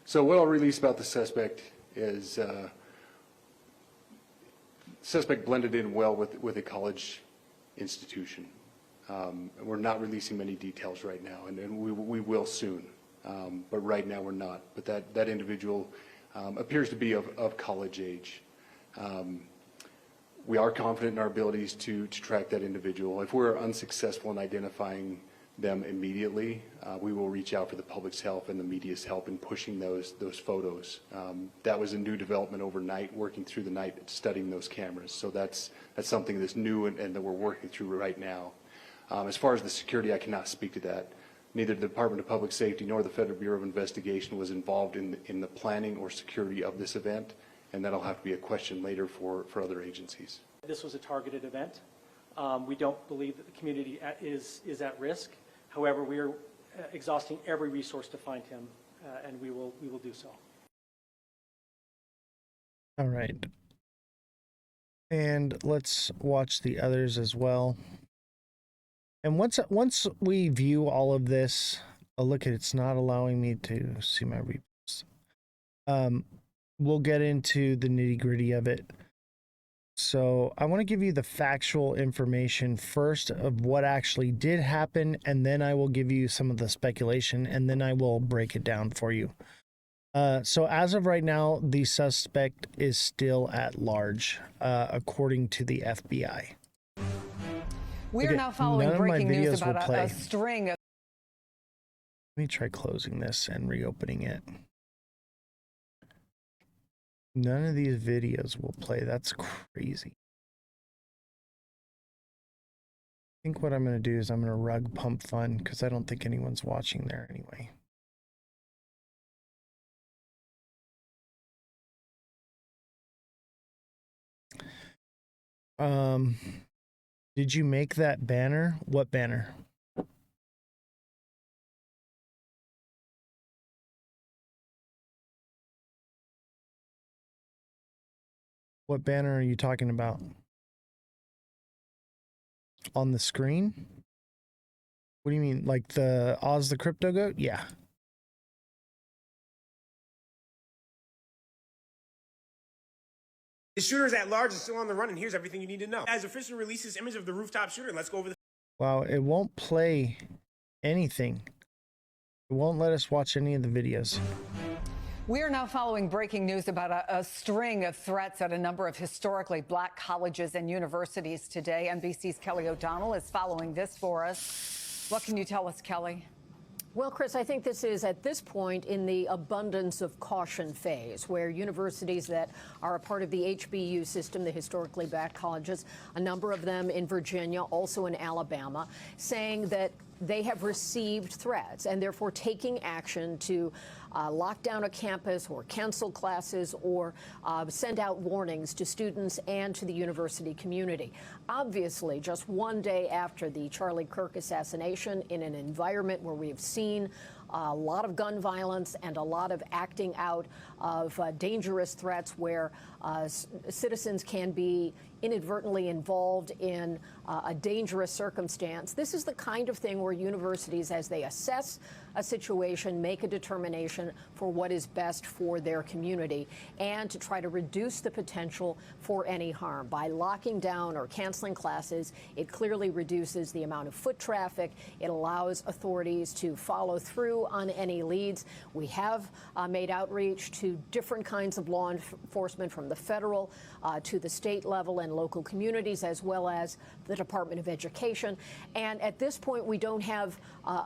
So what I'll release about the suspect is suspect blended in well with a college institution. We're not releasing many details right now, and we will soon. But right now we're not. But that individual appears to be of college age. We are confident in our abilities to track that individual. If we're unsuccessful in identifying them immediately, we will reach out for the public's help and the media's help in pushing those photos. That was a new development overnight, working through the night, studying those cameras. So that's something that's new and that we're working through right now. As far as the security, I cannot speak to that. Neither the Department of Public Safety nor the Federal Bureau of Investigation was involved in the planning or security of this event, and that'll have to be a question later for other agencies. This was a targeted event. We don't believe that the community is at risk. However, we are exhausting every resource to find him, and we will do so. All right. And let's watch the others as well. And once we view all of this, oh, look, it's not allowing me to see my reposts. We'll get into the nitty-gritty of it. So I want to give you the factual information first of what actually did happen, and then I will give you some of the speculation, and then I will break it down for you. So as of right now, the suspect is still at large, according to the FBI. We are now following breaking news about a string of... Let me try closing this and reopening it. None of these videos will play. That's crazy. I think what I'm going to do is I'm going to rug Pump Fun because I don't think anyone's watching there anyway. Did you make that banner? What banner? What banner are you talking about? On the screen? What do you mean? Like the Oz the Crypto Goat? Yeah. The shooter's at large and still on the run, and here's everything you need to know. As official releases image of the rooftop shooter, let's go over the... Wow, it won't play anything. It won't let us watch any of the videos. We are now following breaking news about a string of threats at a number of historically black colleges and universities today. NBC's Kelly O'Donnell is following this for us. What can you tell us, Kelly? Well, Chris, I think this is at this point in the abundance of caution phase, where universities that are a part of the HBU system, the historically black colleges, a number of them in Virginia, also in Alabama, saying that they have received threats and therefore taking action to lock down a campus or cancel classes or send out warnings to students and to the university community. Obviously, just one day after the Charlie Kirk assassination, in an environment where we have seen a lot of gun violence and a lot of acting out of dangerous threats where citizens can be inadvertently involved in a dangerous circumstance. This is the kind of thing where universities, as they assess a situation, make a determination for what is best for their community and to try to reduce the potential for any harm. By locking down or canceling classes, it clearly reduces the amount of foot traffic. It allows authorities to follow through on any leads. We have made outreach to different kinds of law enforcement, from the federal to the state level and local communities, as well as the Department of Education. And at this point, we don't have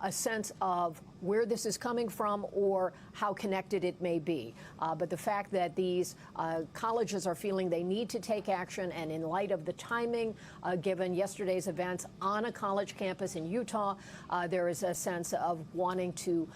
a sense of where this is coming from or how connected it may be. But the fact that these colleges are feeling they need to take action, and in light of the timing, given yesterday's events on a college campus in Utah, there is a sense of wanting to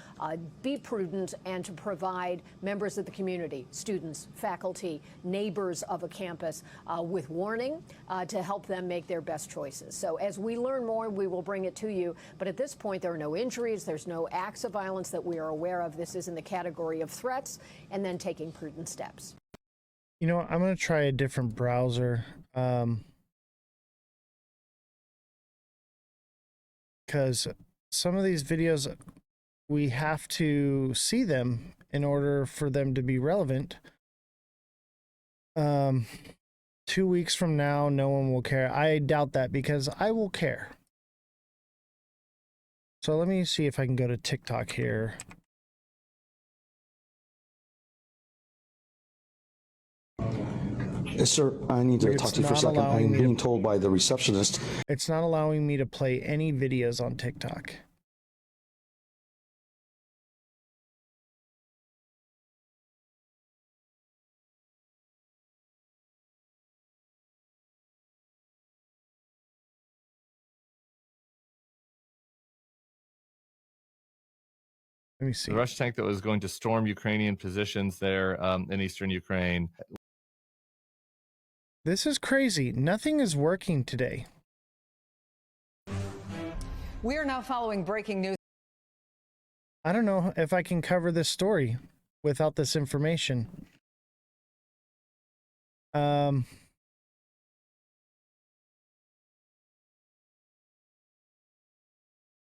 be prudent and to provide members of the community, students, faculty, neighbors of a campus with warning to help them make their best choices. So as we learn more, we will bring it to you. But at this point, there are no injuries. There's no acts of violence that we are aware of. This is in the category of threats and then taking prudent steps. You know, I'm going to try a different browser. Because some of these videos, we have to see them in order for them to be relevant. 2 weeks from now, no one will care. I doubt that, because I will care. So let me see if I can go to TikTok here. Yes, sir. I need to talk to you for a second. I'm being told by the receptionist. It's not allowing me to play any videos on TikTok. Let me see. The Russian tank that was going to storm Ukrainian positions there in eastern Ukraine. This is crazy. Nothing is working today. We are now following breaking news. I don't know if I can cover this story without this information.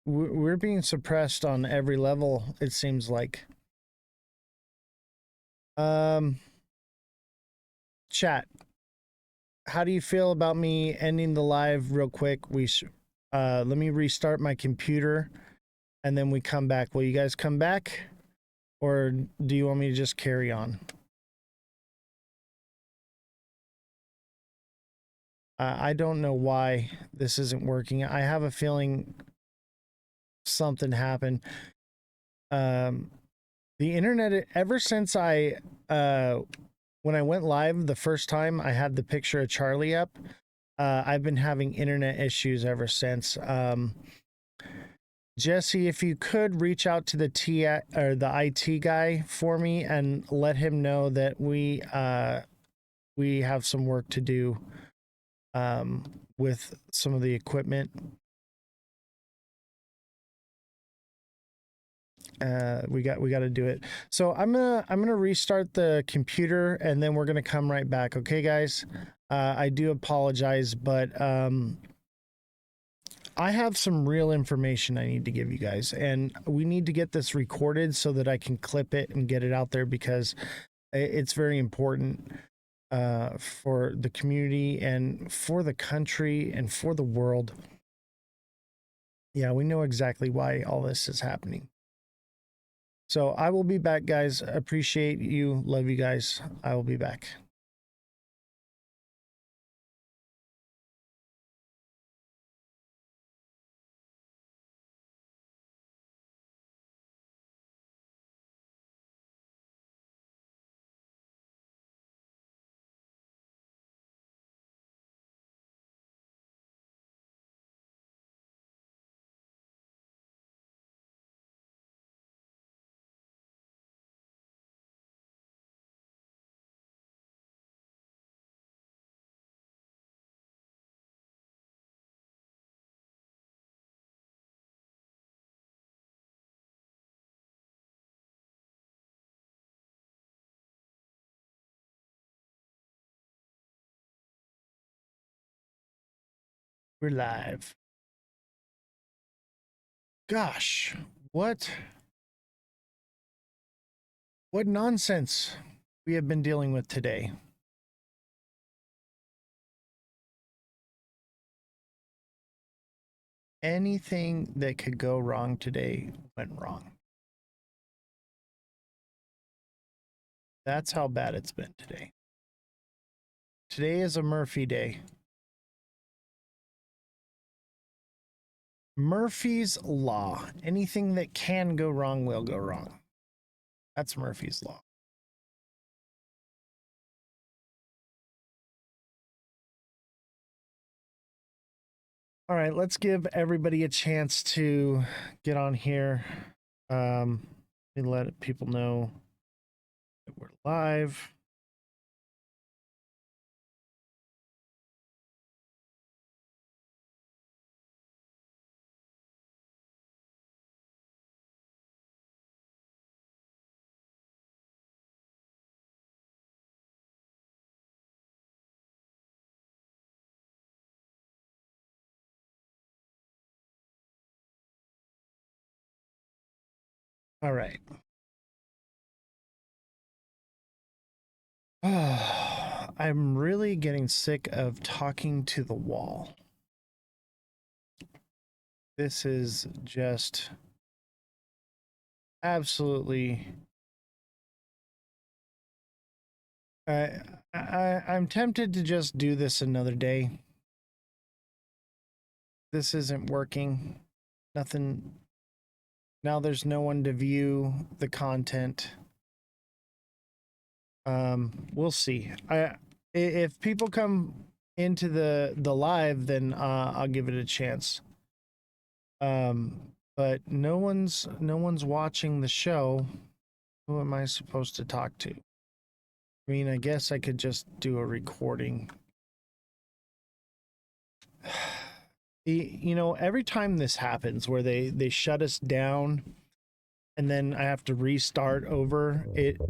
We're being suppressed on every level, it seems like. Chat, how do you feel about me ending the live real quick? Let me restart my computer and then we come back. Will you guys come back, or do you want me to just carry on? I don't know why this isn't working. I have a feeling something happened. The internet, ever since when I went live the first time, I had the picture of Charlie up. I've been having internet issues ever since. Jesse, if you could reach out to the IT guy for me and let him know that we have some work to do with some of the equipment. We got to do it. So I'm gonna restart the computer and then we're gonna come right back. Okay, guys. I do apologize, but I have some real information I need to give you guys, and we need to get this recorded so that I can clip it and get it out there, because it's very important for the community and for the country and for the world. Yeah, we know exactly why all this is happening. So I will be back, guys. Appreciate you. Love you guys. I will be back. We're live. Gosh, what nonsense we have been dealing with today. Anything that could go wrong today went wrong. That's how bad it's been today. Today is a Murphy day. Murphy's Law. Anything that can go wrong will go wrong. That's Murphy's Law. All right, let's give everybody a chance to get on here. Let me let people know that we're live. All right. I'm really getting sick of talking to the wall. This is just absolutely... I'm tempted to just do this another day. This isn't working. Nothing... Now there's no one to view the content. We'll see. If people come into the live, then I'll give it a chance. But no one's watching the show. Who am I supposed to talk to? I mean, I guess I could just do a recording. You know, every time this happens where they shut us down and then I have to restart over, it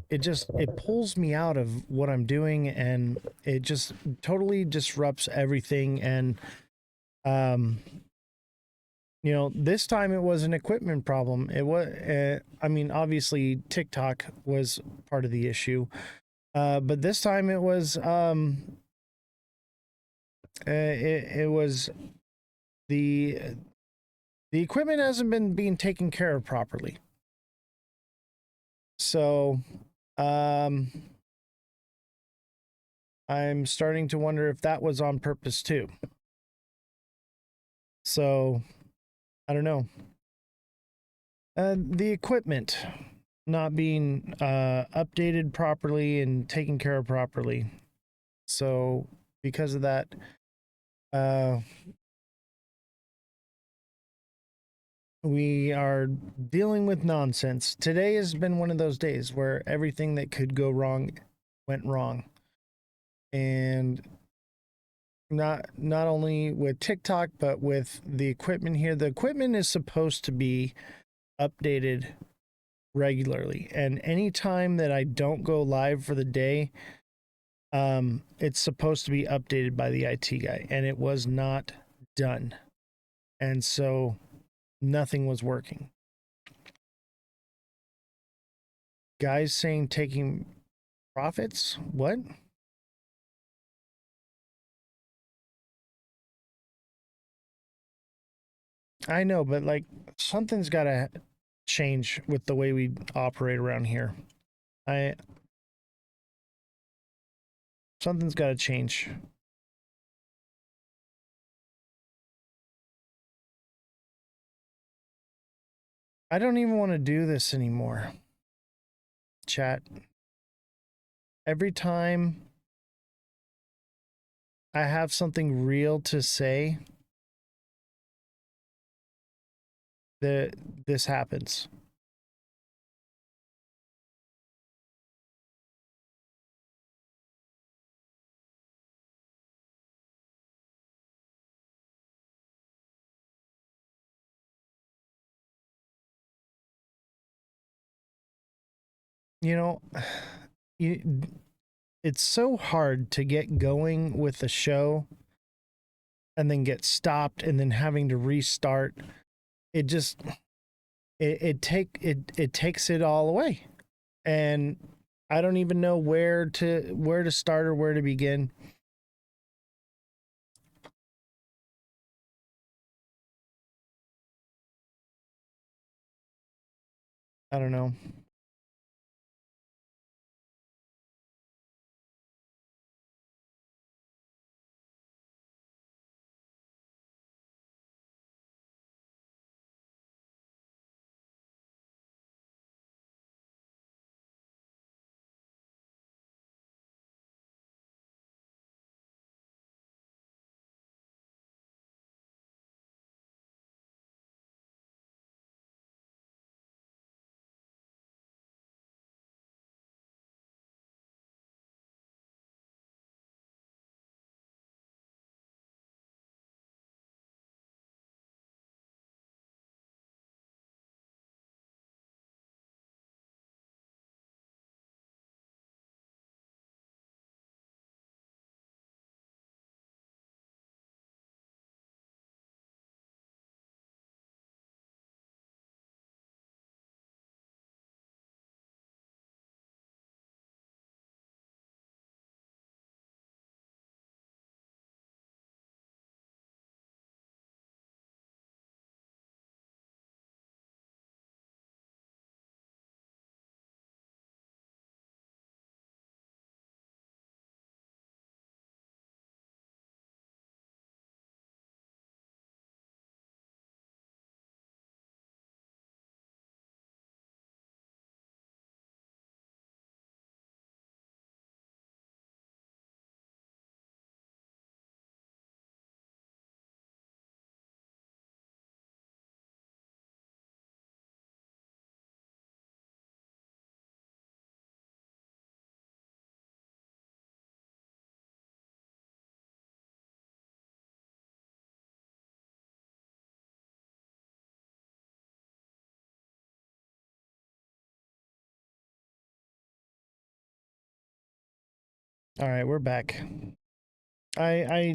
pulls me out of what I'm doing, and it just totally disrupts everything. And you know, this time it was an equipment problem. It was I mean, obviously TikTok was part of the issue, but this time it was it was the equipment hasn't been being taken care of properly. So I'm starting to wonder if that was on purpose too. So I don't know. The equipment not being updated properly and taken care of properly. So because of that, we are dealing with nonsense. Today has been one of those days where everything that could go wrong went wrong. And not only with TikTok, but with the equipment here. The equipment is supposed to be updated regularly. And anytime that I don't go live for the day, it's supposed to be updated by the IT guy. And it was not done. And so nothing was working. Guys saying taking profits? What? I know, but like something's got to change with the way we operate around here. Something's got to change. I don't even want to do this anymore. Chat. Every time I have something real to say, this happens. You know, it's so hard to get going with the show and then get stopped and then having to restart. It just it takes it all away. And I don't even know where to start or where to begin. I don't know. All right, we're back. I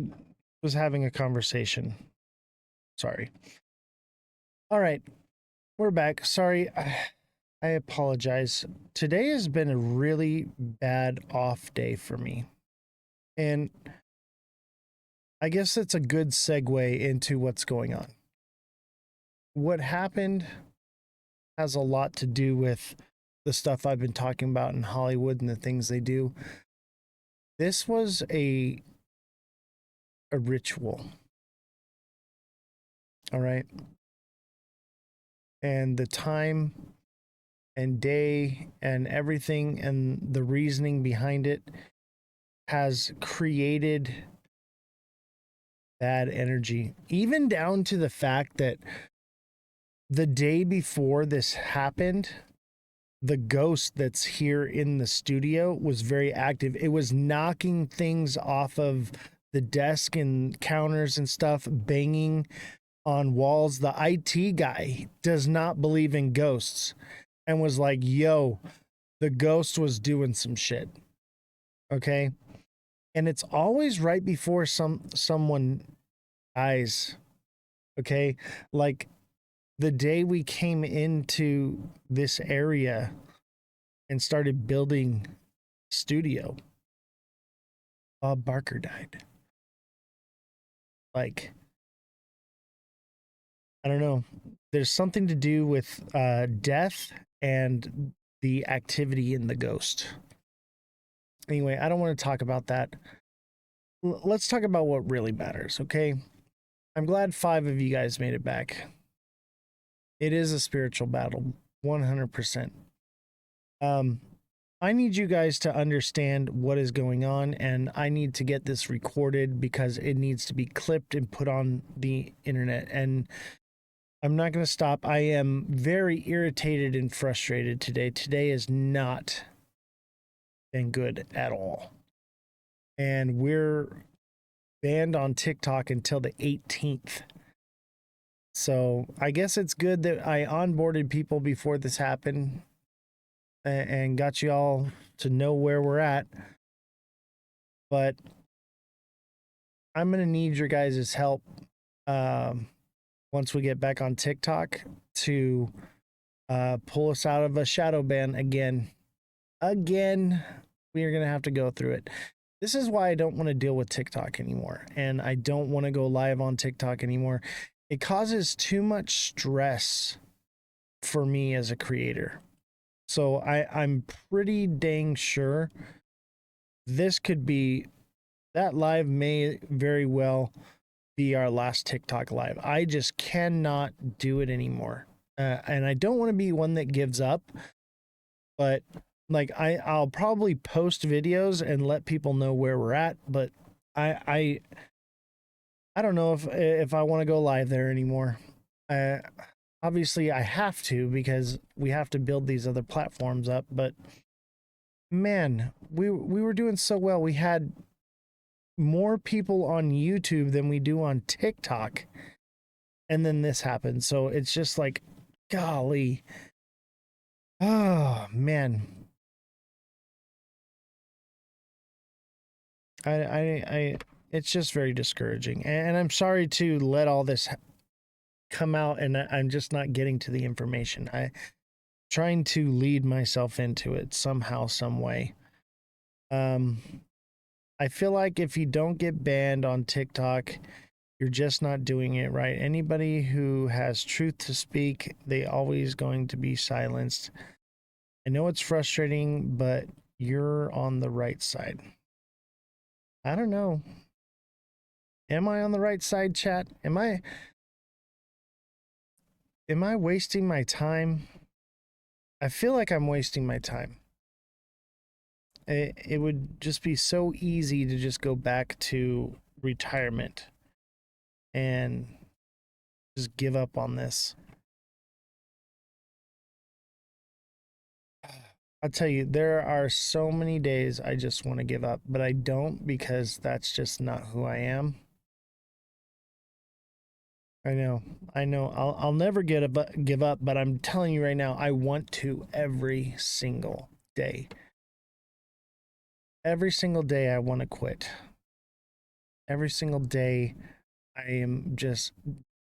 was having a conversation. Sorry. All right, we're back. Sorry, I apologize. Today has been a really bad off day for me. And I guess it's a good segue into what's going on. What happened has a lot to do with the stuff I've been talking about in Hollywood and the things they do. This was a ritual. All right. And the time and day and everything and the reasoning behind it has created bad energy, even down to the fact that the day before this happened, the ghost that's here in the studio was very active. It was knocking things off of the desk and counters and stuff, banging on walls. The IT guy does not believe in ghosts and was like, yo, the ghost was doing some shit. Okay. And it's always right before someone dies. Okay. Like the day we came into this area and started building studio, Bob Barker died. Like, I don't know. There's something to do with death and the activity in the ghost. Anyway, I don't want to talk about that. Let's talk about what really matters, okay? I'm glad 5 of you guys made it back. It is a spiritual battle, 100%. I need you guys to understand what is going on, and I need to get this recorded because it needs to be clipped and put on the internet. And I'm not going to stop. I am very irritated and frustrated today. Today has not been good at all. And we're banned on TikTok until the 18th. So I guess it's good that I onboarded people before this happened and got you all to know where we're at. But I'm going to need your guys' help once we get back on TikTok to pull us out of a shadow ban again. We are going to have to go through it. This is why I don't want to deal with TikTok anymore. And I don't want to go live on TikTok anymore. It causes too much stress for me as a creator. So I'm pretty dang sure this could be, that live may very well be our last TikTok live. I just cannot do it anymore. And I don't want to be one that gives up, but like I'll probably post videos and let people know where we're at, but I don't know if I want to go live there anymore. Obviously I have to, because we have to build these other platforms up, but man, we were doing so well. We had more people on YouTube than we do on TikTok. And then this happened. So it's just like, golly. Oh, man. It's just very discouraging. And I'm sorry to let all this come out, and I'm just not getting to the information. I'm trying to lead myself into it somehow, some way. I feel like if you don't get banned on TikTok, you're just not doing it right. Anybody who has truth to speak, they always going to be silenced. I know it's frustrating, but you're on the right side. I don't know. Am I on the right side, chat? Am I wasting my time? I feel like I'm wasting my time. It would just be so easy to just go back to retirement and just give up on this. I'll tell you, there are so many days I just want to give up, but I don't, because that's just not who I am. I know. I'll never give up, but I'm telling you right now, I want to every single day. Every single day I want to quit. Every single day I am just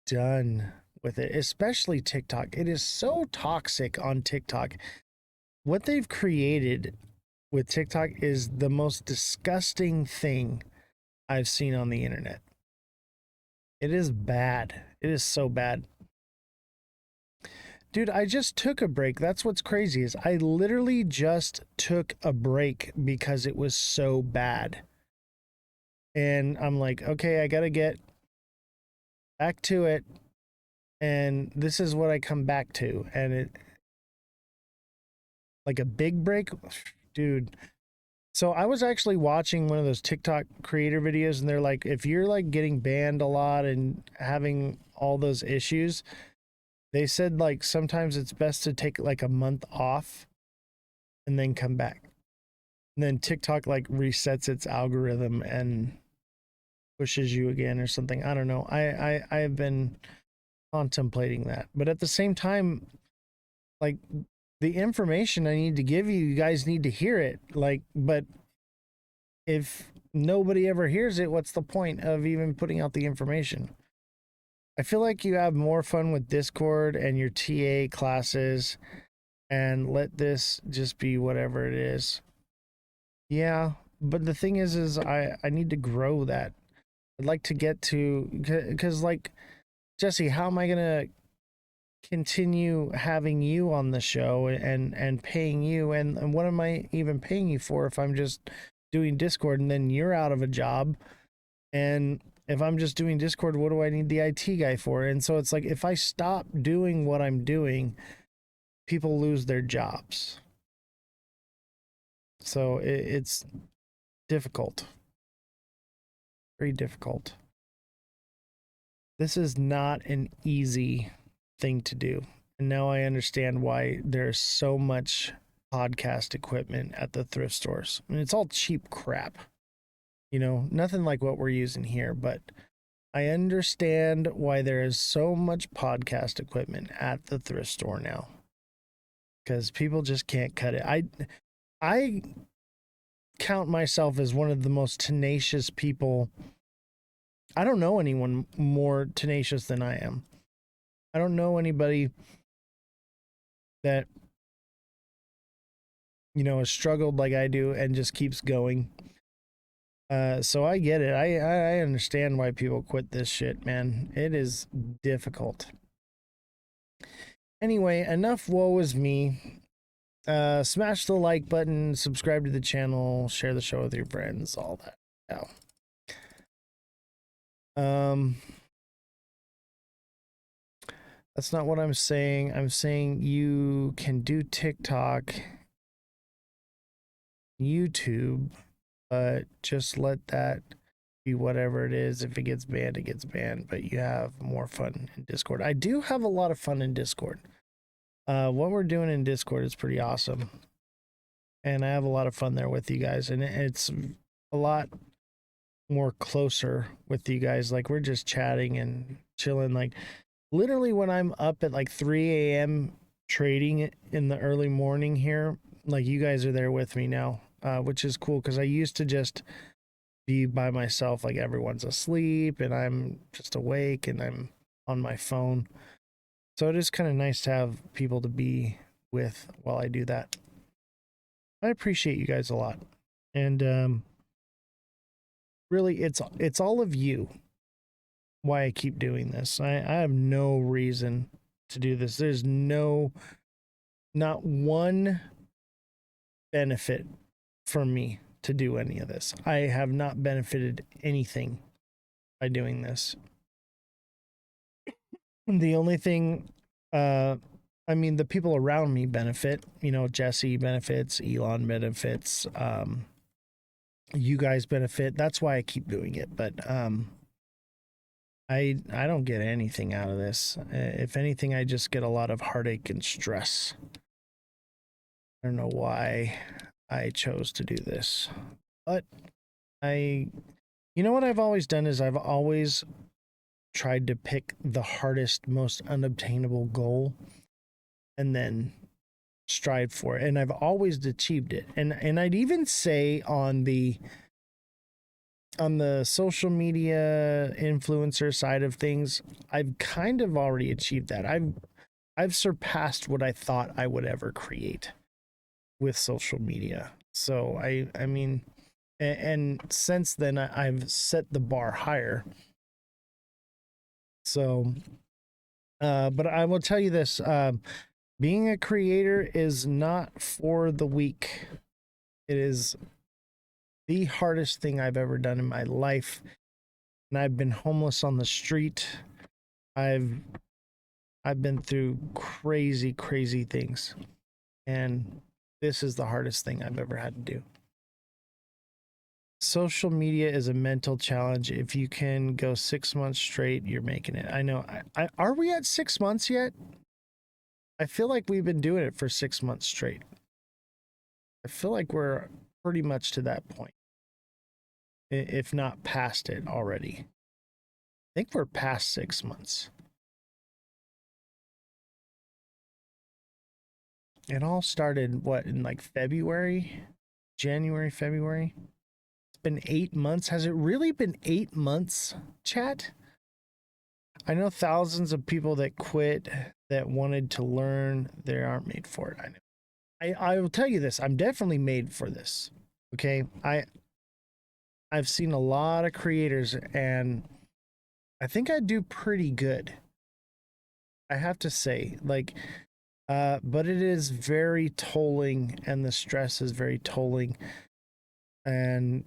done with it, especially TikTok. It is so toxic on TikTok. What they've created with TikTok is the most disgusting thing I've seen on the internet. It is bad. It is so bad. Dude, I just took a break. That's what's crazy, is I literally just took a break because it was so bad. And I'm like, okay, I got to get back to it. And this is what I come back to. And it, like a big break, dude. So I was actually watching one of those TikTok creator videos, and they're like, if you're like getting banned a lot and having all those issues, they said like sometimes it's best to take like a month off and then come back. And then TikTok like resets its algorithm and pushes you again or something. I don't know. I have been contemplating that. But at the same time, like, the information I need to give you, you guys need to hear it. Like, but if nobody ever hears it, what's the point of even putting out the information? I feel like you have more fun with Discord and your TA classes, and let this just be whatever it is. Yeah, but the thing is I need to grow that. I'd like to get to, because like, Jesse, how am I going to continue having you on the show and paying you? And what am I even paying you for if I'm just doing Discord and then you're out of a job? And if I'm just doing Discord, what do I need the IT guy for? And so it's like, if I stop doing what I'm doing, people lose their jobs. So it's difficult. Very difficult. This is not an easy thing to do. And now I understand why there's so much podcast equipment at the thrift stores. I mean, it's all cheap crap. You know, nothing like what we're using here, but I understand why there is so much podcast equipment at the thrift store now. Because people just can't cut it. I count myself as one of the most tenacious people I don't know anyone more tenacious than I am. I don't know anybody that, you know, has struggled like I do and just keeps going. So I get it. I understand why people quit this shit, man. It is difficult. Anyway, enough woe is me. Smash the like button, subscribe to the channel, share the show with your friends, all that. Yeah. That's not what I'm saying. I'm saying you can do TikTok, YouTube, but just let that be whatever it is. If it gets banned, it gets banned, but you have more fun in Discord. I do have a lot of fun in Discord. What we're doing in Discord is pretty awesome. And I have a lot of fun there with you guys. And it's a lot more closer with you guys. Like, we're just chatting and chilling. Like, literally when I'm up at like 3 a.m. trading in the early morning here, like, you guys are there with me now, which is cool, because I used to just be by myself, like everyone's asleep and I'm just awake and I'm on my phone. So it is kind of nice to have people to be with while I do that. I appreciate you guys a lot. And really, it's all of you why I keep doing this. I have no reason to do this. There's not one benefit for me to do any of this. I have not benefited anything by doing this. The only thing, I mean, the people around me benefit. You know, Jesse benefits, Elon benefits, you guys benefit. That's why I keep doing it. But I don't get anything out of this. If anything, I just get a lot of heartache and stress. I don't know why I chose to do this, but you know what I've always done is I've always tried to pick the hardest, most unobtainable goal and then strive for it. And I've always achieved it. And I'd even say on the social media influencer side of things, I've kind of already achieved that. I've surpassed what I thought I would ever create with social media. So I mean, and since then I've set the bar higher. So, but I will tell you this, being a creator is not for the weak. It is the hardest thing I've ever done in my life. And I've been homeless on the street. I've been through crazy, crazy things. And this is the hardest thing I've ever had to do. Social media is a mental challenge. If you can go 6 months straight, you're making it. I know. Are we at 6 months yet? I feel like we've been doing it for 6 months straight. I feel like we're pretty much to that point, if not past it already. I think we're past 6 months. It all started, what, in like February? January, February? It's been 8 months. Has it really been 8 months, chat? I know thousands of people that quit that wanted to learn. They aren't made for it. I know. I will tell you this. I'm definitely made for this. Okay? I've seen a lot of creators and I think I do pretty good. I have to say, like, but it is very tolling and the stress is very tolling. And,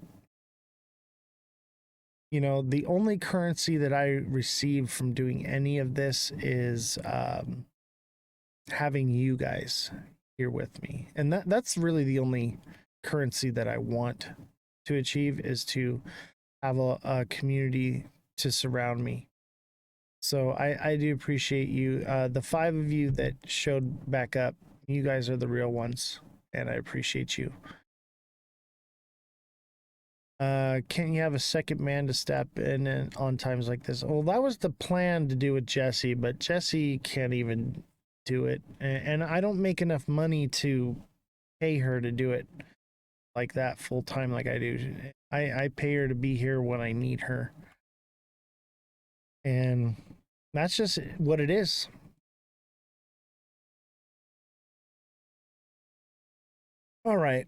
you know, the only currency that I receive from doing any of this is having you guys here with me. And that's really the only currency that I want to achieve, is to have a community to surround me. So I do appreciate you. The 5 of you that showed back up, you guys are the real ones, and I appreciate you. Can you have a second man to step in on times like this? Well, that was the plan to do with Jesse, but Jesse can't even do it. And I don't make enough money to pay her to do it like that full time like I do. I pay her to be here when I need her. And that's just what it is. All right.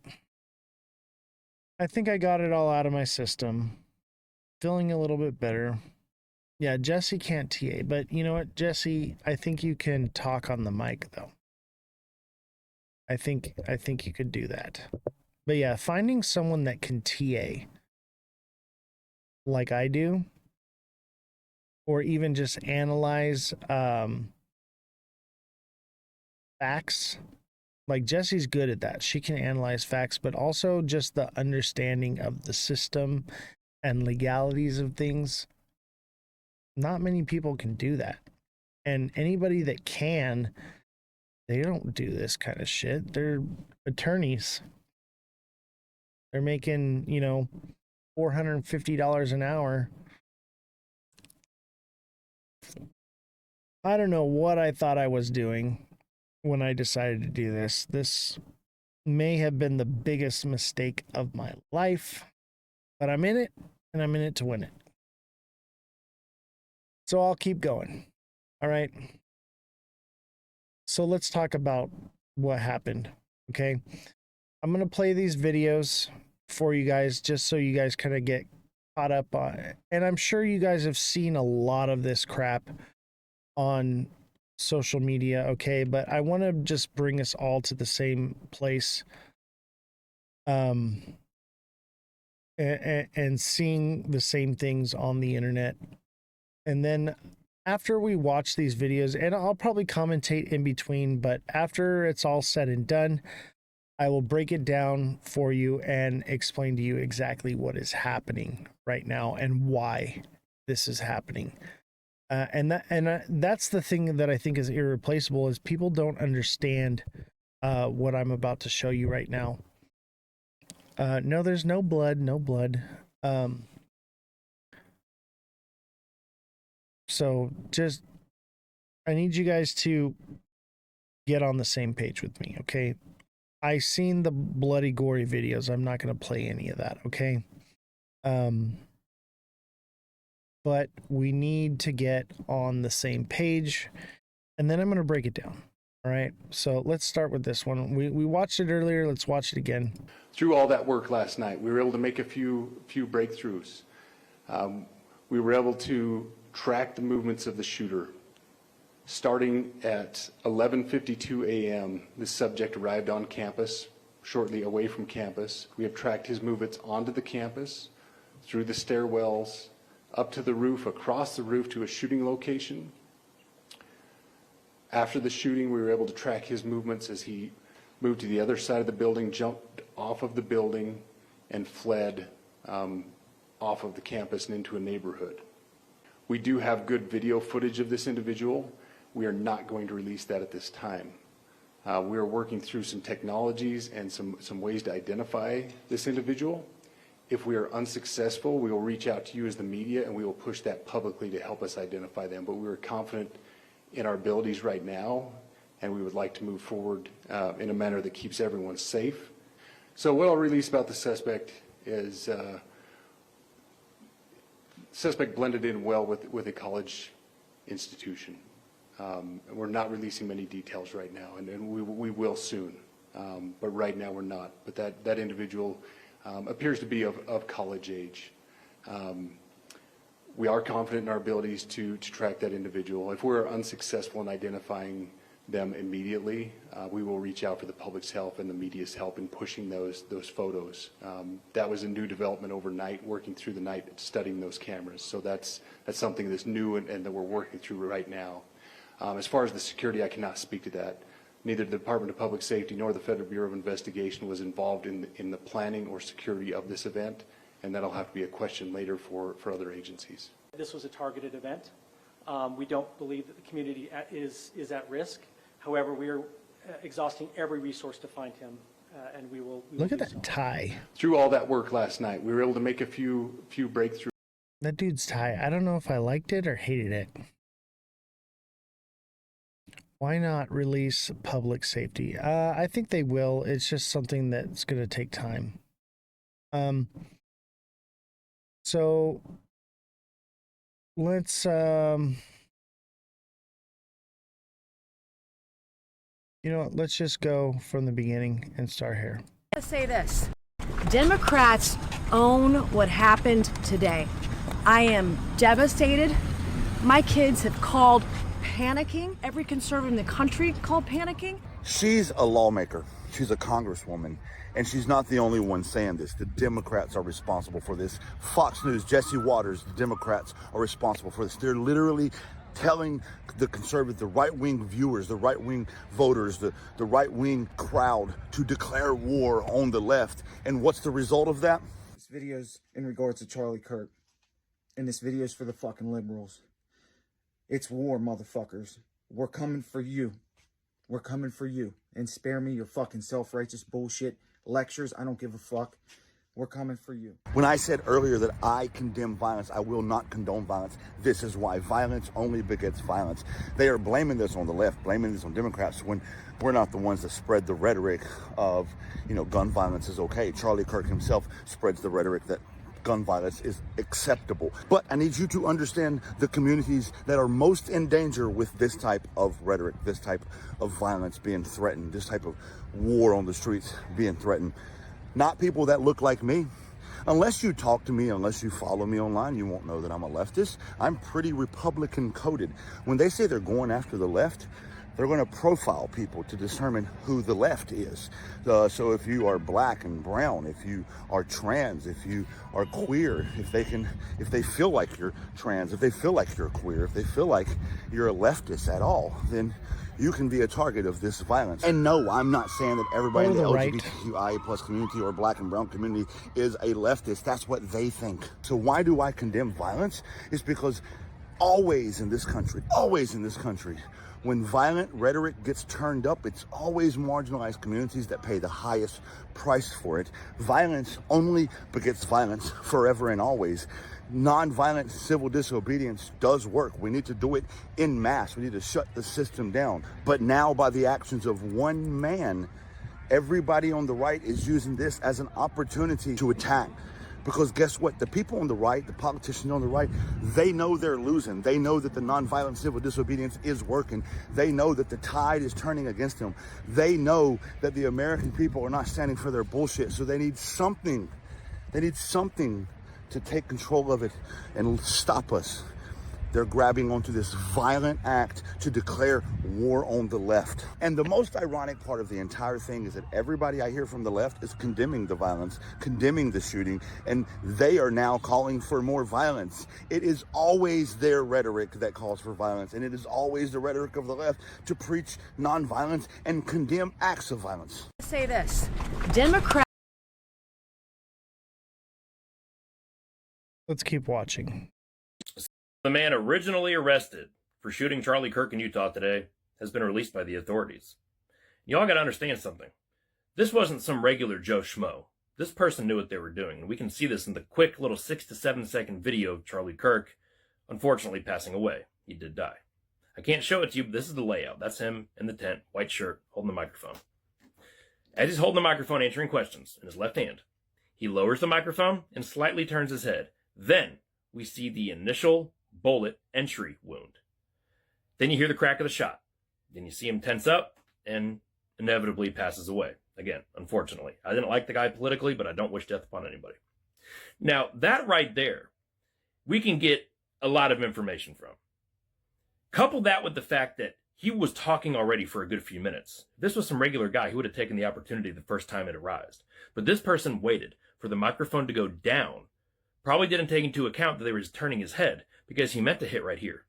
I think I got it all out of my system. Feeling a little bit better. Yeah, Jesse can't TA, but you know what, Jesse, I think you can talk on the mic though. I think you could do that. But yeah, finding someone that can TA like I do, or even just analyze facts. Like Jesse's good at that. She can analyze facts, but also just the understanding of the system and legalities of things. Not many people can do that. And anybody that can, they don't do this kind of shit. They're attorneys. They're making, you know, $450 an hour. I don't know what I thought I was doing when I decided to do this. This may have been the biggest mistake of my life, but I'm in it, and I'm in it to win it. So I'll keep going. All right. So let's talk about what happened. Okay. I'm going to play these videos for you guys just so you guys kind of get caught up on it. And I'm sure you guys have seen a lot of this crap on social media. Okay. But I want to just bring us all to the same place. And seeing the same things on the internet. And then after we watch these videos, and I'll probably commentate in between, but after it's all said and done, I will break it down for you and explain to you exactly what is happening right now and why this is happening. That's the thing that I think is irreplaceable, is people don't understand what I'm about to show you right now. No, there's no blood, no blood. So just, I need you guys to get on the same page with me, okay? I seen the bloody, gory videos. I'm not going to play any of that, okay? But we need to get on the same page, and then I'm going to break it down, all right? So let's start with this one. We watched it earlier. Let's watch it again. Through all that work last night, we were able to make a few breakthroughs. We were able to track the movements of the shooter. Starting at 11:52 a.m., this subject arrived on campus, shortly away from campus. We have tracked his movements onto the campus, through the stairwells, up to the roof, across the roof to a shooting location. After the shooting, we were able to track his movements as he moved to the other side of the building, jumped off of the building, and fled off of the campus and into a neighborhood. We do have good video footage of this individual. We are not going to release that at this time. We are working through some technologies and some ways to identify this individual. If we are unsuccessful, we will reach out to you as the media, and we will push that publicly to help us identify them. But we are confident in our abilities right now, and we would like to move forward in a manner that keeps everyone safe. So what I'll release about the suspect is suspect blended in well with a college institution. We're not releasing many details right now, and we will soon, but right now we're not. But that individual appears to be of college age. We are confident in our abilities to track that individual. If we're unsuccessful in identifying them immediately, we will reach out for the public's help and the media's help in pushing those photos. That was a new development overnight, working through the night, studying those cameras. So that's something that's new and that we're working through right now. As far as the security, I cannot speak to that. Neither the Department of Public Safety nor the Federal Bureau of Investigation was involved in the planning or security of this event, and that'll have to be a question later for other agencies. This was a targeted event. We don't believe that the community is at risk. However, we are exhausting every resource to find him, and we will look at that tie. Through all that work last night, we were able to make a few breakthroughs. That dude's tie. I don't know if I liked it or hated it. Why not release public safety? I think they will. It's just something that's going to take time. So let's you know what, let's just go from the beginning and start here. To say this, Democrats own what happened today. I am devastated. My kids have called panicking. Every conservative in the country called panicking. She's a lawmaker. She's a congresswoman. And she's not the only one saying this. The Democrats are responsible for this. Fox News, Jesse Waters, the Democrats are responsible for this. They're literally telling the conservative, the right-wing viewers, the right-wing voters, the right-wing crowd to declare war on the left. And what's the result of that? This video's in regards to Charlie Kirk. And this video's for the fucking liberals. It's war, motherfuckers. We're coming for you. We're coming for you. And spare me your fucking self-righteous bullshit lectures. I don't give a fuck. We're coming for you. When I said earlier that I condemn violence, I will not condone violence. This is why. Violence only begets violence. They are blaming this on the left, blaming this on Democrats when we're not the ones that spread the rhetoric of, you know, gun violence is okay. Charlie Kirk himself spreads the rhetoric that gun violence is acceptable. But I need you to understand the communities that are most in danger with this type of rhetoric, this type of violence being threatened, this type of war on the streets being threatened. Not people that look like me. Unless you talk to me, unless you follow me online, you won't know that I'm a leftist. I'm pretty Republican coded. When they say they're going after the left, they're going to profile people to determine who the left is. So if you are black and brown, if you are trans, if you are queer, if they feel like you're trans, if they feel like you're queer, if they feel like you're a leftist at all, then you can be a target of this violence. And no, I'm not saying that everybody in the LGBTQIA plus community or black and brown community is a leftist. That's what they think. So why do I condemn violence? It's because always in this country, when violent rhetoric gets turned up, it's always marginalized communities that pay the highest price for it. Violence only begets violence forever and always. Nonviolent civil disobedience does work. We need to do it en masse. We need to shut the system down. But now, by the actions of one man, everybody on the right is using this as an opportunity to attack. Because guess what? The people on the right, the politicians on the right, they know they're losing. They know that the nonviolent civil disobedience is working. They know that the tide is turning against them. They know that the American people are not standing for their bullshit. So they need something. They need something to take control of it and stop us. They're grabbing onto this violent act to declare war on the left. And the most ironic part of the entire thing is that everybody I hear from the left is condemning the violence, condemning the shooting, and they are now calling for more violence. It is always their rhetoric that calls for violence, and it is always the rhetoric of the left to preach nonviolence and condemn acts of violence. Say this, Democrats. Let's keep watching. The man originally arrested for shooting Charlie Kirk in Utah today has been released by the authorities. Y'all got to understand something. This wasn't some regular Joe Schmo. This person knew what they were doing, and we can see this in the quick little 6 to 7 second video of Charlie Kirk, unfortunately passing away. He did die. I can't show it to you, but this is the layout. That's him in the tent, white shirt, holding the microphone. As he's holding the microphone answering questions in his left hand, he lowers the microphone and slightly turns his head. Then we see the initial bullet entry wound. Then you hear the crack of the shot. Then you see him tense up and inevitably passes away. Again, unfortunately. I didn't like the guy politically, but I don't wish death upon anybody. Now, that right there, we can get a lot of information from. Couple that with the fact that he was talking already for a good few minutes. If this was some regular guy, he would have taken the opportunity the first time it arose. But this person waited for the microphone to go down. Probably didn't take into account that they were just turning his head, because he meant to hit right here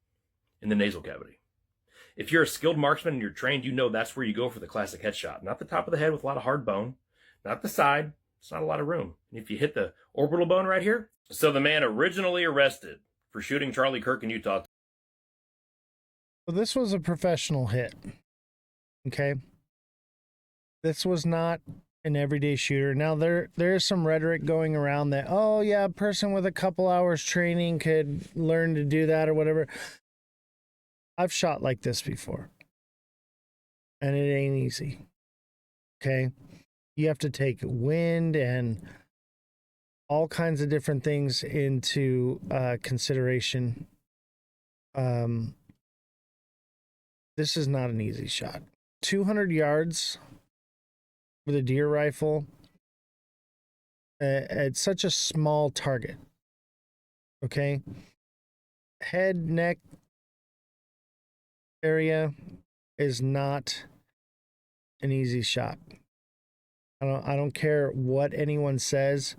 in the nasal cavity. If you're a skilled marksman and you're trained, you know that's where you go for the classic headshot. Not the top of the head with a lot of hard bone, not the side. It's not a lot of room. And if you hit the orbital bone right here. So the man originally arrested for shooting Charlie Kirk in Utah. Well, this was a professional hit. Okay. This was not an everyday shooter. Now there's some rhetoric going around that, oh yeah, a person with a couple hours training could learn to do that or whatever. I've shot like this before, and it ain't easy. Okay, you have to take wind and all kinds of different things into consideration This is not an easy shot. 200 yards with a deer rifle at such a small target. Okay. Head, neck area is not an easy shot. I don't care what anyone says.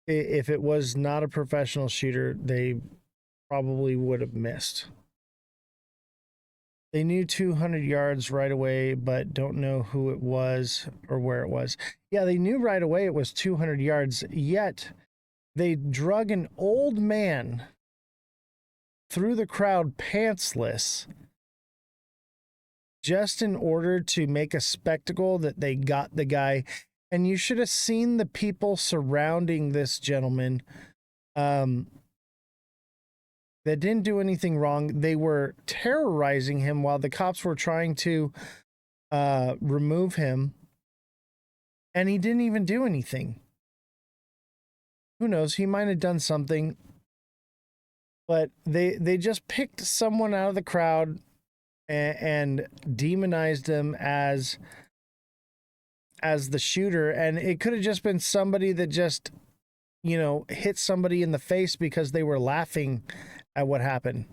If it was not a professional shooter, they probably would have missed. They knew 200 yards right away, but don't know who it was or where it was. Yeah, they knew right away it was 200 yards, yet they drug an old man through the crowd pantsless just in order to make a spectacle that they got the guy. And you should have seen the people surrounding this gentleman that didn't do anything wrong. They were terrorizing him while the cops were trying to remove him. And he didn't even do anything. Who knows? He might have done something. But they just picked someone out of the crowd and demonized him as the shooter. And it could have just been somebody that just, you know, hit somebody in the face because they were laughing at what happened.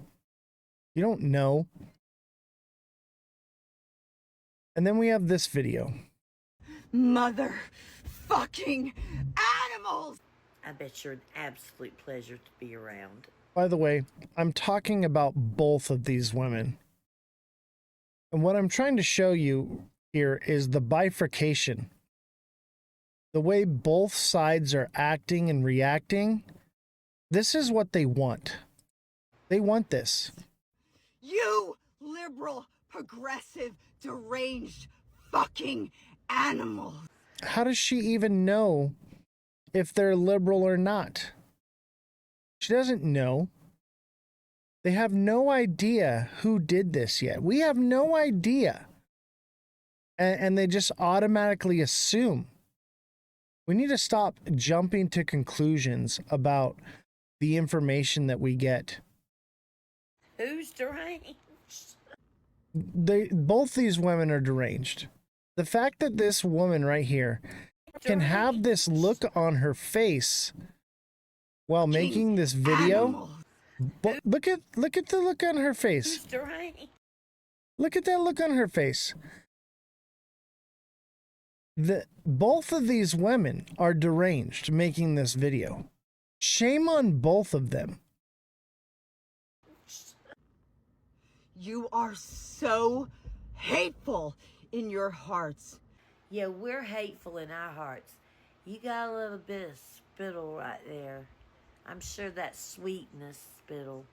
You don't know. And then we have this video. Motherfucking animals! I bet you're an absolute pleasure to be around. By the way, I'm talking about both of these women. And what I'm trying to show you here is the bifurcation. The way both sides are acting and reacting. This is what they want. They want this. You liberal, progressive, deranged fucking animals. How does she even know if they're liberal or not? She doesn't know. They have no idea who did this yet. We have no idea. And they just automatically assume. We need to stop jumping to conclusions about the information that we get. Who's deranged? Both these women are deranged. The fact that this woman right here can have this look on her face while making this video. But look at the look on her face. Look at that look on her face. Both of these women are deranged making this video. Shame on both of them. You are so hateful in your hearts. Yeah, we're hateful in our hearts. You got a little bit of spittle right there. I'm sure that's sweetness spittle.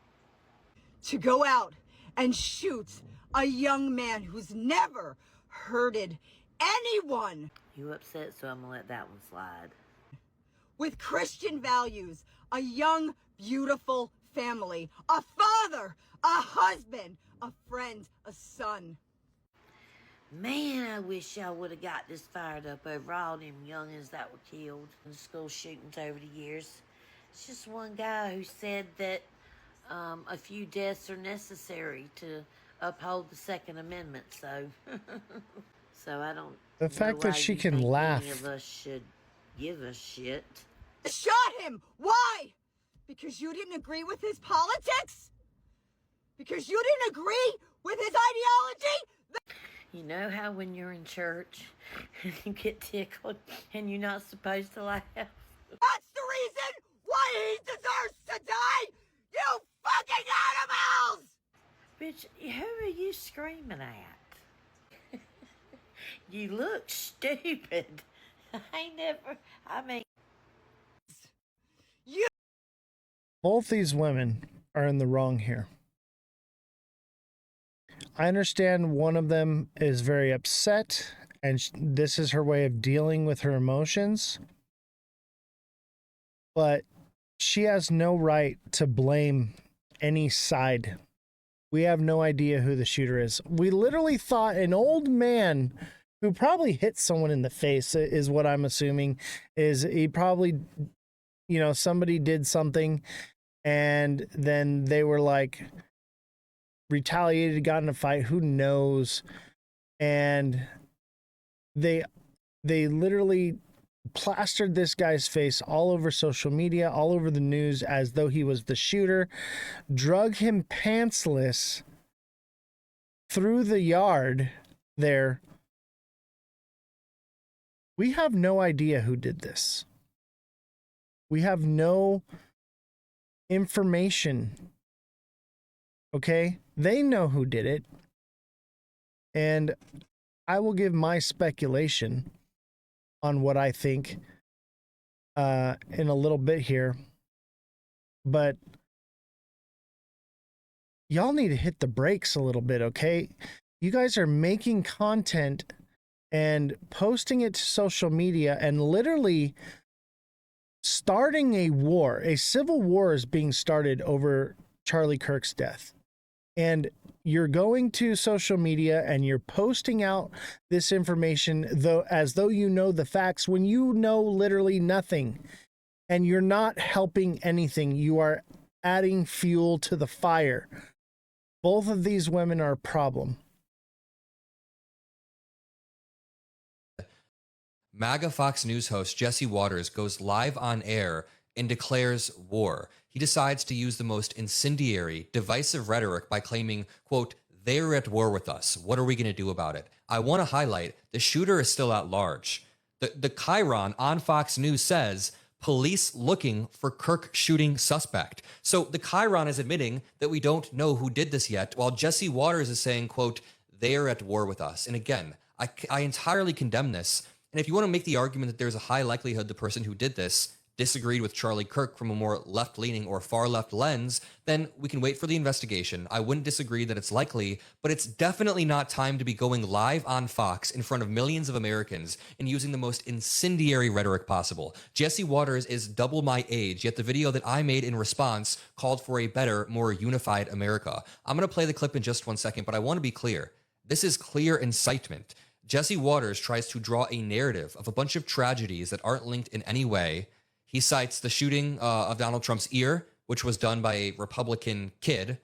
To go out and shoot a young man who's never hurted anyone. You upset, so I'm gonna let that one slide. With Christian values, a young, beautiful family, a father, a husband, a friend, a son. Man, I wish y'all would have got this fired up over all them youngins that were killed in the school shootings over the years. It's just one guy who said that a few deaths are necessary to uphold the Second Amendment. So, so I don't. The fact that she can laugh. Any of us should give a shit. Shot him. Why? Because you didn't agree with his politics? Because you didn't agree with his ideology? You know how when you're in church and you get tickled and you're not supposed to laugh? That's the reason why he deserves to die! You fucking animals! Bitch, who are you screaming at? You look stupid. Both these women are in the wrong here. I understand one of them is very upset, and this is her way of dealing with her emotions. But she has no right to blame any side. We have no idea who the shooter is. We literally thought an old man who probably hit someone in the face, is what I'm assuming, is he probably, you know, somebody did something and then they were like retaliated, got in a fight, who knows, and they literally plastered this guy's face all over social media, all over the news, as though he was the shooter, drug him pantsless through the yard there. We have no idea who did this. We have no information. Okay? They know who did it. And I will give my speculation on what I think in a little bit here. But y'all need to hit the brakes a little bit, okay? You guys are making content and posting it to social media and literally starting a war. A civil war is being started over Charlie Kirk's death. And you're going to social media and you're posting out this information as though you know the facts when you know literally nothing, and you're not helping anything. You are adding fuel to the fire. Both of these women are a problem. MAGA Fox News host Jesse Waters goes live on air and declares war. He decides to use the most incendiary, divisive rhetoric by claiming, quote, "They're at war with us. What are we going to do about it?" I want to highlight the shooter is still at large. The Chiron on Fox News says police looking for Kirk shooting suspect. So the Chiron is admitting that we don't know who did this yet, while Jesse Waters is saying, quote, "They're at war with us." And again, I entirely condemn this. And if you want to make the argument that there's a high likelihood the person who did this disagreed with Charlie Kirk from a more left-leaning or far-left lens, then we can wait for the investigation. I wouldn't disagree that it's likely, but it's definitely not time to be going live on Fox in front of millions of Americans and using the most incendiary rhetoric possible. Jesse Waters is double my age, yet the video that I made in response called for a better, more unified America. I'm going to play the clip in just 1 second, but I want to be clear. This is clear incitement. Jesse Waters tries to draw a narrative of a bunch of tragedies that aren't linked in any way. He cites the shooting of Donald Trump's ear, which was done by a Republican kid.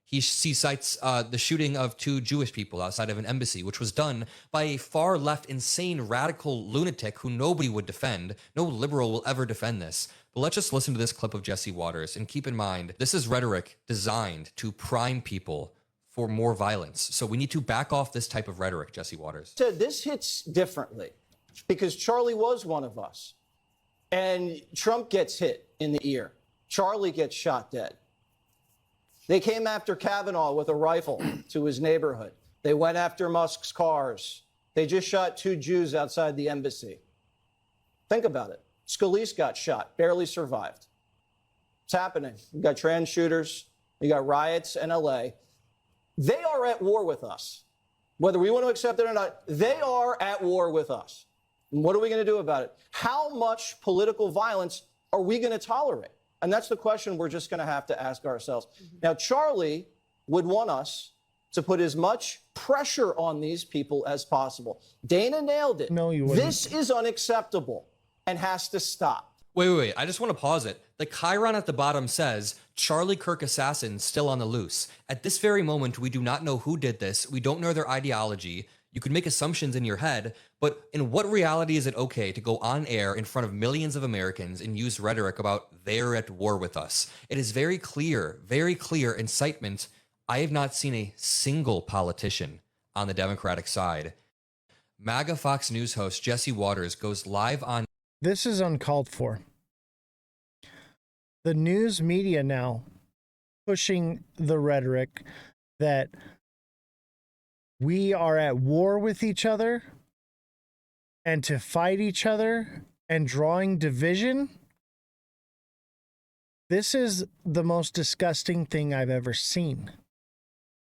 He cites the shooting of 2 Jewish people outside of an embassy, which was done by a far left, insane, radical lunatic who nobody would defend. No liberal will ever defend this. But let's just listen to this clip of Jesse Waters. And keep in mind, this is rhetoric designed to prime people for more violence. So we need to back off this type of rhetoric, Jesse Waters. Said this hits differently because Charlie was one of us. And Trump gets hit in the ear. Charlie gets shot dead. They came after Kavanaugh with a rifle to his neighborhood. They went after Musk's cars. They just shot 2 Jews outside the embassy. Think about it. Scalise got shot, barely survived. It's happening. You got trans shooters. You got riots in LA. They are at war with us. Whether we want to accept it or not, they are at war with us. And what are we going to do about it? How much political violence are we going to tolerate? And that's the question we're just going to have to ask ourselves. Now, Charlie would want us to put as much pressure on these people as possible. Dana nailed it. No, you wouldn't. This is unacceptable and has to stop. Wait. I just want to pause it. The Chiron at the bottom says, Charlie Kirk assassin still on the loose. At this very moment, we do not know who did this. We don't know their ideology. You could make assumptions in your head, but in what reality is it okay to go on air in front of millions of Americans and use rhetoric about they're at war with us? It is very clear incitement. I have not seen a single politician on the Democratic side. MAGA Fox News host Jesse Waters goes live on. This is uncalled for. The news media now pushing the rhetoric that we are at war with each other and to fight each other and drawing division. This is the most disgusting thing I've ever seen.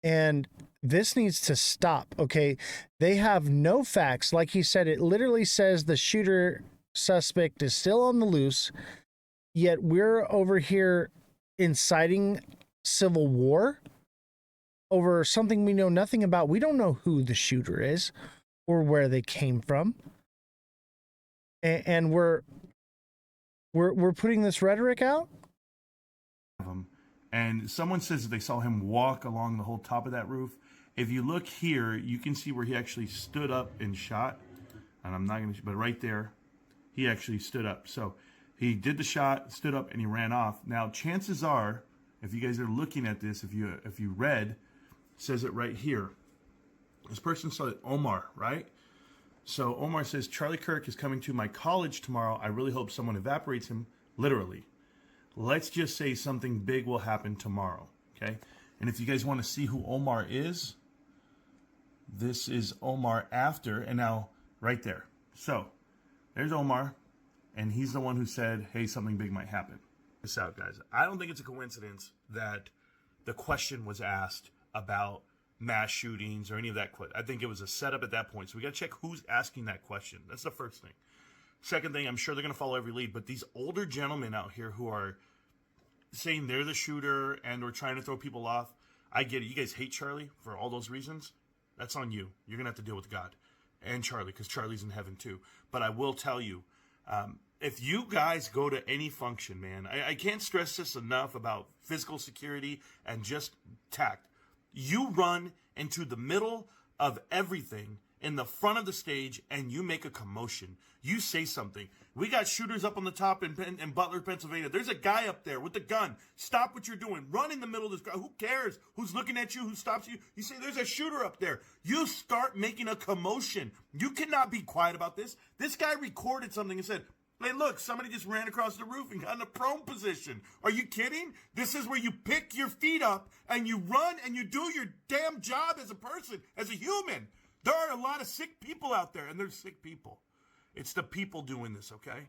And this needs to stop, okay? They have no facts. Like he said, it literally says the shooter suspect is still on the loose, yet we're over here inciting civil war over something we know nothing about. We don't know who the shooter is or where they came from. And we're putting this rhetoric out. And someone says that they saw him walk along the whole top of that roof. If you look here, you can see where he actually stood up and shot. And I'm not going to, but right there, he actually stood up. So he did the shot, stood up, and he ran off. Now, chances are, if you guys are looking at this, if you read, it says it right here. This person saw Omar, right? So Omar says, Charlie Kirk is coming to my college tomorrow. I really hope someone evaporates him, literally. Let's just say something big will happen tomorrow, okay? And if you guys want to see who Omar is, this is Omar after, and now right there. So there's Omar, and he's the one who said, hey, something big might happen. Check this out, guys. I don't think it's a coincidence that the question was asked about mass shootings or any of that. I think it was a setup at that point. So we got to check who's asking that question. That's the first thing. Second thing, I'm sure they're going to follow every lead, but these older gentlemen out here who are saying they're the shooter and or trying to throw people off, I get it. You guys hate Charlie for all those reasons. That's on you. You're going to have to deal with God and Charlie, because Charlie's in heaven too. But I will tell you, if you guys go to any function, man, I can't stress this enough about physical security and just tact. You run into the middle of everything in the front of the stage and you make a commotion. You say something. We got shooters up on the top in Butler, Pennsylvania. There's a guy up there with a gun. Stop what you're doing. Run in the middle of this guy. Who cares who's looking at you, who stops you? You say, there's a shooter up there. You start making a commotion. You cannot be quiet about this. This guy recorded something and said, hey, look, somebody just ran across the roof and got in a prone position. Are you kidding? This is where you pick your feet up and you run and you do your damn job as a person, as a human. There are a lot of sick people out there, and they're sick people. It's the people doing this, okay?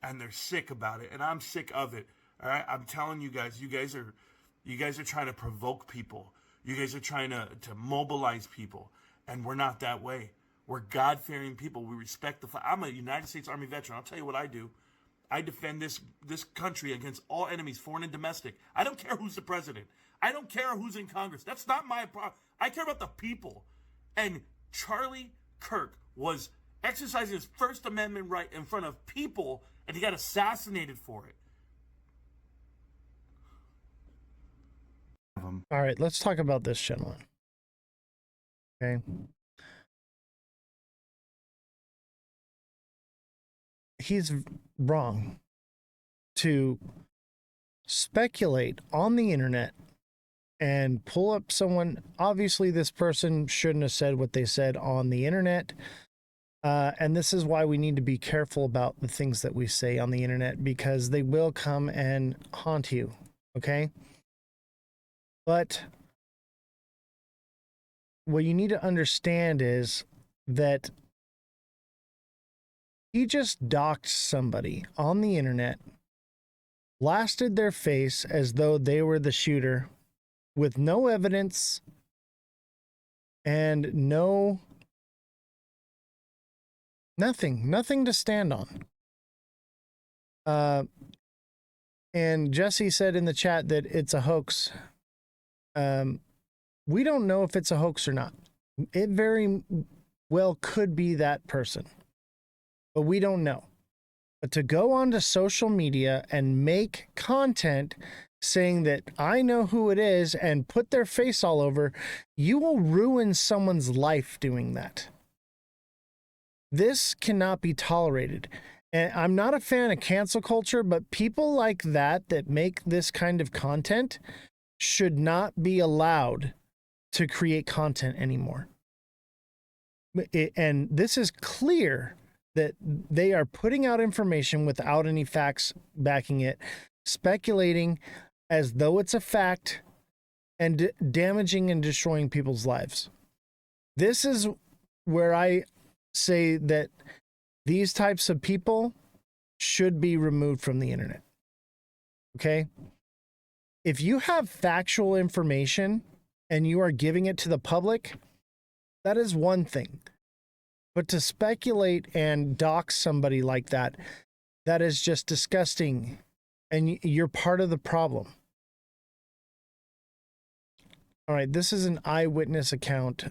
And they're sick about it, and I'm sick of it. All right, I'm telling you guys are trying to provoke people. You guys are trying to mobilize people, and we're not that way. We're God-fearing people. We respect I'm a United States Army veteran. I'll tell you what I do. I defend this country against all enemies, foreign and domestic. I don't care who's the president. I don't care who's in Congress. That's not my problem. I care about the people. And Charlie Kirk was exercising his First Amendment right in front of people, and he got assassinated for it. All right, let's talk about this gentleman. Okay. He's wrong to speculate on the internet and pull up someone. Obviously, this person shouldn't have said what they said on the internet. And this is why we need to be careful about the things that we say on the internet, because they will come and haunt you. Okay. But what you need to understand is that he just doxed somebody on the internet, blasted their face as though they were the shooter with no evidence and nothing to stand on. And Jesse said in the chat that it's a hoax. We don't know if it's a hoax or not. It very well could be that person, but we don't know. But to go onto social media and make content saying that I know who it is and put their face all over, you will ruin someone's life doing that. This cannot be tolerated. And I'm not a fan of cancel culture, but people like that make this kind of content should not be allowed to create content anymore. And this is clear that they are putting out information without any facts backing it, speculating as though it's a fact, and damaging and destroying people's lives. This is where I say that these types of people should be removed from the internet. Okay? If you have factual information and you are giving it to the public, that is one thing. But to speculate and dox somebody like that, that is just disgusting. And you're part of the problem. All right, this is an eyewitness account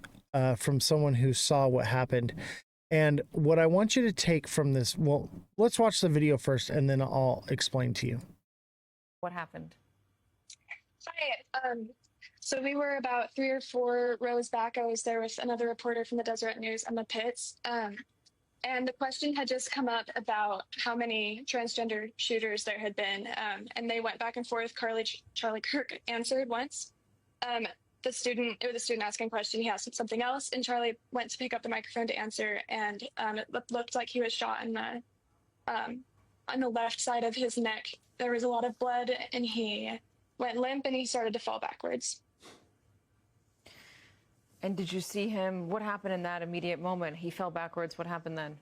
from someone who saw what happened. And what I want you to take from this, well, let's watch the video first and then I'll explain to you. What happened? Hi. So we were about 3 or 4 rows back. I was there with another reporter from the Deseret News, Emma Pitts. And the question had just come up about how many transgender shooters there had been. And they went back and forth. Charlie Kirk answered once. It was the student asking a question. He asked something else, and Charlie went to pick up the microphone to answer. And it looked like he was shot on the left side of his neck. There was a lot of blood, and he went limp, and he started to fall backwards. And did you see him? What happened in that immediate moment? He fell backwards. What happened then?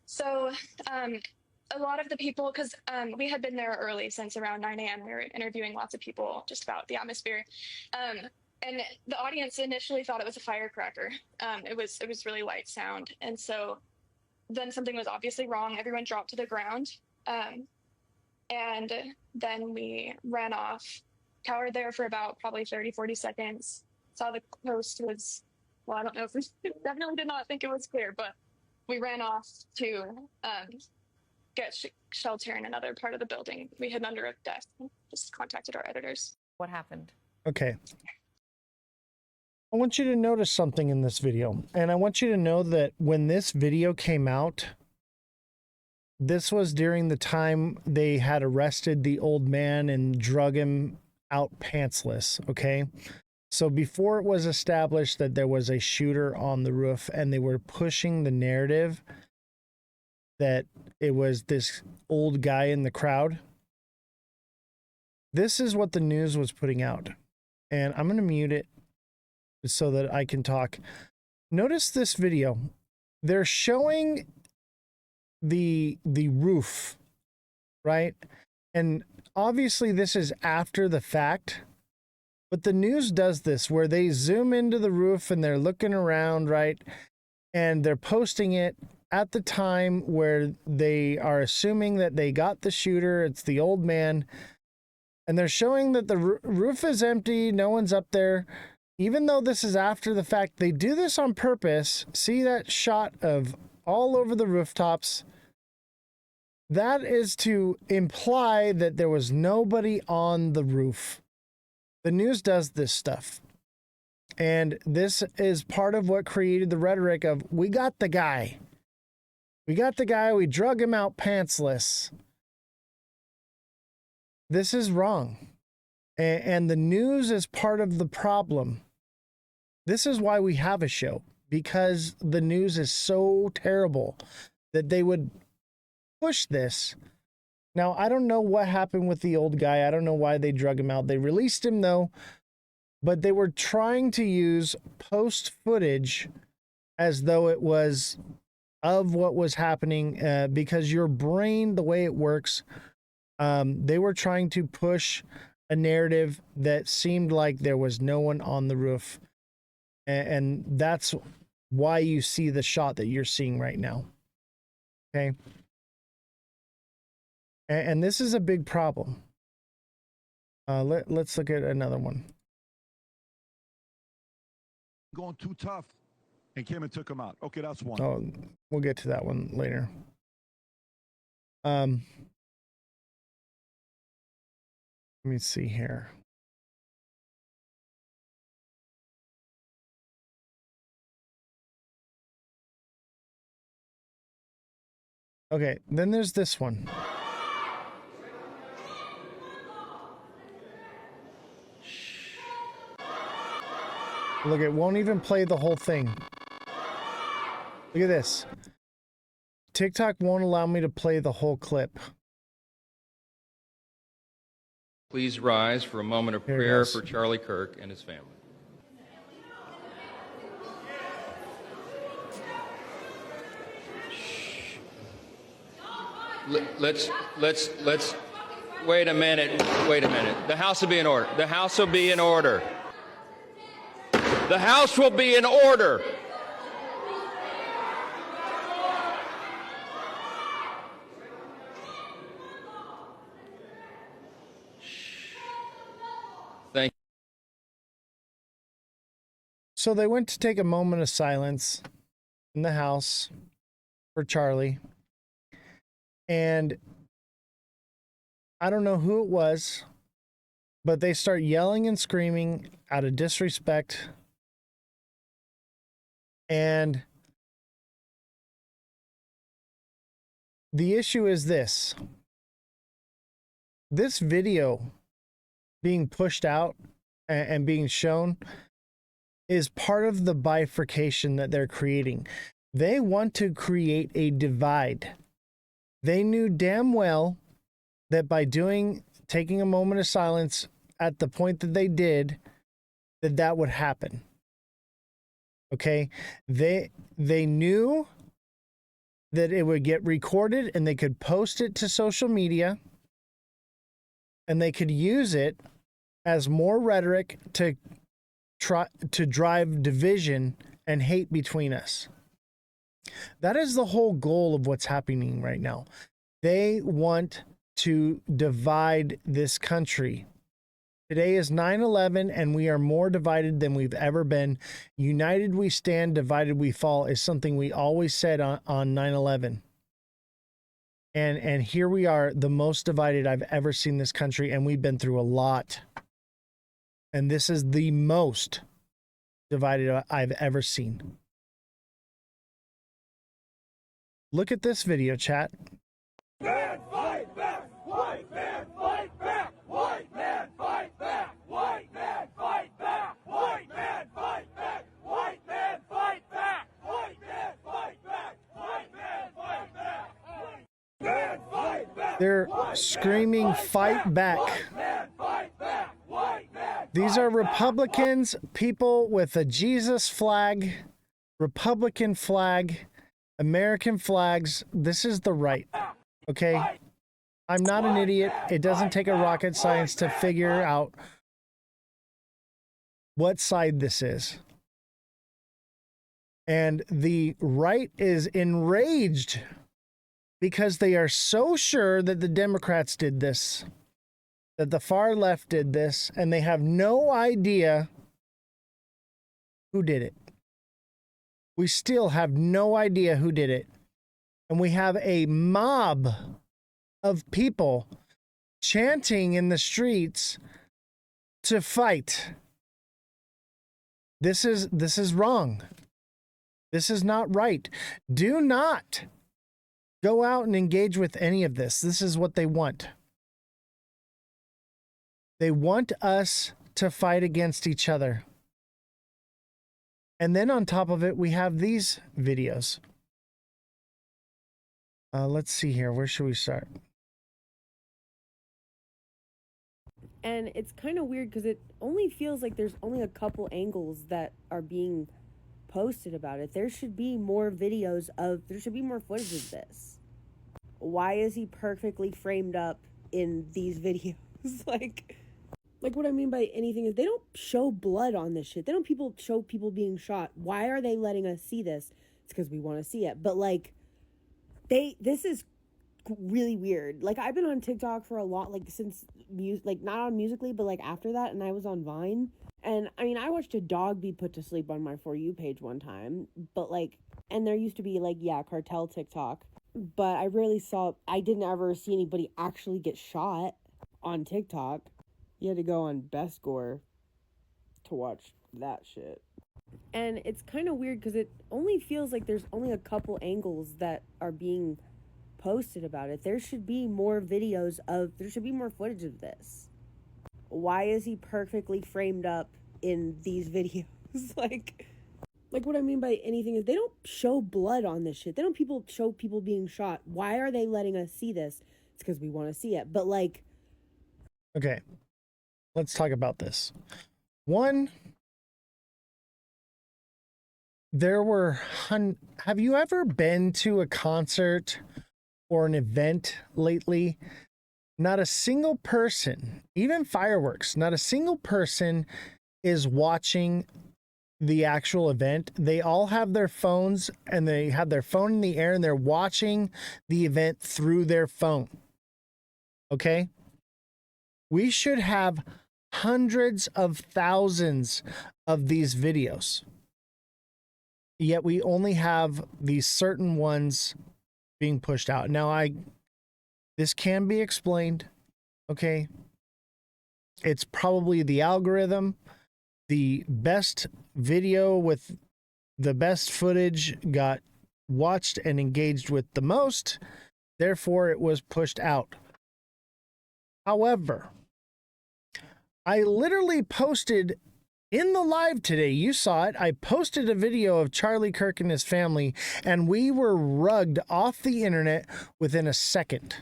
So a lot of the people, because we had been there early since around 9 a.m. We were interviewing lots of people just about the atmosphere. And the audience initially thought it was a firecracker. It was really light sound. And so then something was obviously wrong. Everyone dropped to the ground. And then we ran off, cowered there for about probably 30, 40 seconds. Saw the coast was, well, I don't know if we definitely did not think it was clear, but we ran off to get shelter in another part of the building. We hid under a desk, just contacted our editors. What happened? Okay. I want you to notice something in this video. And I want you to know that when this video came out, this was during the time they had arrested the old man and drug him out pantsless, okay? So before it was established that there was a shooter on the roof and they were pushing the narrative that it was this old guy in the crowd, this is what the news was putting out. And I'm going to mute it so that I can talk. Notice this video. They're showing the roof, right? And obviously this is after the fact. But the news does this where they zoom into the roof and they're looking around, right? And they're posting it at the time where they are assuming that they got the shooter. It's the old man. And they're showing that the roof is empty. No one's up there. Even though this is after the fact, they do this on purpose. See that shot of all over the rooftops? That is to imply that there was nobody on the roof. The news does this stuff. And this is part of what created the rhetoric of, we got the guy. We got the guy. We drug him out pantsless. This is wrong. And the news is part of the problem. This is why we have a show. Because the news is so terrible that they would push this. Now, I don't know what happened with the old guy. I don't know why they drug him out. They released him, though. But they were trying to use post footage as though it was of what was happening. Because your brain, the way it works, they were trying to push a narrative that seemed like there was no one on the roof. And that's why you see the shot that you're seeing right now. Okay? And this is a big problem. Let's look at another one. Going too tough and came and took him out. Okay, that's one. Oh, we'll get to that one later. Let me see here. Okay, then there's this one. Look, it won't even play the whole thing. Look at this. TikTok won't allow me to play the whole clip. Please rise for a moment of prayer for Charlie Kirk and his family. Let's wait a minute. The House will be in order. The House will be in order. The House will be in order. Thank you. So they went to take a moment of silence in the House for Charlie. And I don't know who it was, But they start yelling and screaming out of disrespect. And the issue is this. This video being pushed out and being shown is part of the bifurcation that they're creating. They want to create a divide. They knew damn well that by taking a moment of silence at the point that they did, that would happen. Okay? They knew that it would get recorded and they could post it to social media and they could use it as more rhetoric to try to drive division and hate between us. That is the whole goal of what's happening right now. They want to divide this country. Today is 9/11 and we are more divided than we've ever been. United we stand, divided we fall is something we always said on 9/11. And here we are, the most divided I've ever seen this country, and we've been through a lot. And this is the most divided I've ever seen. Look at this video, chat. Man, fight back! White man, fight back! White man, fight back! White man, fight back! White man, fight back! White man, fight back! White man, fight back! White man, fight back! Man, fight back! They're screaming, fight back. These are Republicans, people with a Jesus flag, Republican flag, American flags. This is the right. Okay? I'm not an idiot. It doesn't take a rocket science to figure out what side this is. And the right is enraged because they are so sure that the Democrats did this, that the far left did this, and they have no idea who did it. We still have no idea who did it. And we have a mob of people chanting in the streets to fight. This is wrong. This is not right. Do not go out and engage with any of this. This is what they want. They want us to fight against each other. And then on top of it, we have these videos. Let's see here. Where should we start? And it's kind of weird because it only feels like there's only a couple angles that are being posted about it. There should be more videos there should be more footage of this. Why is he perfectly framed up in these videos? Like what I mean by anything is they don't show blood on this shit. They don't show people being shot. Why are they letting us see this? It's because we want to see it. But this is really weird. Like, I've been on TikTok for a lot, like since not on Musical.ly, but like after that, and I was on Vine. And I mean, I watched a dog be put to sleep on my For You page one time, but and there used to be cartel TikTok, but I didn't ever see anybody actually get shot on TikTok. You had to go on Best Gore to watch that shit. And it's kind of weird because it only feels like there's only a couple angles that are being posted about it. There should be more videos there should be more footage of this. Why is he perfectly framed up in these videos? Like what I mean by anything is they don't show blood on this shit. They don't show people being shot. Why are they letting us see this? It's because we want to see it. But okay, let's talk about this. One, have you ever been to a concert or an event lately? Not a single person, even fireworks, not a single person is watching the actual event. They all have their phones and they have their phone in the air and they're watching the event through their phone. Okay? We should have hundreds of thousands of these videos. Yet we only have these certain ones being pushed out. Now, this can be explained, okay? It's probably the algorithm. The best video with the best footage got watched and engaged with the most. Therefore, it was pushed out. However, I literally posted in the live today, you saw it, I posted a video of Charlie Kirk and his family, and we were rugged off the internet within a second.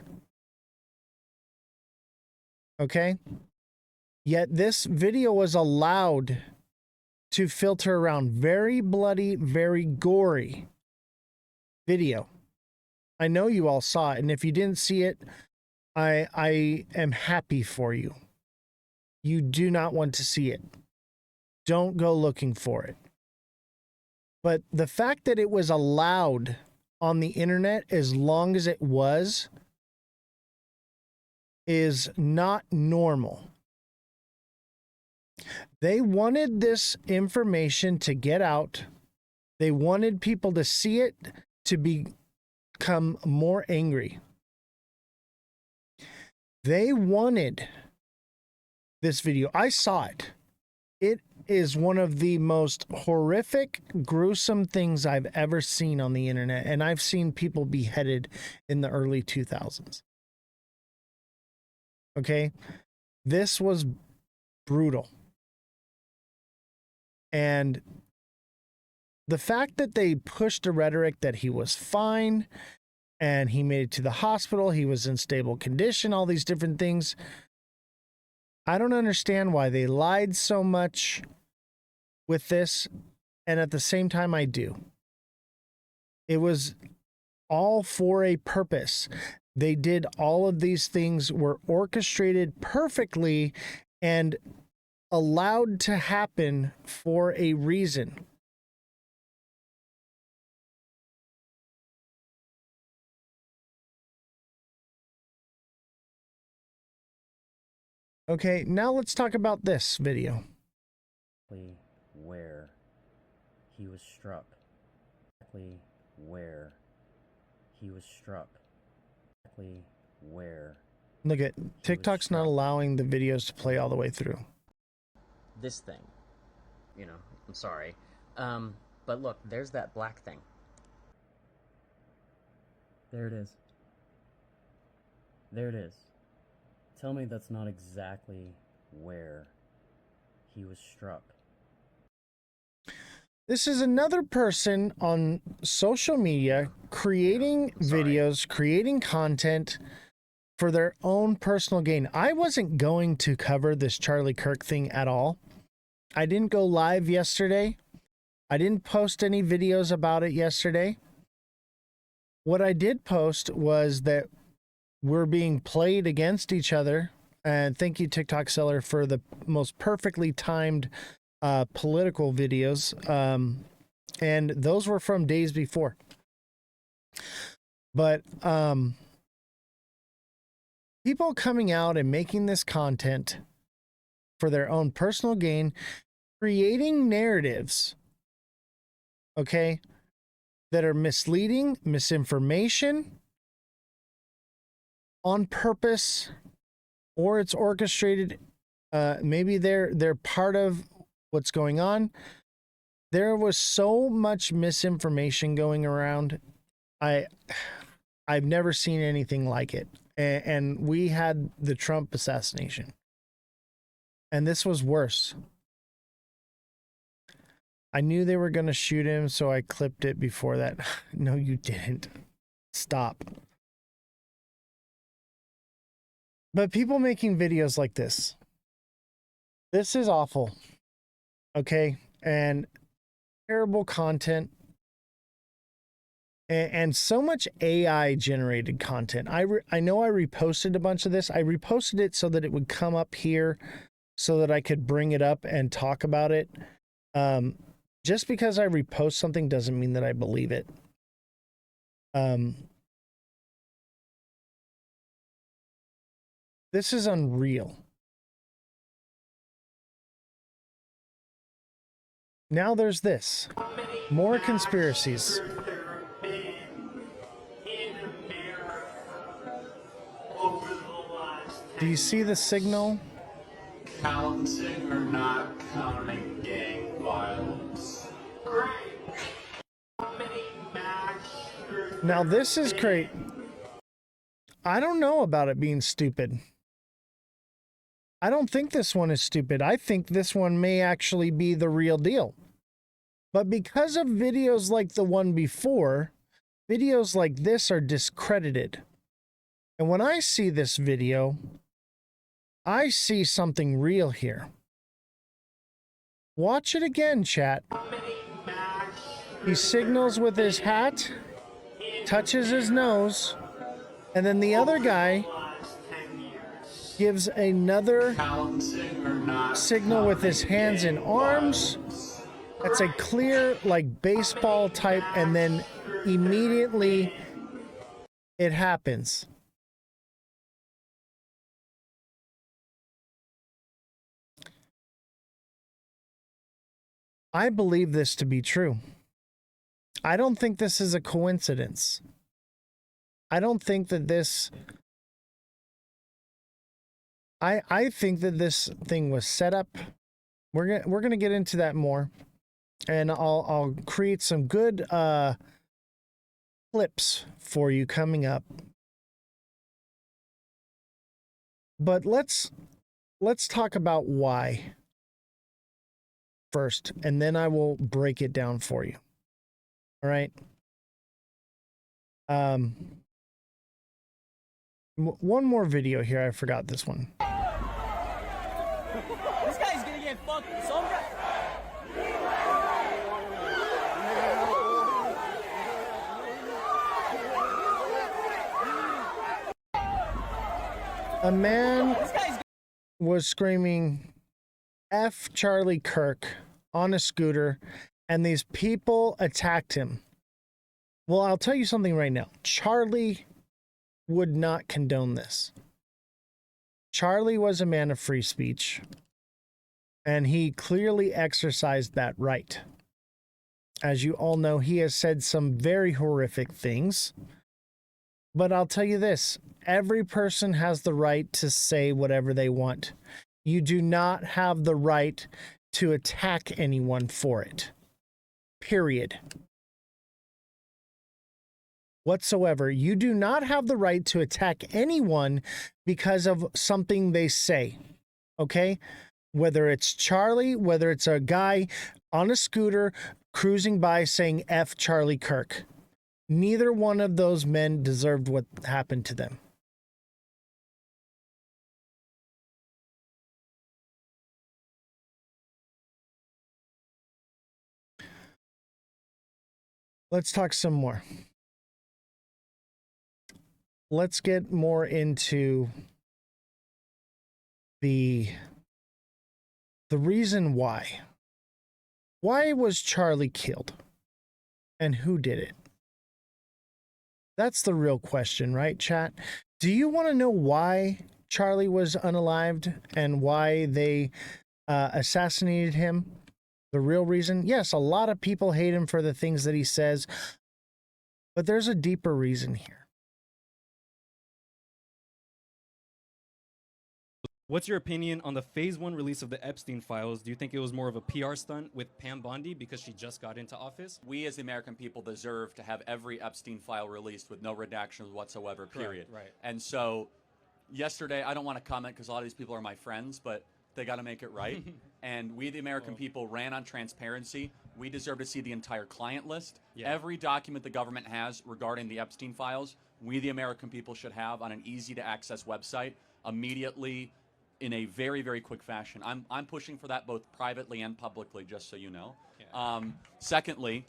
Okay? Yet this video was allowed to filter around very bloody, very gory video. I know you all saw it, and if you didn't see it, I am happy for you. You do not want to see it. Don't go looking for it. But the fact that it was allowed on the internet as long as it was is not normal. They wanted this information to get out. They wanted people to see it, to become more angry. They wanted this video. I saw it. It is one of the most horrific, gruesome things I've ever seen on the internet, and I've seen people beheaded in the early 2000s. Okay? This was brutal. And the fact that they pushed a rhetoric that he was fine and he made it to the hospital, he was in stable condition, all these different things, I don't understand why they lied so much with this, and at the same time I do. It was all for a purpose. They did all of these things, were orchestrated perfectly and allowed to happen for a reason. Okay, now let's talk about this video. Where he was struck. Where he was struck. Where. Look at TikTok's not allowing the videos to play all the way through. This thing, you know, I'm sorry. But look, there's that black thing. There it is. There it is. Tell me that's not exactly where he was struck. This is another person on social media creating videos, creating content for their own personal gain. I wasn't going to cover this Charlie Kirk thing at all. I didn't go live yesterday. I didn't post any videos about it yesterday. What I did post was that we're being played against each other. And thank you, TikTok seller, for the most perfectly timed political videos. And those were from days before. But people coming out and making this content for their own personal gain, creating narratives, okay, that are misleading, misinformation, on purpose, or it's orchestrated. Maybe they're part of what's going on. There was so much misinformation going around. I've never seen anything like it. And we had the Trump assassination, and this was worse. I knew they were going to shoot him, so I clipped it before that. No, you didn't. Stop. But people making videos like this is awful. Okay? And terrible content. And so much AI generated content. I know I reposted a bunch of this. I reposted it so that it would come up here so that I could bring it up and talk about it. Just because I repost something doesn't mean that I believe it. This is unreal. Now there's this. More conspiracies. Do you see the signal? Counting or not counting gang violence? Now this is great. I don't know about it being stupid. I don't think this one is stupid. I think this one may actually be the real deal. But because of videos like the one before, videos like this are discredited. And when I see this video, I see something real here. Watch it again, chat. He signals with his hat, touches his nose, and then the other guy gives another signal with his hands and arms. That's a clear, like, baseball type, and then immediately it happens. I believe this to be true. I don't think this is a coincidence. I don't think that this... I think that this thing was set up. We're gonna get into that more, and I'll create some good clips for you coming up. But let's talk about why first, and then I will break it down for you. All right. One more video here. I forgot this one. This guy's gonna get fucked. Sombra. A man was screaming F Charlie Kirk on a scooter, and these people attacked him. Well, I'll tell you something right now. Charlie would not condone this. Charlie was a man of free speech, and he clearly exercised that right. As you all know, he has said some very horrific things. But I'll tell you this, every person has the right to say whatever they want. You do not have the right to attack anyone for it. Period. Whatsoever. You do not have the right to attack anyone because of something they say. Okay? Whether it's Charlie, whether it's a guy on a scooter cruising by saying F Charlie Kirk. Neither one of those men deserved what happened to them. Let's talk some more. Let's get more into the reason why. Why was Charlie killed? And who did it? That's the real question, right, chat? Do you want to know why Charlie was unalived and why they assassinated him? The real reason? Yes, a lot of people hate him for the things that he says, but there's a deeper reason here. What's your opinion on the Phase 1 release of the Epstein files? Do you think it was more of a PR stunt with Pam Bondi because she just got into office? We as the American people deserve to have every Epstein file released with no redactions whatsoever, period. Right. And so yesterday, I don't want to comment because a lot of these people are my friends, but they got to make it right. And we, the American people, ran on transparency. We deserve to see the entire client list. Yeah. Every document the government has regarding the Epstein files, we, the American people, should have on an easy-to-access website immediately in a very, very quick fashion. I'm pushing for that both privately and publicly, just so you know. Yeah. Secondly,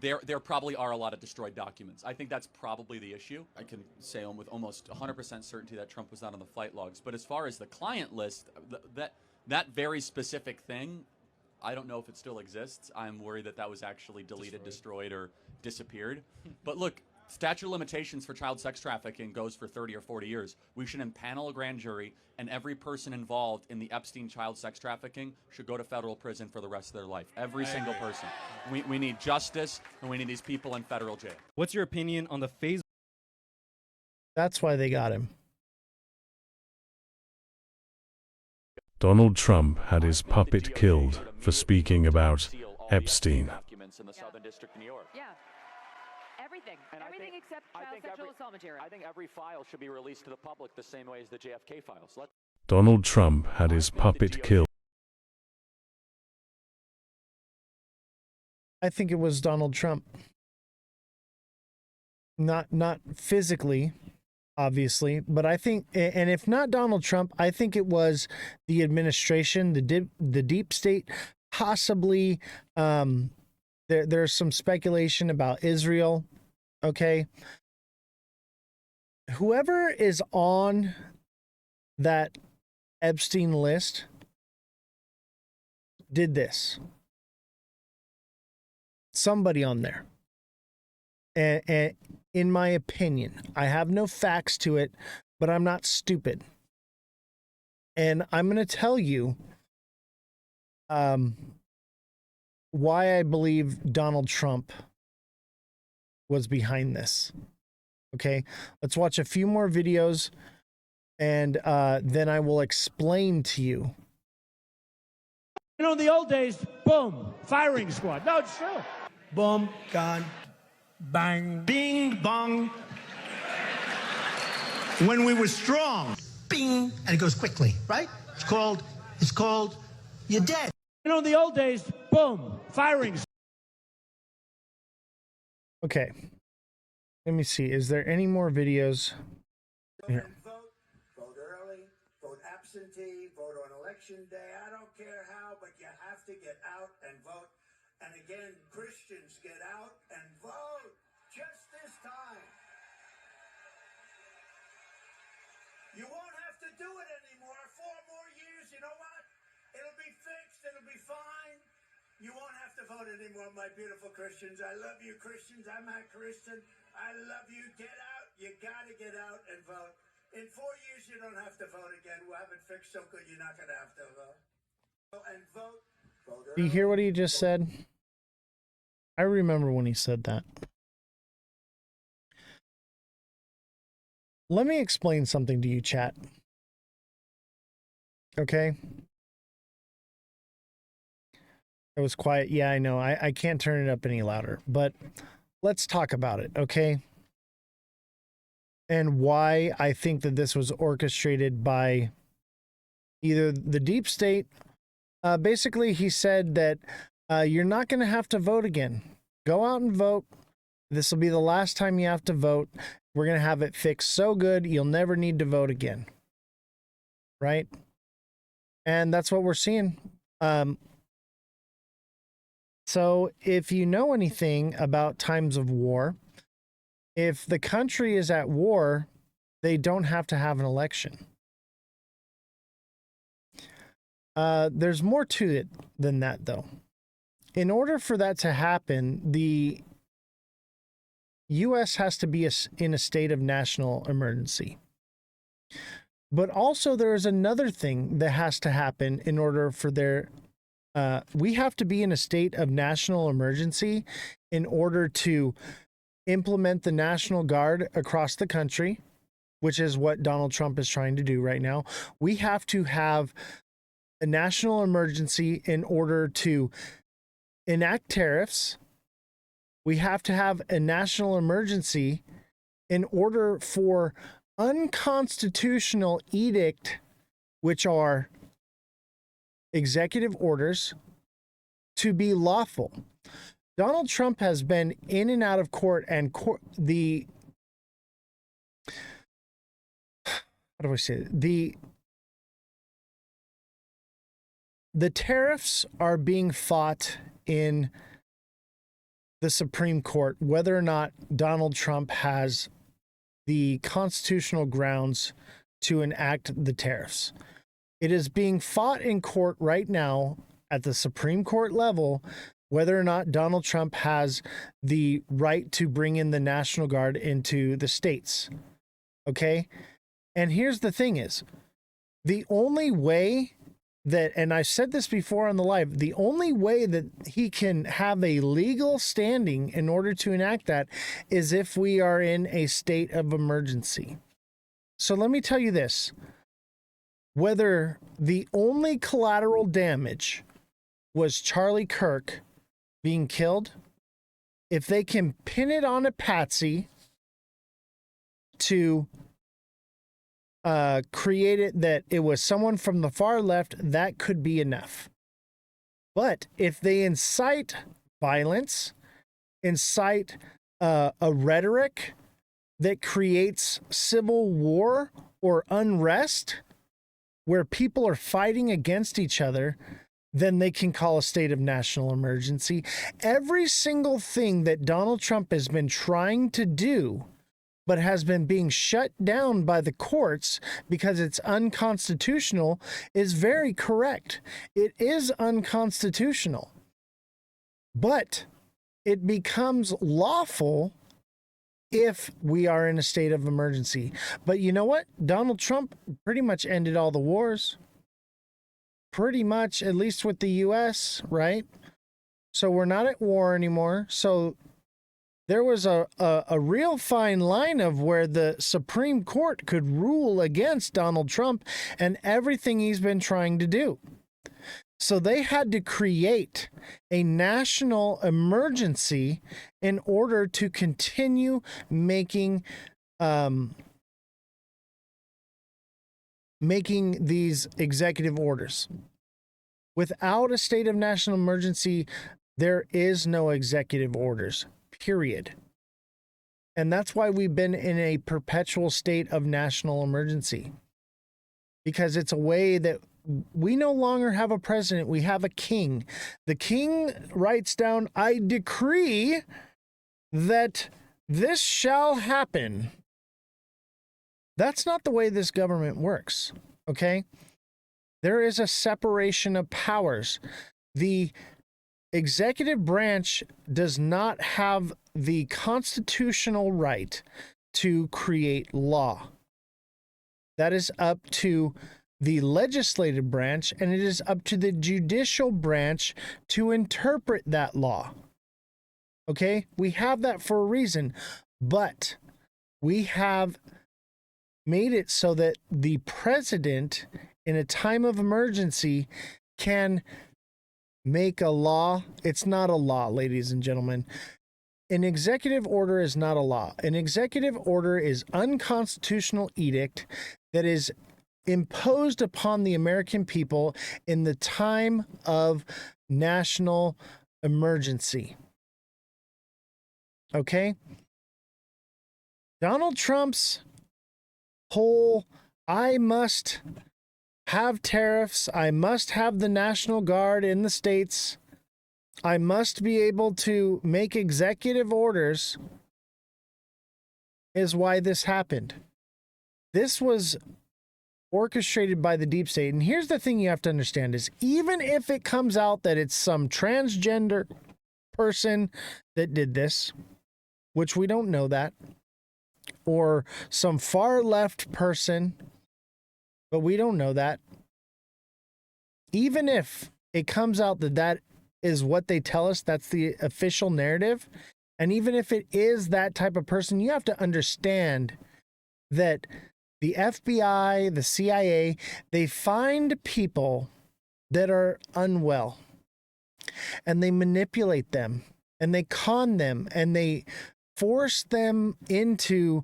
there probably are a lot of destroyed documents. I think that's probably the issue. I can say with almost 100% certainty that Trump was not on the flight logs. But as far as the client list, that very specific thing, I don't know if it still exists. I'm worried that was actually deleted, destroyed or disappeared. But look, statute of limitations for child sex trafficking goes for 30 or 40 years. We should impanel a grand jury, and every person involved in the Epstein child sex trafficking should go to federal prison for the rest of their life. Every single person. We need justice, and we need these people in federal jail. What's your opinion on the Phase... That's why they got him. Donald Trump had his puppet killed for speaking about Epstein. Documents in the Southern District of New York. Yeah. Everything. Everything except child sexual assault material. I think every file should be released to the public the same way as the JFK files. Donald Trump had his puppet killed. I think it was Donald Trump. Not physically, obviously, but I think, and if not Donald Trump, I think it was the administration, the deep state, possibly. There's some speculation about Israel. Okay. Whoever is on that Epstein list did this. Somebody on there. And in my opinion, I have no facts to it, but I'm not stupid. And I'm going to tell you why I believe Donald Trump was behind this. Okay, let's watch a few more videos, and then I will explain to you. You know, in the old days, boom, firing squad. No, it's true. Boom, gone. Bang. Bing, bong. When we were strong, bing, and it goes quickly, right? It's called, you're dead. You know, in the old days, boom, firing. Okay. Let me see. Is there any more videos? Here. Vote early, vote absentee, vote on election day. I don't care how, but you have to get out and vote. And again, Christians, get out and vote just this time. You won't have to do it anymore. 4 more years, you know what? It'll be fixed. It'll be fine. You won't have to vote anymore, my beautiful Christians. I love you, Christians. I'm a Christian. I love you. Get out. You got to get out and vote. In 4 years, you don't have to vote again. We'll have it fixed so good you're not going to have to vote. And vote. Do you hear what he just said? I remember when he said that. Let me explain something to you, chat. Okay? It was quiet. Yeah, I know. I can't turn it up any louder, but let's talk about it, okay? And why I think that this was orchestrated by either the deep state. Basically, he said that you're not going to have to vote again. Go out and vote. This will be the last time you have to vote. We're going to have it fixed so good, you'll never need to vote again. Right? And that's what we're seeing. So if you know anything about times of war, if the country is at war, they don't have to have an election. There's more to it than that, though. In order for that to happen, the U.S. has to be in a state of national emergency. But also there is another thing that has to happen in order for we have to be in a state of national emergency in order to implement the National Guard across the country, which is what Donald Trump is trying to do right now. We have to have a national emergency in order to enact tariffs. We have to have a national emergency in order for unconstitutional edict, which are executive orders, to be lawful. Donald Trump has been in and out of court, and the tariffs are being fought in the Supreme Court, whether or not Donald Trump has the constitutional grounds to enact the tariffs. It is being fought in court right now at the Supreme Court level, whether or not Donald Trump has the right to bring in the National Guard into the states. Okay? And here's the thing is, the only way that, and I said this before on the live, the only way that he can have a legal standing in order to enact that is if we are in a state of emergency. So let me tell you this. whether the only collateral damage was Charlie Kirk being killed, if they can pin it on a patsy to create it that it was someone from the far left, that could be enough. But if they incite violence, incite a rhetoric that creates civil war or unrest where people are fighting against each other, then they can call a state of national emergency. Every single thing that Donald Trump has been trying to do, but has been being shut down by the courts because it's unconstitutional, is very correct. It is unconstitutional. But it becomes lawful if we are in a state of emergency. But you know what? Donald Trump pretty much ended all the wars. Pretty much, at least with the U.S., right? So we're not at war anymore. So there was a real fine line of where the Supreme Court could rule against Donald Trump and everything he's been trying to do. So they had to create a national emergency in order to continue making these executive orders. Without a state of national emergency, there is no executive orders, period. And that's why we've been in a perpetual state of national emergency. Because it's a way that we no longer have a president, we have a king. The king writes down, I decree that this shall happen. That's not the way this government works, okay? There is a separation of powers. The executive branch does not have the constitutional right to create law. That is up to the legislative branch, and it is up to the judicial branch to interpret that law. Okay? We have that for a reason, but we have made it so that the president, in a time of emergency, can make a law. It's not a law, ladies and gentlemen. An executive order is not a law. An executive order is unconstitutional edict that is imposed upon the American people in the time of national emergency. Okay? Donald Trump's whole, I must have tariffs, I must have the National Guard in the states, I must be able to make executive orders, is why this happened. This was orchestrated by the deep state. And here's the thing you have to understand is, even if it comes out that it's some transgender person that did this, which we don't know that, or some far left person, but we don't know that. Even if it comes out that that is what they tell us, that's the official narrative, and even if it is that type of person, you have to understand that the FBI, the CIA, they find people that are unwell, and they manipulate them, and they con them, and they force them into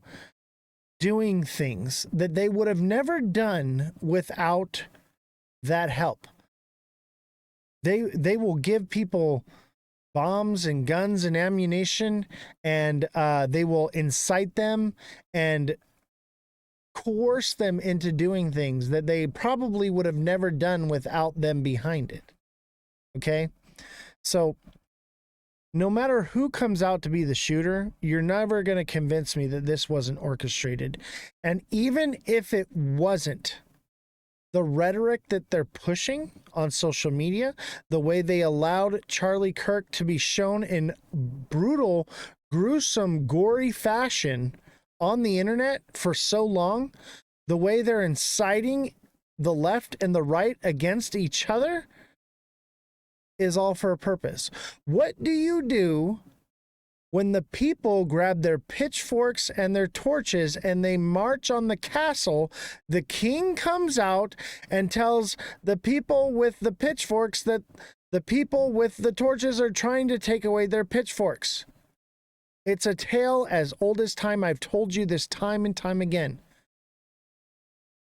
doing things that they would have never done without that help. They will give people bombs and guns and ammunition, and they will incite them and coerce them into doing things that they probably would have never done without them behind it. Okay? So no matter who comes out to be the shooter, you're never going to convince me that this wasn't orchestrated. And even if it wasn't, the rhetoric that they're pushing on social media, the way they allowed Charlie Kirk to be shown in brutal, gruesome, gory fashion on the internet for so long, the way they're inciting the left and the right against each other, is all for a purpose. What do you do when the people grab their pitchforks and their torches and they march on the castle, the king comes out and tells the people with the pitchforks that the people with the torches are trying to take away their pitchforks. It's a tale as old as time. I've told you this time and time again.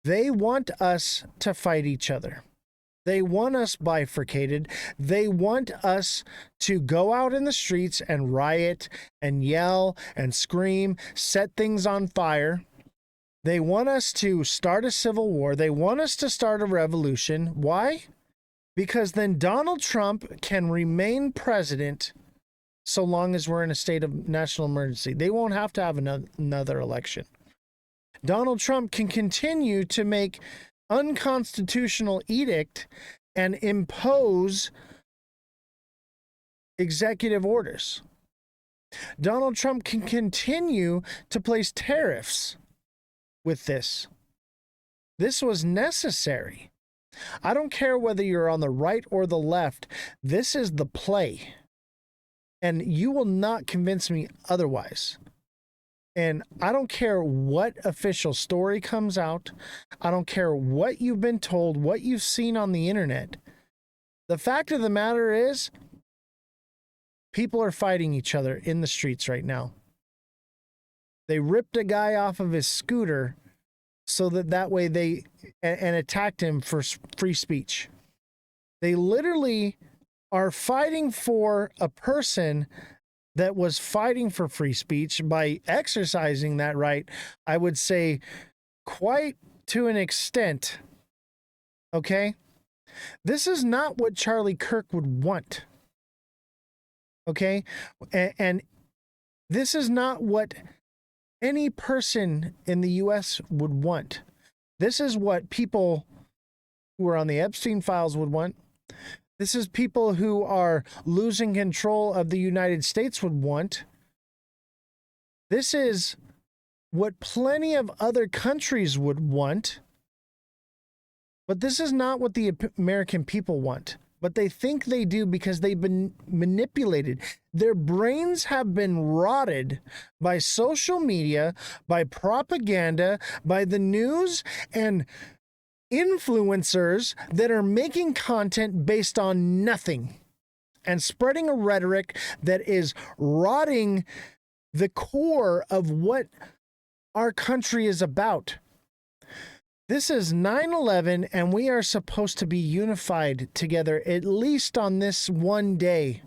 They want us to fight each other. They want us bifurcated. They want us to go out in the streets and riot and yell and scream, set things on fire. They want us to start a civil war. They want us to start a revolution. Why? Because then Donald Trump can remain president so long as we're in a state of national emergency. They won't have to have another election. Donald Trump can continue to make unconstitutional edict and impose executive orders. Donald Trump can continue to place tariffs with this. This was necessary. I don't care whether you're on the right or the left. This is the play. And you will not convince me otherwise. And I don't care what official story comes out. I don't care what you've been told, what you've seen on the internet. The fact of the matter is, people are fighting each other in the streets right now. They ripped a guy off of his scooter so that way they and attacked him for free speech. They literally are fighting for a person that was fighting for free speech by exercising that right, I would say, quite to an extent. Okay? This is not what Charlie Kirk would want. Okay? And this is not what any person in the U.S. would want. This is what people who are on the Epstein files would want. This is people who are losing control of the United States would want. This is what plenty of other countries would want. But this is not what the American people want. But they think they do because they've been manipulated. Their brains have been rotted by social media, by propaganda, by the news, and influencers that are making content based on nothing and spreading a rhetoric that is rotting the core of what our country is about. This is 9/11, and we are supposed to be unified together at least on this one day.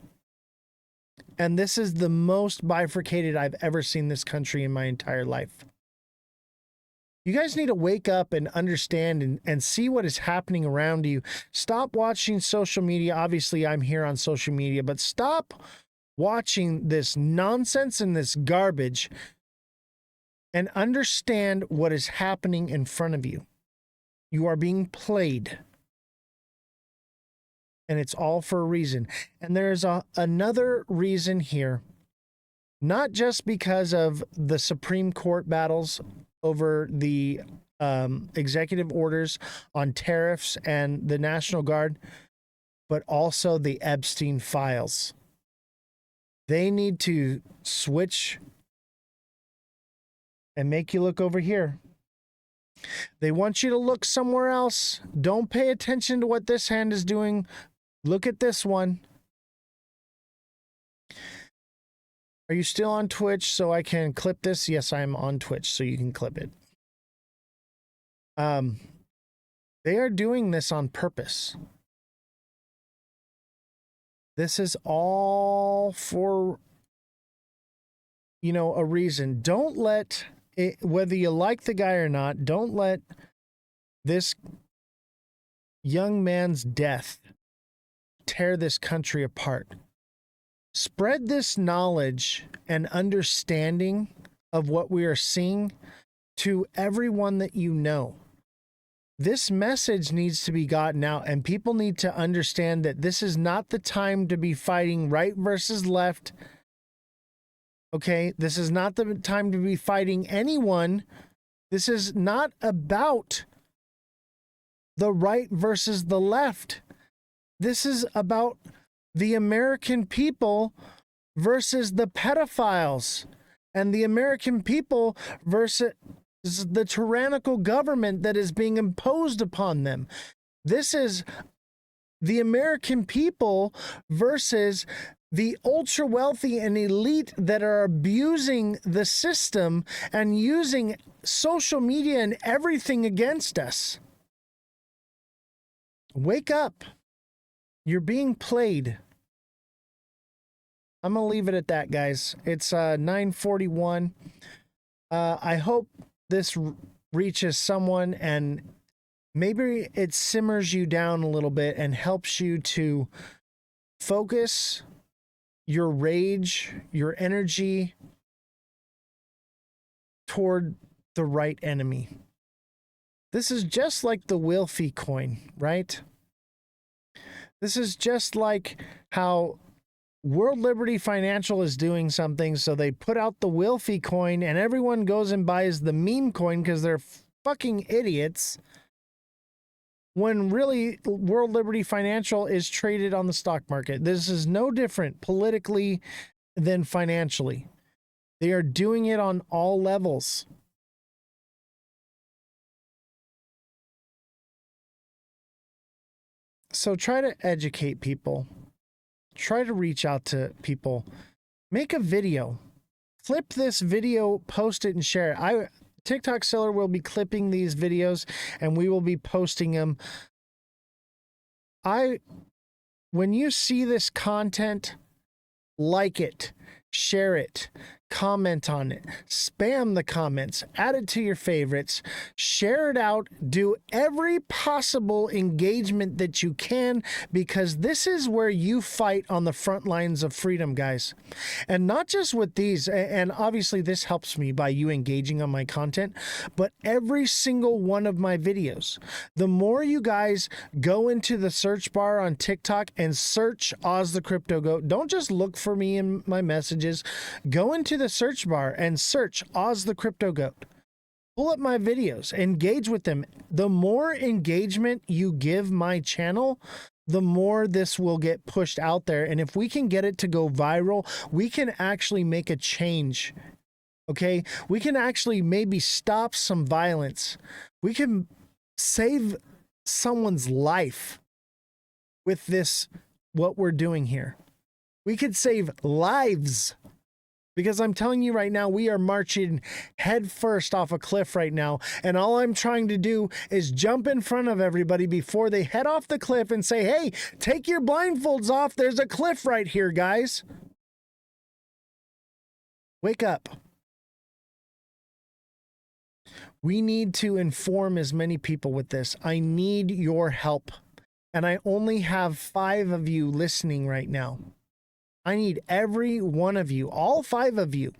And this is the most bifurcated I've ever seen this country in my entire life. You guys need to wake up and understand and see what is happening around you. Stop watching social media. Obviously, I'm here on social media, but stop watching this nonsense and this garbage and understand what is happening in front of you. You are being played. And it's all for a reason. And there's another reason here. Not just because of the Supreme Court battles over the executive orders on tariffs and the National Guard, but also the Epstein files. They need to switch and make you look over here. They want you to look somewhere else. Don't pay attention to what this hand is doing. Look at this one. Are you still on Twitch so I can clip this? Yes, I'm on Twitch so you can clip it. They are doing this on purpose. This is all for, a reason. Don't let it, whether you like the guy or not, don't let this young man's death tear this country apart. Spread this knowledge and understanding of what we are seeing to everyone that you know. This message needs to be gotten out, and people need to understand that this is not the time to be fighting right versus left. Okay, this is not the time to be fighting anyone. This is not about the right versus the left. This is about the American people versus the pedophiles, and the American people versus the tyrannical government that is being imposed upon them. This is the American people versus the ultra wealthy and elite that are abusing the system and using social media and everything against us. Wake up. You're being played. I'm going to leave it at that, guys. It's 9:41. I hope this reaches someone and maybe it simmers you down a little bit and helps you to focus your rage, your energy toward the right enemy. This is just like the Wilfie coin, right? This is just like how World Liberty Financial is doing something, so they put out the Wilfie coin and everyone goes and buys the meme coin because they're fucking idiots, when really World Liberty Financial is traded on the stock market. This is no different politically than financially. They are doing it on all levels. So try to educate people. Try to reach out to people. Make a video. Clip this video, post it, and share it. TikTok Seller will be clipping these videos and we will be posting them. When you see this content, like it, share it, comment on it, spam the comments, add it to your favorites, share it out, do every possible engagement that you can, because this is where you fight on the front lines of freedom, guys. And not just with these, and obviously this helps me by you engaging on my content, but every single one of my videos. The more you guys go into the search bar on TikTok and search Oz the Crypto Goat, don't just look for me in my messages, go into the search bar and search Oz the Crypto Goat. Pull up my videos, engage with them. The more engagement you give my channel, the more this will get pushed out there. And if we can get it to go viral, we can actually make a change. Okay? We can actually maybe stop some violence. We can save someone's life with this, what we're doing here. We could save lives. Because I'm telling you right now, we are marching head first off a cliff right now. And all I'm trying to do is jump in front of everybody before they head off the cliff and say, hey, take your blindfolds off. There's a cliff right here, guys. Wake up. We need to inform as many people with this. I need your help. And I only have 5 of you listening right now. I need every one of you, all 5 of you,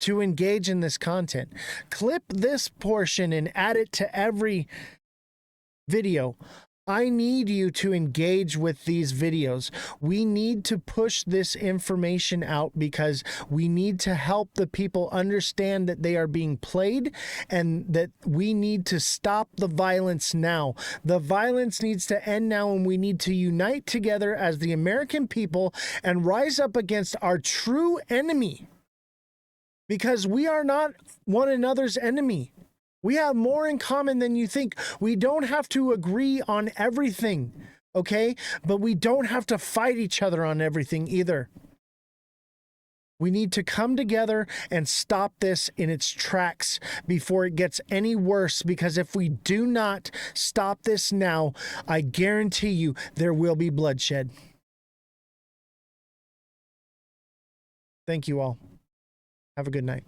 to engage in this content. Clip this portion and add it to every video. I need you to engage with these videos. We need to push this information out because we need to help the people understand that they are being played and that we need to stop the violence now. The violence needs to end now, and we need to unite together as the American people and rise up against our true enemy, because we are not one another's enemy. We have more in common than you think. We don't have to agree on everything, okay? But we don't have to fight each other on everything either. We need to come together and stop this in its tracks before it gets any worse, because if we do not stop this now, I guarantee you there will be bloodshed. Thank you all. Have a good night.